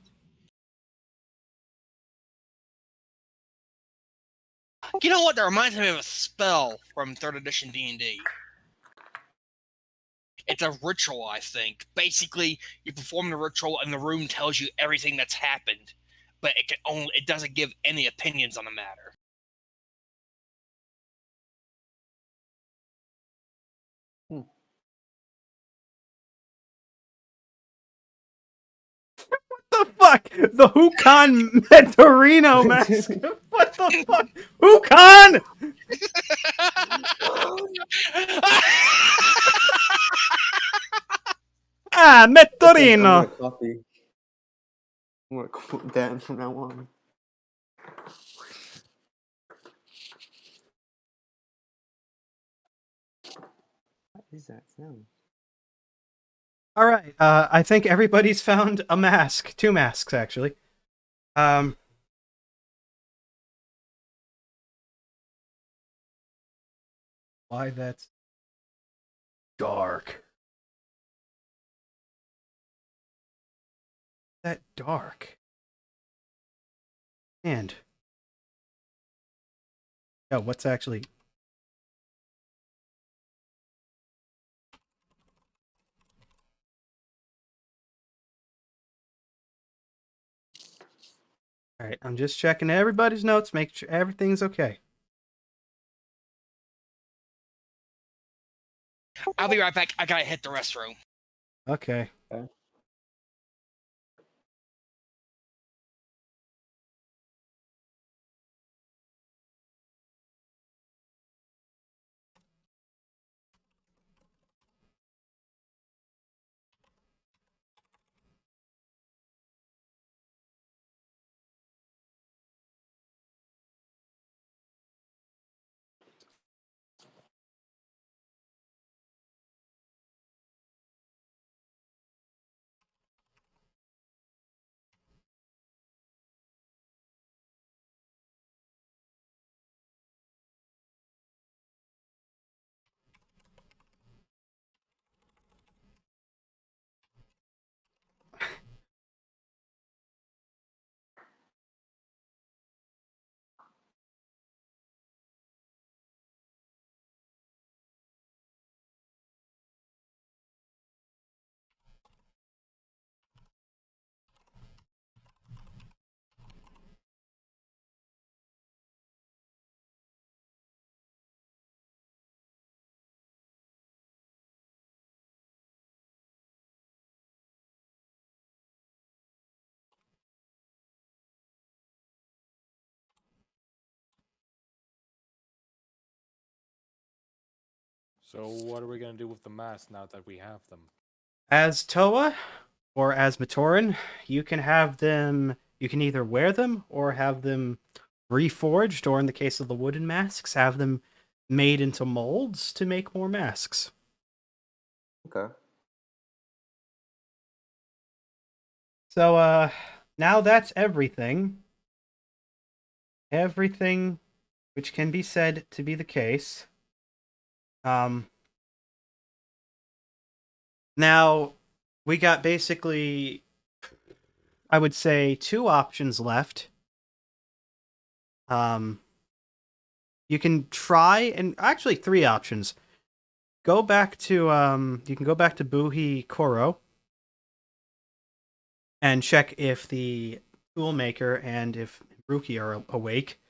You know what? That reminds me of a spell from 3rd edition D&D. It's a ritual, I think. Basically, you perform the ritual and the room tells you everything that's happened, but it doesn't give any opinions on the matter. What the fuck? The Hukan Metorino mask. What the fuck? Hukan! Ah, I'm Metorino. gonna copy. I'm gonna quote Dan from now on. What is that sound? All right. I think everybody's found a mask. 2 masks, actually. Why that's dark. That dark. And oh, what's actually all right? I'm just checking everybody's notes, make sure everything's okay. I'll be right back. I gotta hit the restroom. Okay. Okay. So what are we gonna do with the masks now that we have them? As Toa or as Matoran, you can have them. You can either wear them or have them reforged, or in the case of the wooden masks, have them made into molds to make more masks. Okay. So now that's everything. Everything which can be said to be the case. Now we got basically, I would say, 2 options left. You can try, and actually 3 options. Go back to you can go back to Buhi Koro and check if the toolmaker and if Ruki are awake.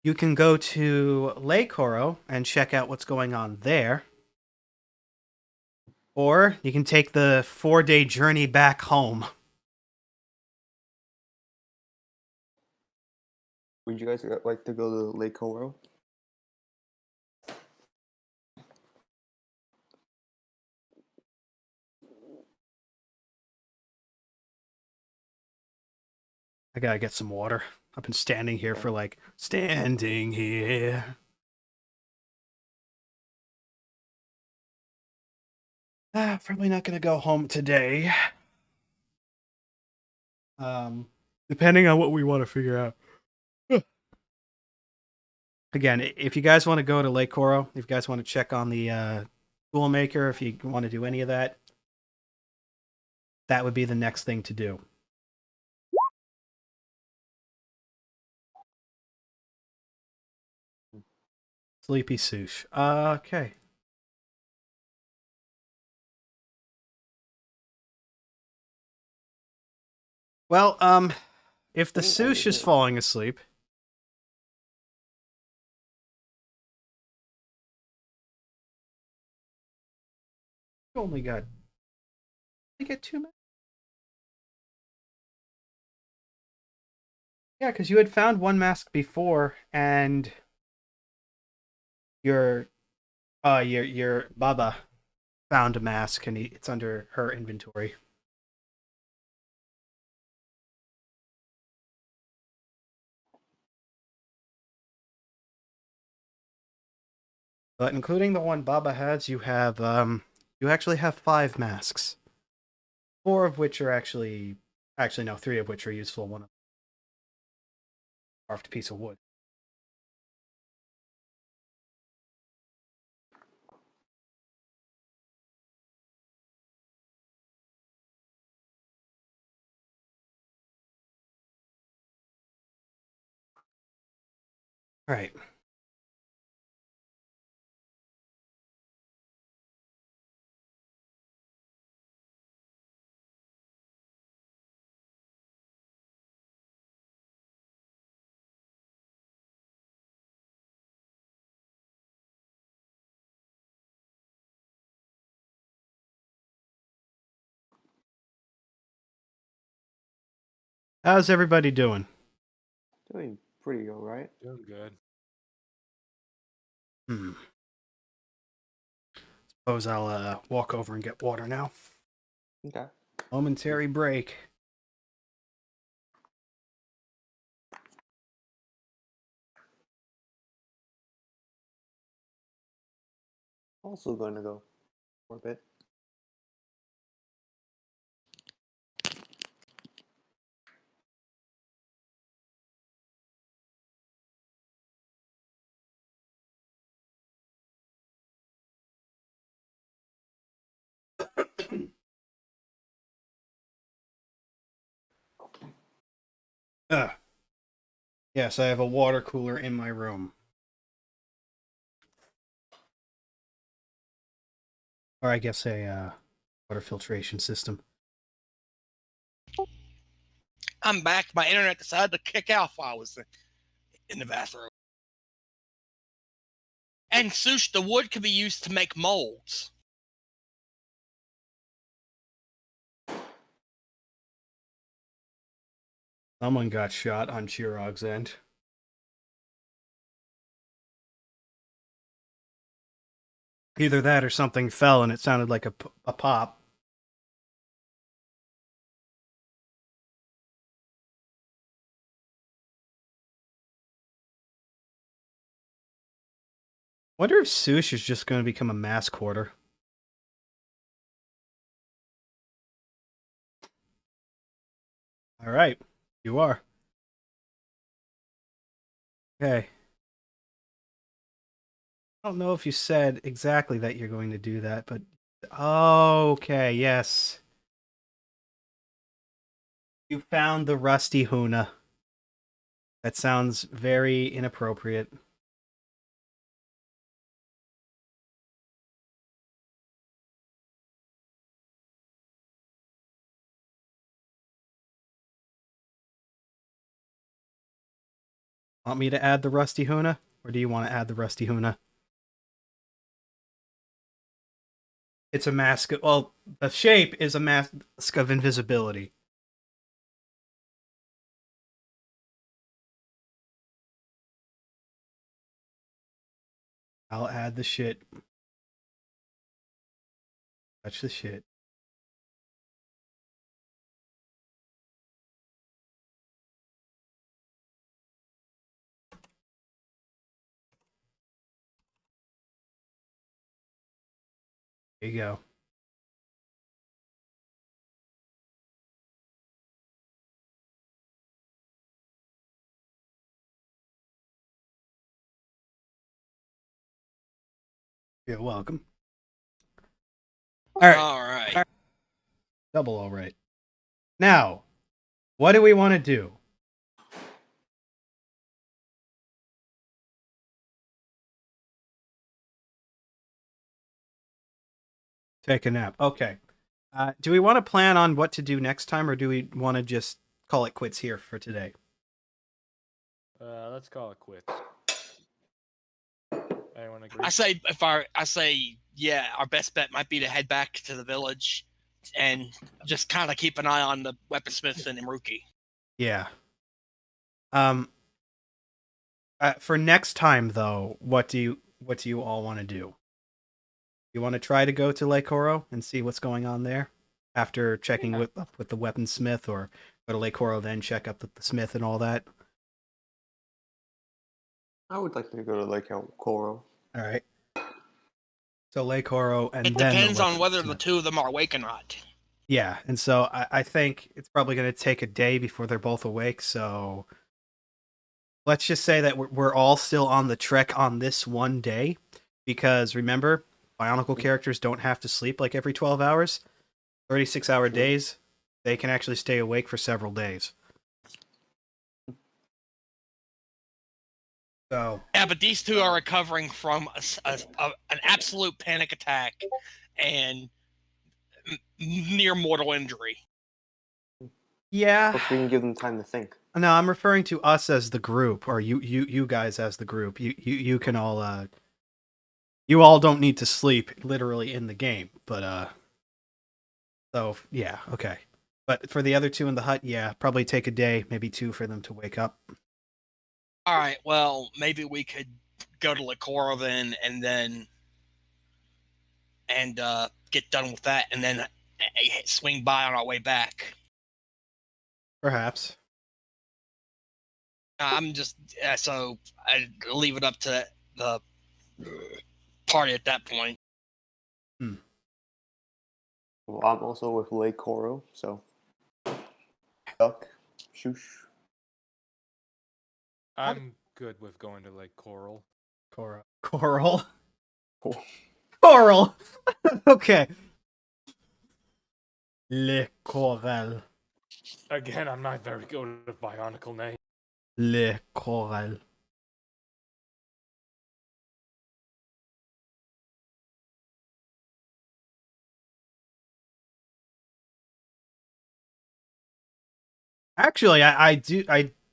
You can go to Lake Koro and check out what's going on there. Or you can take the 4-day journey back home. Would you guys like to go to Lake Koro? I gotta get some water. I've been standing here for like standing here. Probably not gonna go home today. Depending on what we want to figure out. Again, if you guys want to go to Lake Coro, if you guys want to check on the tool maker, if you want to do any of that, that would be the next thing to do. Sleepy Sush. Okay. Well, if the Sush is falling asleep, you only got 2 minutes. Yeah, because you had found one mask before, and your Baba found a mask, and it's under her inventory. But including the one Baba has, you actually have 5 masks. 4 of which are actually no, 3 of which are useful. One of them carved piece of wood. All right. How's everybody doing? Doing pretty all right. Doing good. Suppose I'll walk over and get water now. Okay. Momentary break. Also going to go for a bit. Yes, I have a water cooler in my room. Or I guess a water filtration system. I'm back. My internet decided to kick out while I was in the bathroom. And Sush, the wood can be used to make molds. Someone got shot on Chirag's end. Either that or something fell and it sounded like a pop. Wonder if Sush is just going to become a mask hoarder. All right, you are. Okay. I don't know if you said exactly that you're going to do that, but okay, yes. You found the rusty Huna. That sounds very inappropriate. Want me to add the rusty Huna? Or do you want to add the rusty Huna? It's a mask. Well, the shape is a mask of invisibility. I'll add the shit. Touch the shit. There you go. You're welcome. All right. All right. Double all right. Now, what do we want to do? Take a nap. Okay. Do we want to plan on what to do next time, or do we want to just call it quits here for today? Let's call it quits. Anyone agree? I say, yeah, our best bet might be to head back to the village and just kind of keep an eye on the weaponsmith and Imruki. Yeah. For next time though, what do you all want to do? You want to try to go to Lake Horo and see what's going on there after checking up with the weaponsmith, or go to Lake Horo then check up with the smith and all that? I would like to go to Lake Koro. All right. So Lake Horo, and It then depends the on whether the weaponsmith. two of them are awake or not. Yeah, and so I think it's probably going to take a day before they're both awake. So let's just say that we're all still on the trek on this one day, because remember, Bionicle characters don't have to sleep like every 12 hours. 36-hour days, they can actually stay awake for several days. So Yeah, but these two are recovering from an absolute panic attack and near mortal injury. yeah, Hopefully we can give them time to think. no, I'm referring to us as the group, or you guys as the group. You can all you all don't need to sleep literally in the game, but so yeah, okay. But for the other two in the hut, yeah, probably take a day, maybe two, for them to wake up. All right, well, maybe we could go to Licora then, and get done with that, and then swing by on our way back. Perhaps. I'm just so I leave it up to the party at that point. Well, I'm also with Lake Koro, so duck, shoosh. I'm good with going to Lake Coral. Coral. Cool. Coral. Okay. Le Coral. Again, I'm not very good with Bionicle names. Le Coral. Actually, I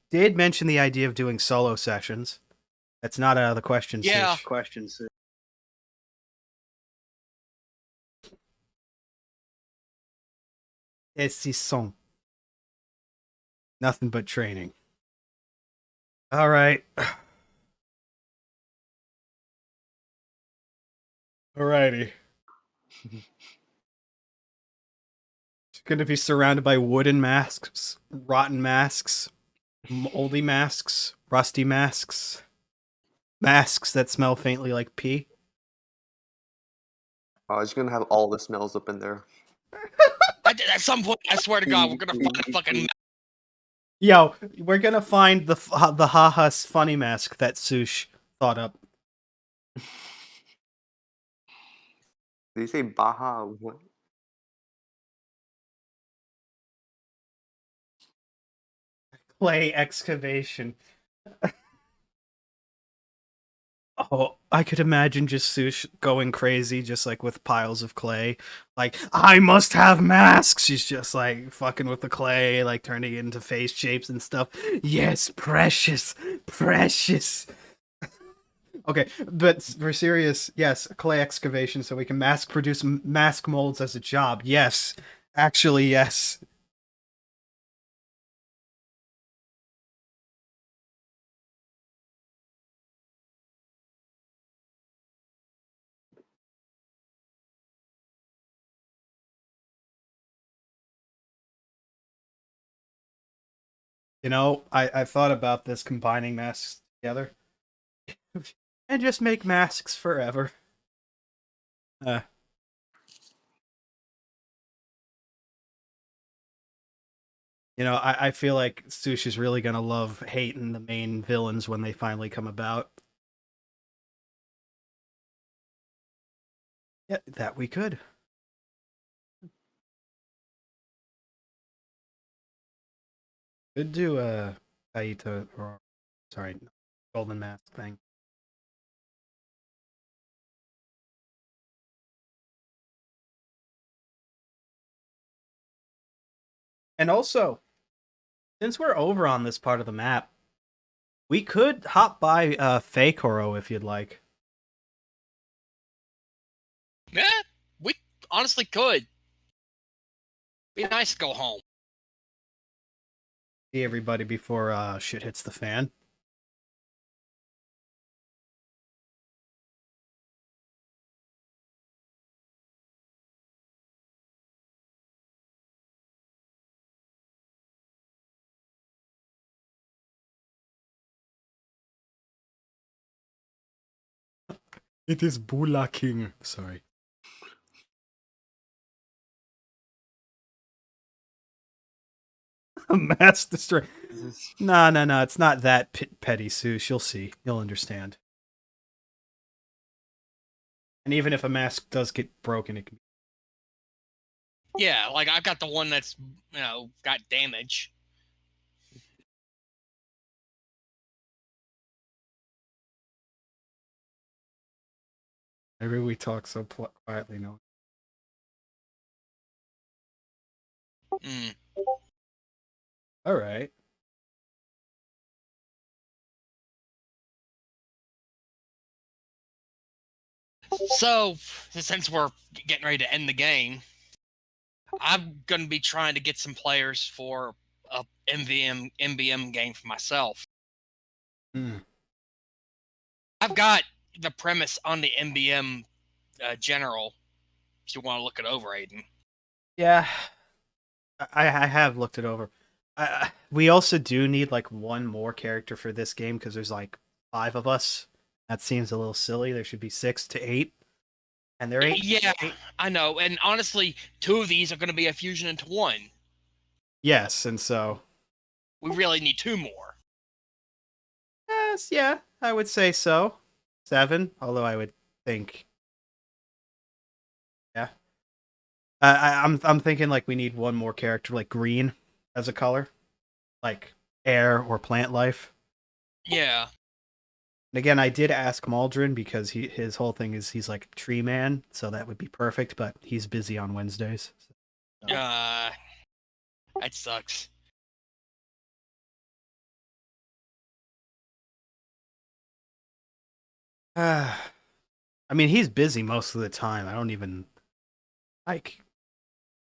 did mention the idea of doing solo sessions. That's not out of the question. Yeah. Sush. Question. Sush. Sont. Nothing but training. All right. Alrighty. It's going to be surrounded by wooden masks, rotten masks, moldy masks, rusty masks, masks that smell faintly like pee. I was gonna have all the smells up in there. At some point, I swear to God, we're gonna find a fucking. Yo, we're gonna find the Haha's funny mask that Sush thought up. Did you say Baja? What? Clay excavation. Oh, I could imagine just Sush going crazy, just like with piles of clay. Like, I must have masks. She's just like fucking with the clay, like turning it into face shapes and stuff. Yes, precious, precious. Okay, but for serious, yes, clay excavation, so we can mask produce mask molds as a job. Yes, actually, yes. You know, I've thought about this, combining masks together. And just make masks forever. You know, I feel like Sushi's really gonna love hating the main villains when they finally come about. Yeah, that we could. Could do a Kaito or sorry, Golden Mask thing. And also, since we're over on this part of the map, we could hop by Fakoro if you'd like. Yeah, we honestly could. Be nice to go home. See everybody before shit hits the fan. It is Bula King. Sorry. Mass destroy. No, no, no. It's not that petty, Seuss. You'll see. You'll understand. And even if a mask does get broken, it can. Yeah, like I've got the one that's got damage. Maybe we talk so quietly. No. Mm. All right. So since we're getting ready to end the game, I'm going to be trying to get some players for a MBM game for myself. Hmm. I've got the premise on the MBM general. If you want to look it over, Aiden. Yeah, I have looked it over. We also do need like one more character for this game because there's like 5 of us. That seems a little silly. There should be 6 to 8, and there ain't. Yeah, I know. And honestly, 2 of these are going to be a fusion into 1. Yes, and so. We really need 2 more. Yes, yeah, I would say so. 7, although I would think. Yeah. I'm thinking like we need one more character like green as a color, like air or plant life. Yeah. And again, I did ask Maldrin because his whole thing is he's like tree man, so that would be perfect. But he's busy on Wednesdays. So. That sucks. I mean, he's busy most of the time. I don't even like.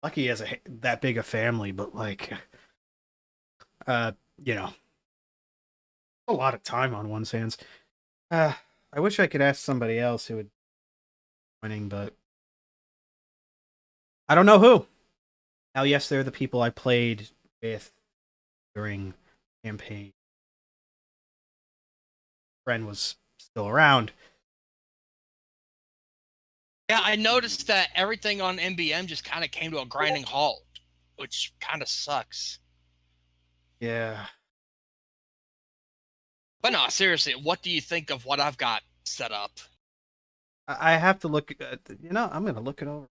Lucky he has that big a family, but like, uh, you know, a lot of time on one's hands. I wish I could ask somebody else who would winning, but I don't know who. Now, yes, they're the people I played with during campaign. Friend was still around. Yeah, I noticed that everything on MBM just kind of came to a grinding halt, which kind of sucks. Yeah. But no, seriously, what do you think of what I've got set up? I have to look. I'm gonna look it over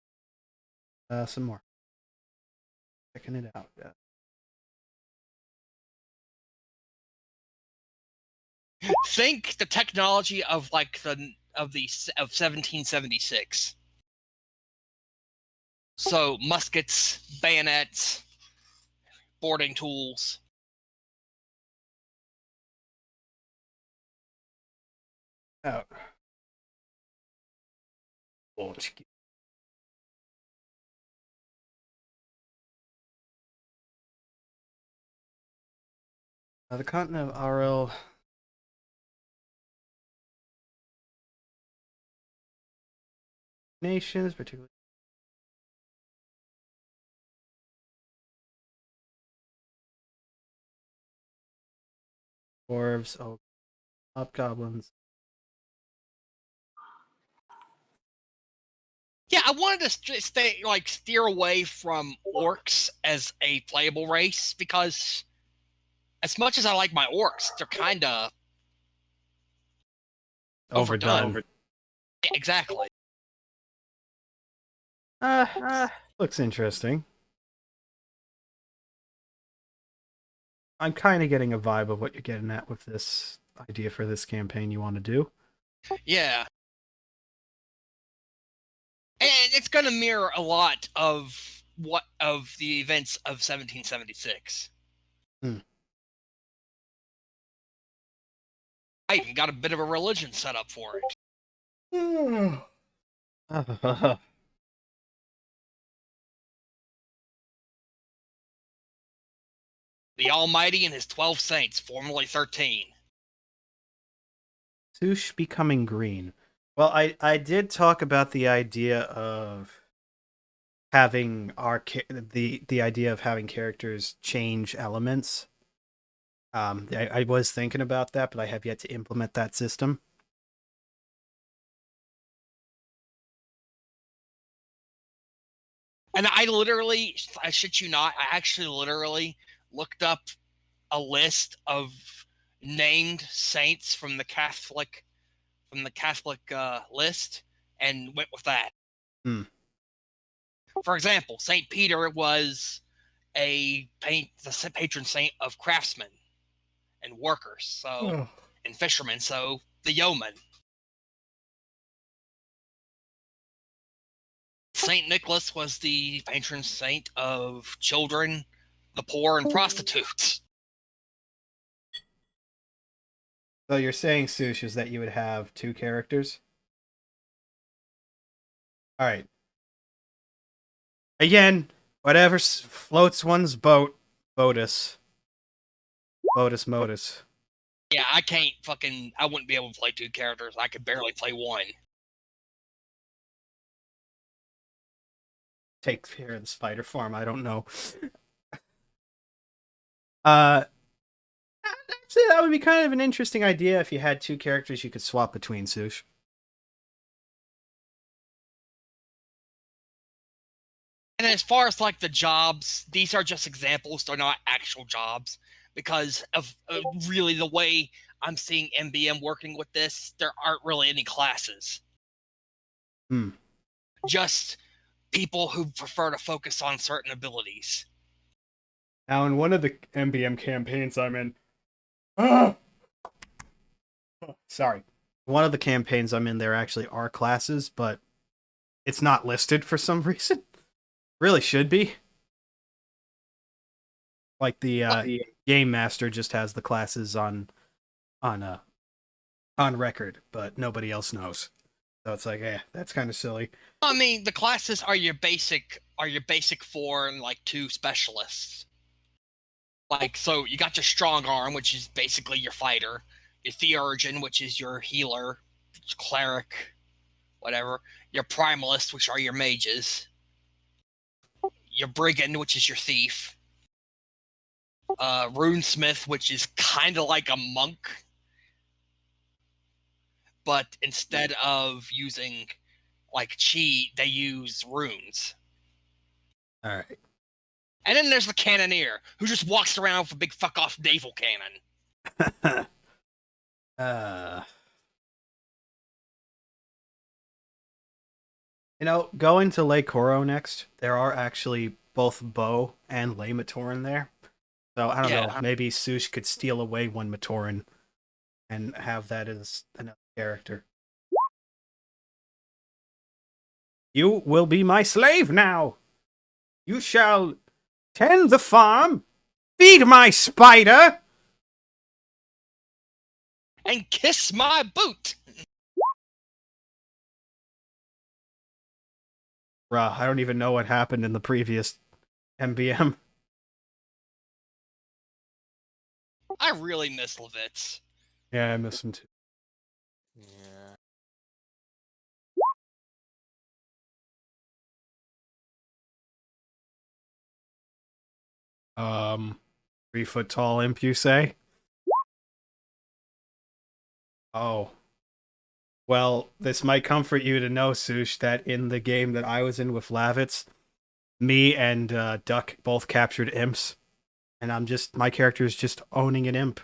some more. Checking it out. Yeah. Think the technology of like of 1776. So muskets, bayonets, boarding tools. Oh. Launch. The continent of RL. Nations, particularly. Dwarves, oh, hobgoblins. Yeah, I wanted to steer away from orcs as a playable race because, as much as I like my orcs, they're kind of overdone. Yeah, exactly. Looks interesting. I'm kind of getting a vibe of what you're getting at with this idea for this campaign you want to do. Yeah. And it's going to mirror a lot of the events of 1776. Hmm. I even got a bit of a religion set up for it. The Almighty and his 12 saints, formerly 13. Sush becoming green. Well, I did talk about the idea of having the idea of having characters change elements. I was thinking about that, but I have yet to implement that system. And I shit you not, I actually literally looked up a list of named saints from the Catholic list and went with that. Hmm. For example, Saint Peter was the patron saint of craftsmen and workers, and fishermen, so the yeoman. Saint Nicholas was the patron saint of children, the poor, and prostitutes. So you're saying, Sush, is that you would have two characters? All right. Again, whatever floats one's boat, Botus. Botus Modus. Yeah, I wouldn't be able to play two characters. I could barely play one. Take care of the spider farm. I don't know. I'd say that would be kind of an interesting idea if you had two characters you could swap between, Sush. And as far as like the jobs, these are just examples. They're not actual jobs because of really the way I'm seeing MBM working with this. There aren't really any classes. Hmm. Just people who prefer to focus on certain abilities. Now, in one of the MBM campaigns I'm in, oh, sorry, one of the campaigns I'm in, there actually are classes, but it's not listed for some reason. Really should be. Like the game master just has the classes on record, but nobody else knows. So it's like, that's kind of silly. I mean, the classes are your basic four and like two specialists. Like, so you got your strong arm, which is basically your fighter, your theurgin, which is your healer, cleric, whatever, your primalist, which are your mages, your brigand, which is your thief, runesmith, which is kind of like a monk, but instead of using like chi, they use runes. All right. And then there's the cannoneer, who just walks around with a big fuck off naval cannon. Going to Lake Koro next, there are actually both Bo and Lay Matoran there. So I don't know, maybe Sush could steal away one Matoran and have that as another character. You will be my slave now. You shall tend the farm, feed my spider, and kiss my boot. Bruh, I don't even know what happened in the previous MBM. I really miss Levitz. Yeah, I miss him too. Yeah. 3 foot tall imp, you say? Oh. Well, this might comfort you to know, Sush, that in the game that I was in with Lavitz, me and Duck both captured imps, and my character is just owning an imp.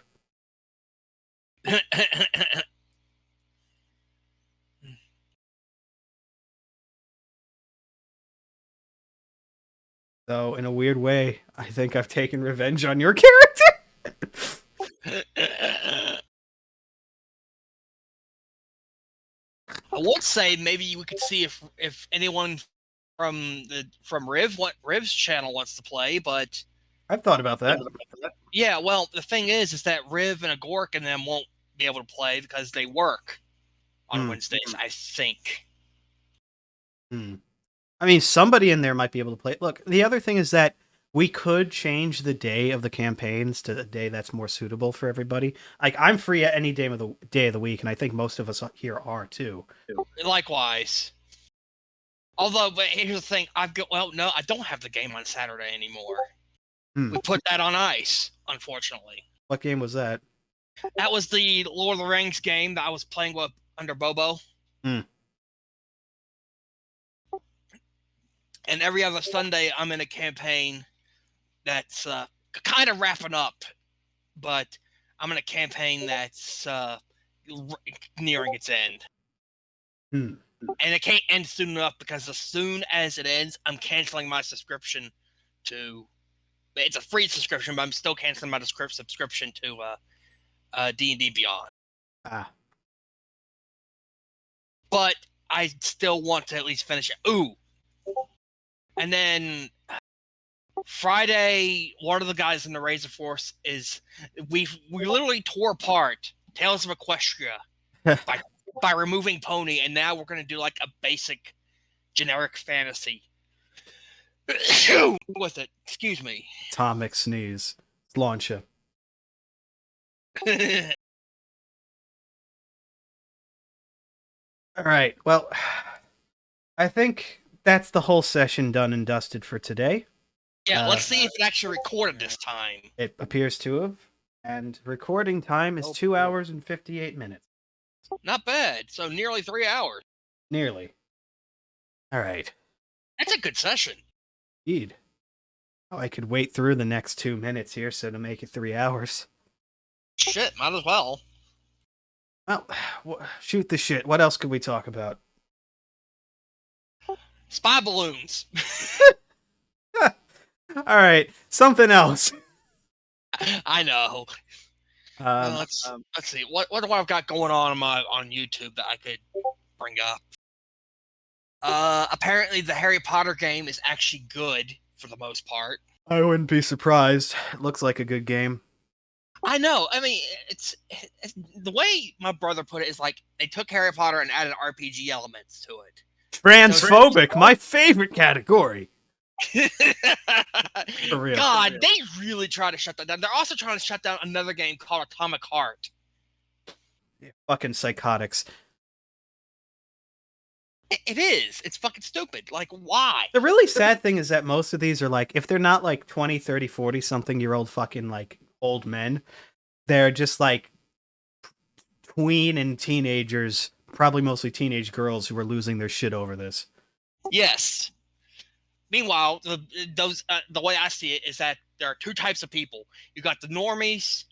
So, in a weird way, I think I've taken revenge on your character. I would say maybe we could see if anyone from Riv's channel wants to play, but I've thought about that. yeah, well, the thing is that Riv and Agork and them won't be able to play because they work on Wednesdays, I think. I mean, somebody in there might be able to play. Look, the other thing is that we could change the day of the campaigns to a day that's more suitable for everybody. Like, I'm free at any day of the week, and I think most of us here are too. Likewise. Although, but here's the thing: I don't have the game on Saturday anymore. We put that on ice, unfortunately. What game was that? That was the Lord of the Rings game that I was playing with under Bobo. And every other Sunday, I'm in a campaign that's kind of wrapping up, but I'm in a campaign that's nearing its end. And it can't end soon enough because as soon as it ends, I'm canceling my subscription to... It's a free subscription, but I'm still canceling my subscription to D&D Beyond. But I still want to at least finish it. Ooh! And then Friday, one of the guys in the Razor Force is... We literally tore apart Tales of Equestria by removing Pony, and now we're going to do like a basic generic fantasy with it. Excuse me. Atomic sneeze. Let's launch it. All right. Well, I think that's the whole session done and dusted for today. Yeah, let's see if it actually recorded this time. It appears to have. And recording time is 2 hours and 58 minutes. Not bad. So nearly 3 hours. Nearly. All right. That's a good session. Indeed. Oh, I could wait through the next 2 minutes here, so to make it 3 hours. Shit, might as well. Well, shoot the shit. What else could we talk about? Spy balloons. All right, something else. I know. Let's see. What do I've got going on YouTube that I could bring up? Apparently the Harry Potter game is actually good for the most part. I wouldn't be surprised. It looks like a good game. I know. I mean, it's the way my brother put it is like they took Harry Potter and added RPG elements to it. Transphobic, my favorite category. For real. God, they really try to shut that down. They're also trying to shut down another game called Atomic Heart. Yeah, fucking psychotics. It is. It's fucking stupid. Like, why? The really sad thing is that most of these are like, if they're not like 20, 30, 40 something year old fucking like old men, they're just like tween and teenagers, probably mostly teenage girls who are losing their shit over this. Yes. Meanwhile, the way I see it is that there are two types of people. You got the normies.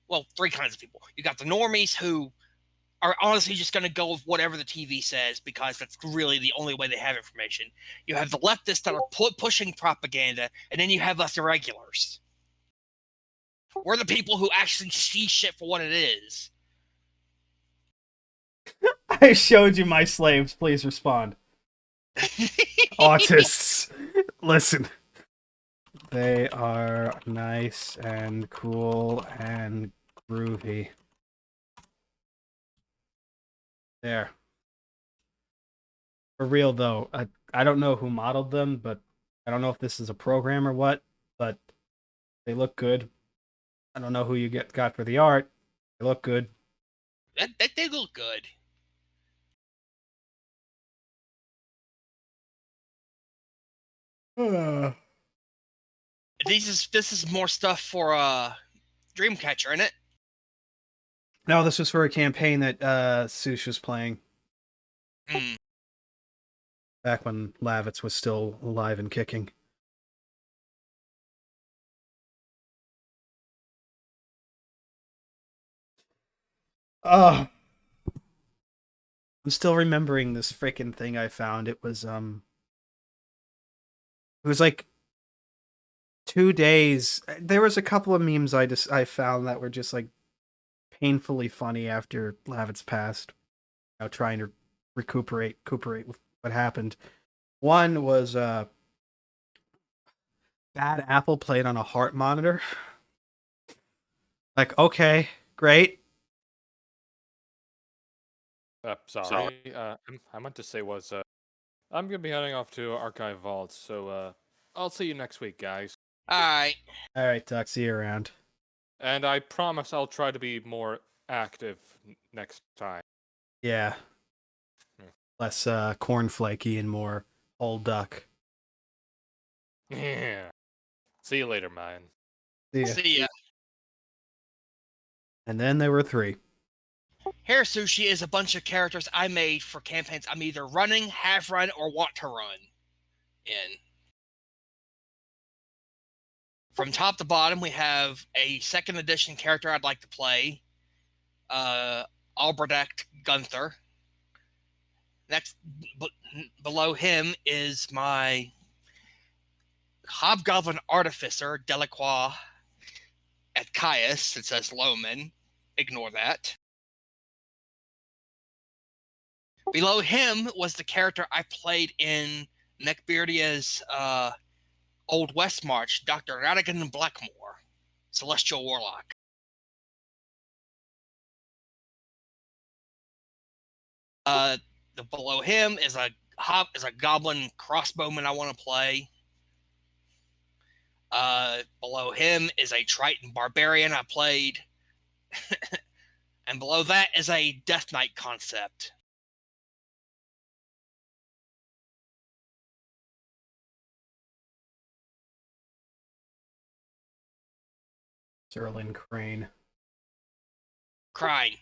Well, three kinds of people. You got the normies who are honestly just going to go with whatever the TV says because that's really the only way they have information. You have the leftists that are pushing propaganda, and then you have us irregulars. We're the people who actually see shit for what it is. I showed you my slaves. Please respond. Autists. Listen. They are nice and cool and groovy. There. For real, though, I don't know who modeled them, but I don't know if this is a program or what, but they look good. I don't know who you got for the art. They look good. They look good. This is more stuff for Dreamcatcher, isn't it? No, this was for a campaign that Sush was playing. Hmm. Back when Lavitz was still alive and kicking. Oh, I'm still remembering this freaking thing I found. It was like 2 days. There was a couple of memes I found that were just like painfully funny after Lavitz passed. Trying to recuperate with what happened. One was bad Apple played on a heart monitor. Like, okay, great. Sorry. I meant to say was I'm gonna be heading off to Archive Vault, so I'll see you next week, guys. All right. All right, Doc, see you around. And I promise I'll try to be more active next time. Yeah, Hmm. less cornflakey and more old duck. Yeah. See you later, man. See ya. See ya. And then there were 3. Hair Sushi is a bunch of characters I made for campaigns I'm either running, have run, or want to run in. From top to bottom, we have a 2nd edition character I'd like to play, Albrecht Gunther. Next, below him is my Hobgoblin Artificer, Delacroix at Caius. It says Loman. Ignore that. Below him was the character I played in Neckbeardia's Old West March, Dr. Radigan Blackmore, Celestial Warlock. Below him is a goblin crossbowman I want to play. Below him is a Triton barbarian I played. And below that is a Death Knight concept. Zerlin Crane. Crying.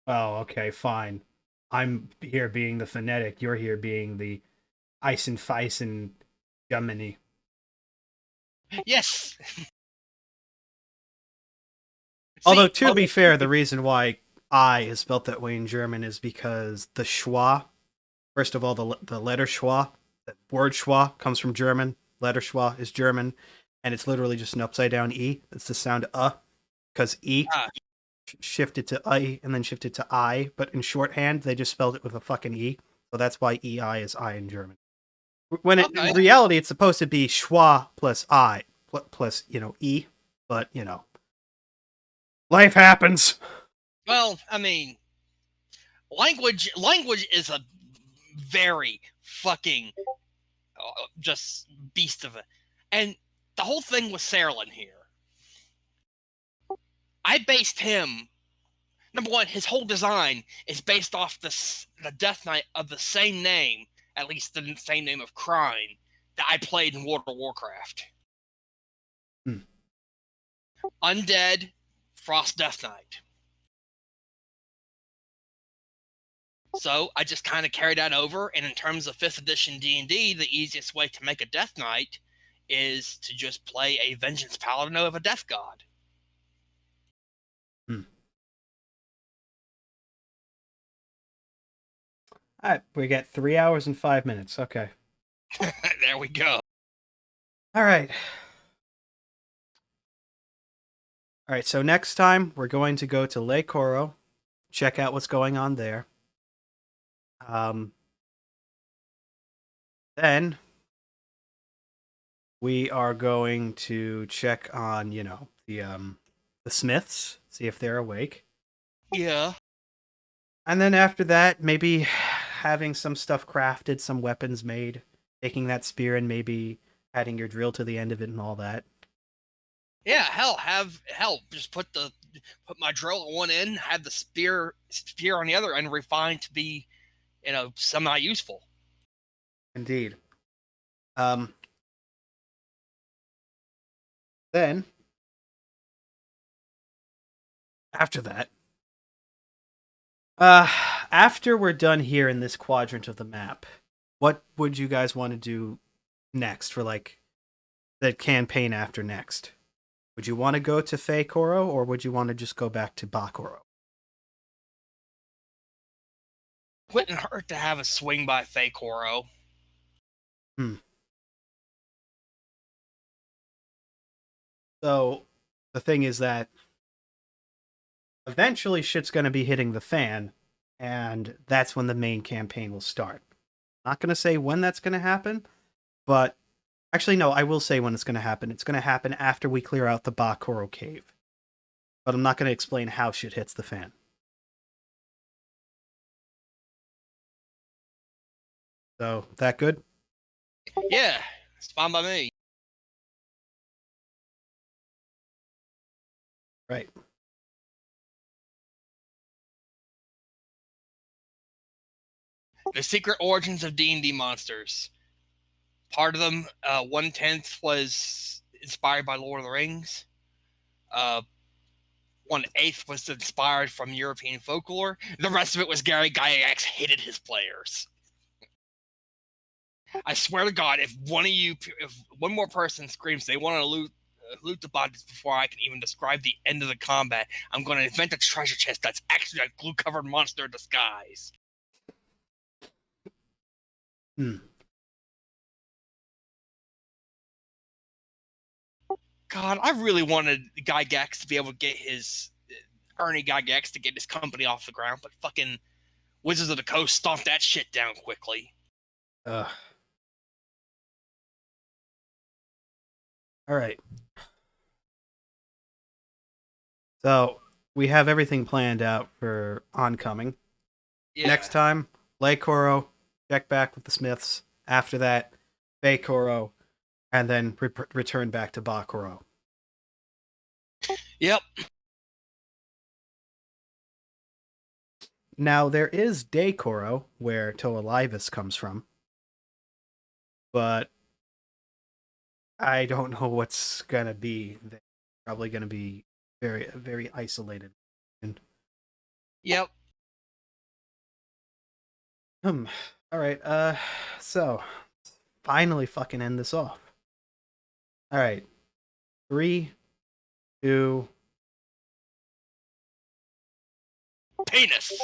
Oh, okay, fine. I'm here being the phonetic. You're here being the Eisen Germany. Yes. Although, to be fair, the reason why I is spelt that way in German is because the schwa, first of all, the letter schwa, the word schwa comes from German. Letter schwa is German, and it's literally just an upside down E. It's the sound because E shifted to I and then shifted to I, but in shorthand, they just spelled it with a fucking E. So that's why EI is I in German. When in reality, it's supposed to be schwa plus I plus, E, but, life happens. Well, I mean, language is a very fucking just beast of it. And the whole thing with Serlin here, I based him. Number one, his whole design is based off the Death Knight of the same name, at least the same name of Crime, that I played in World of Warcraft. Undead Frost Death Knight. So I just kind of carried that over, and in terms of 5th edition D&D, the easiest way to make a Death Knight is to just play a Vengeance Paladin of a Death God. All right, we got 3 hours and 5 minutes. Okay. There we go. All right. All right, so next time we're going to go to Lake Coro, check out what's going on there. Then we are going to check on, the Smiths, see if they're awake. Yeah. And then after that, maybe having some stuff crafted, some weapons made, taking that spear and maybe adding your drill to the end of it and all that. Yeah, just put my drill on one end, have the spear on the other end, refined to be, semi-useful. Indeed. Then after that, after we're done here in this quadrant of the map, what would you guys want to do next for like the campaign after next? Would you want to go to Fei Koro, or would you want to just go back to Bakoro? Wouldn't hurt to have a swing by Fei Koro. So the thing is that eventually shit's going to be hitting the fan, and that's when the main campaign will start. Not going to say when that's going to happen, but actually, no, I will say when it's going to happen. It's going to happen after we clear out the Bakoro cave. But I'm not going to explain how shit hits the fan. So, that good? Yeah, it's fine by me. Right. The secret origins of D&D monsters. Part of them, 1/10 was inspired by Lord of the Rings. 1/8 was inspired from European folklore. The rest of it was Gary Gygax hated his players. I swear to God, if one more person screams they want to loot the bodies before I can even describe the end of the combat, I'm going to invent a treasure chest that's actually a glue-covered monster in disguise. God, I really wanted Gygax to be able to get his Ernie Gygax to get his company off the ground, but fucking Wizards of the Coast stomped that shit down quickly. All right. So, we have everything planned out for oncoming. Yeah. Next time, Lake Koro, check back with the Smiths. After that, Fei Koro, and then return back to Bakoro. Yep. Now, there is Day Koro, where Toalivus comes from. But I don't know what's going to be. They're probably going to be very, very isolated. Yep. All right. So finally fucking end this off. All right. 3, 2. Penis.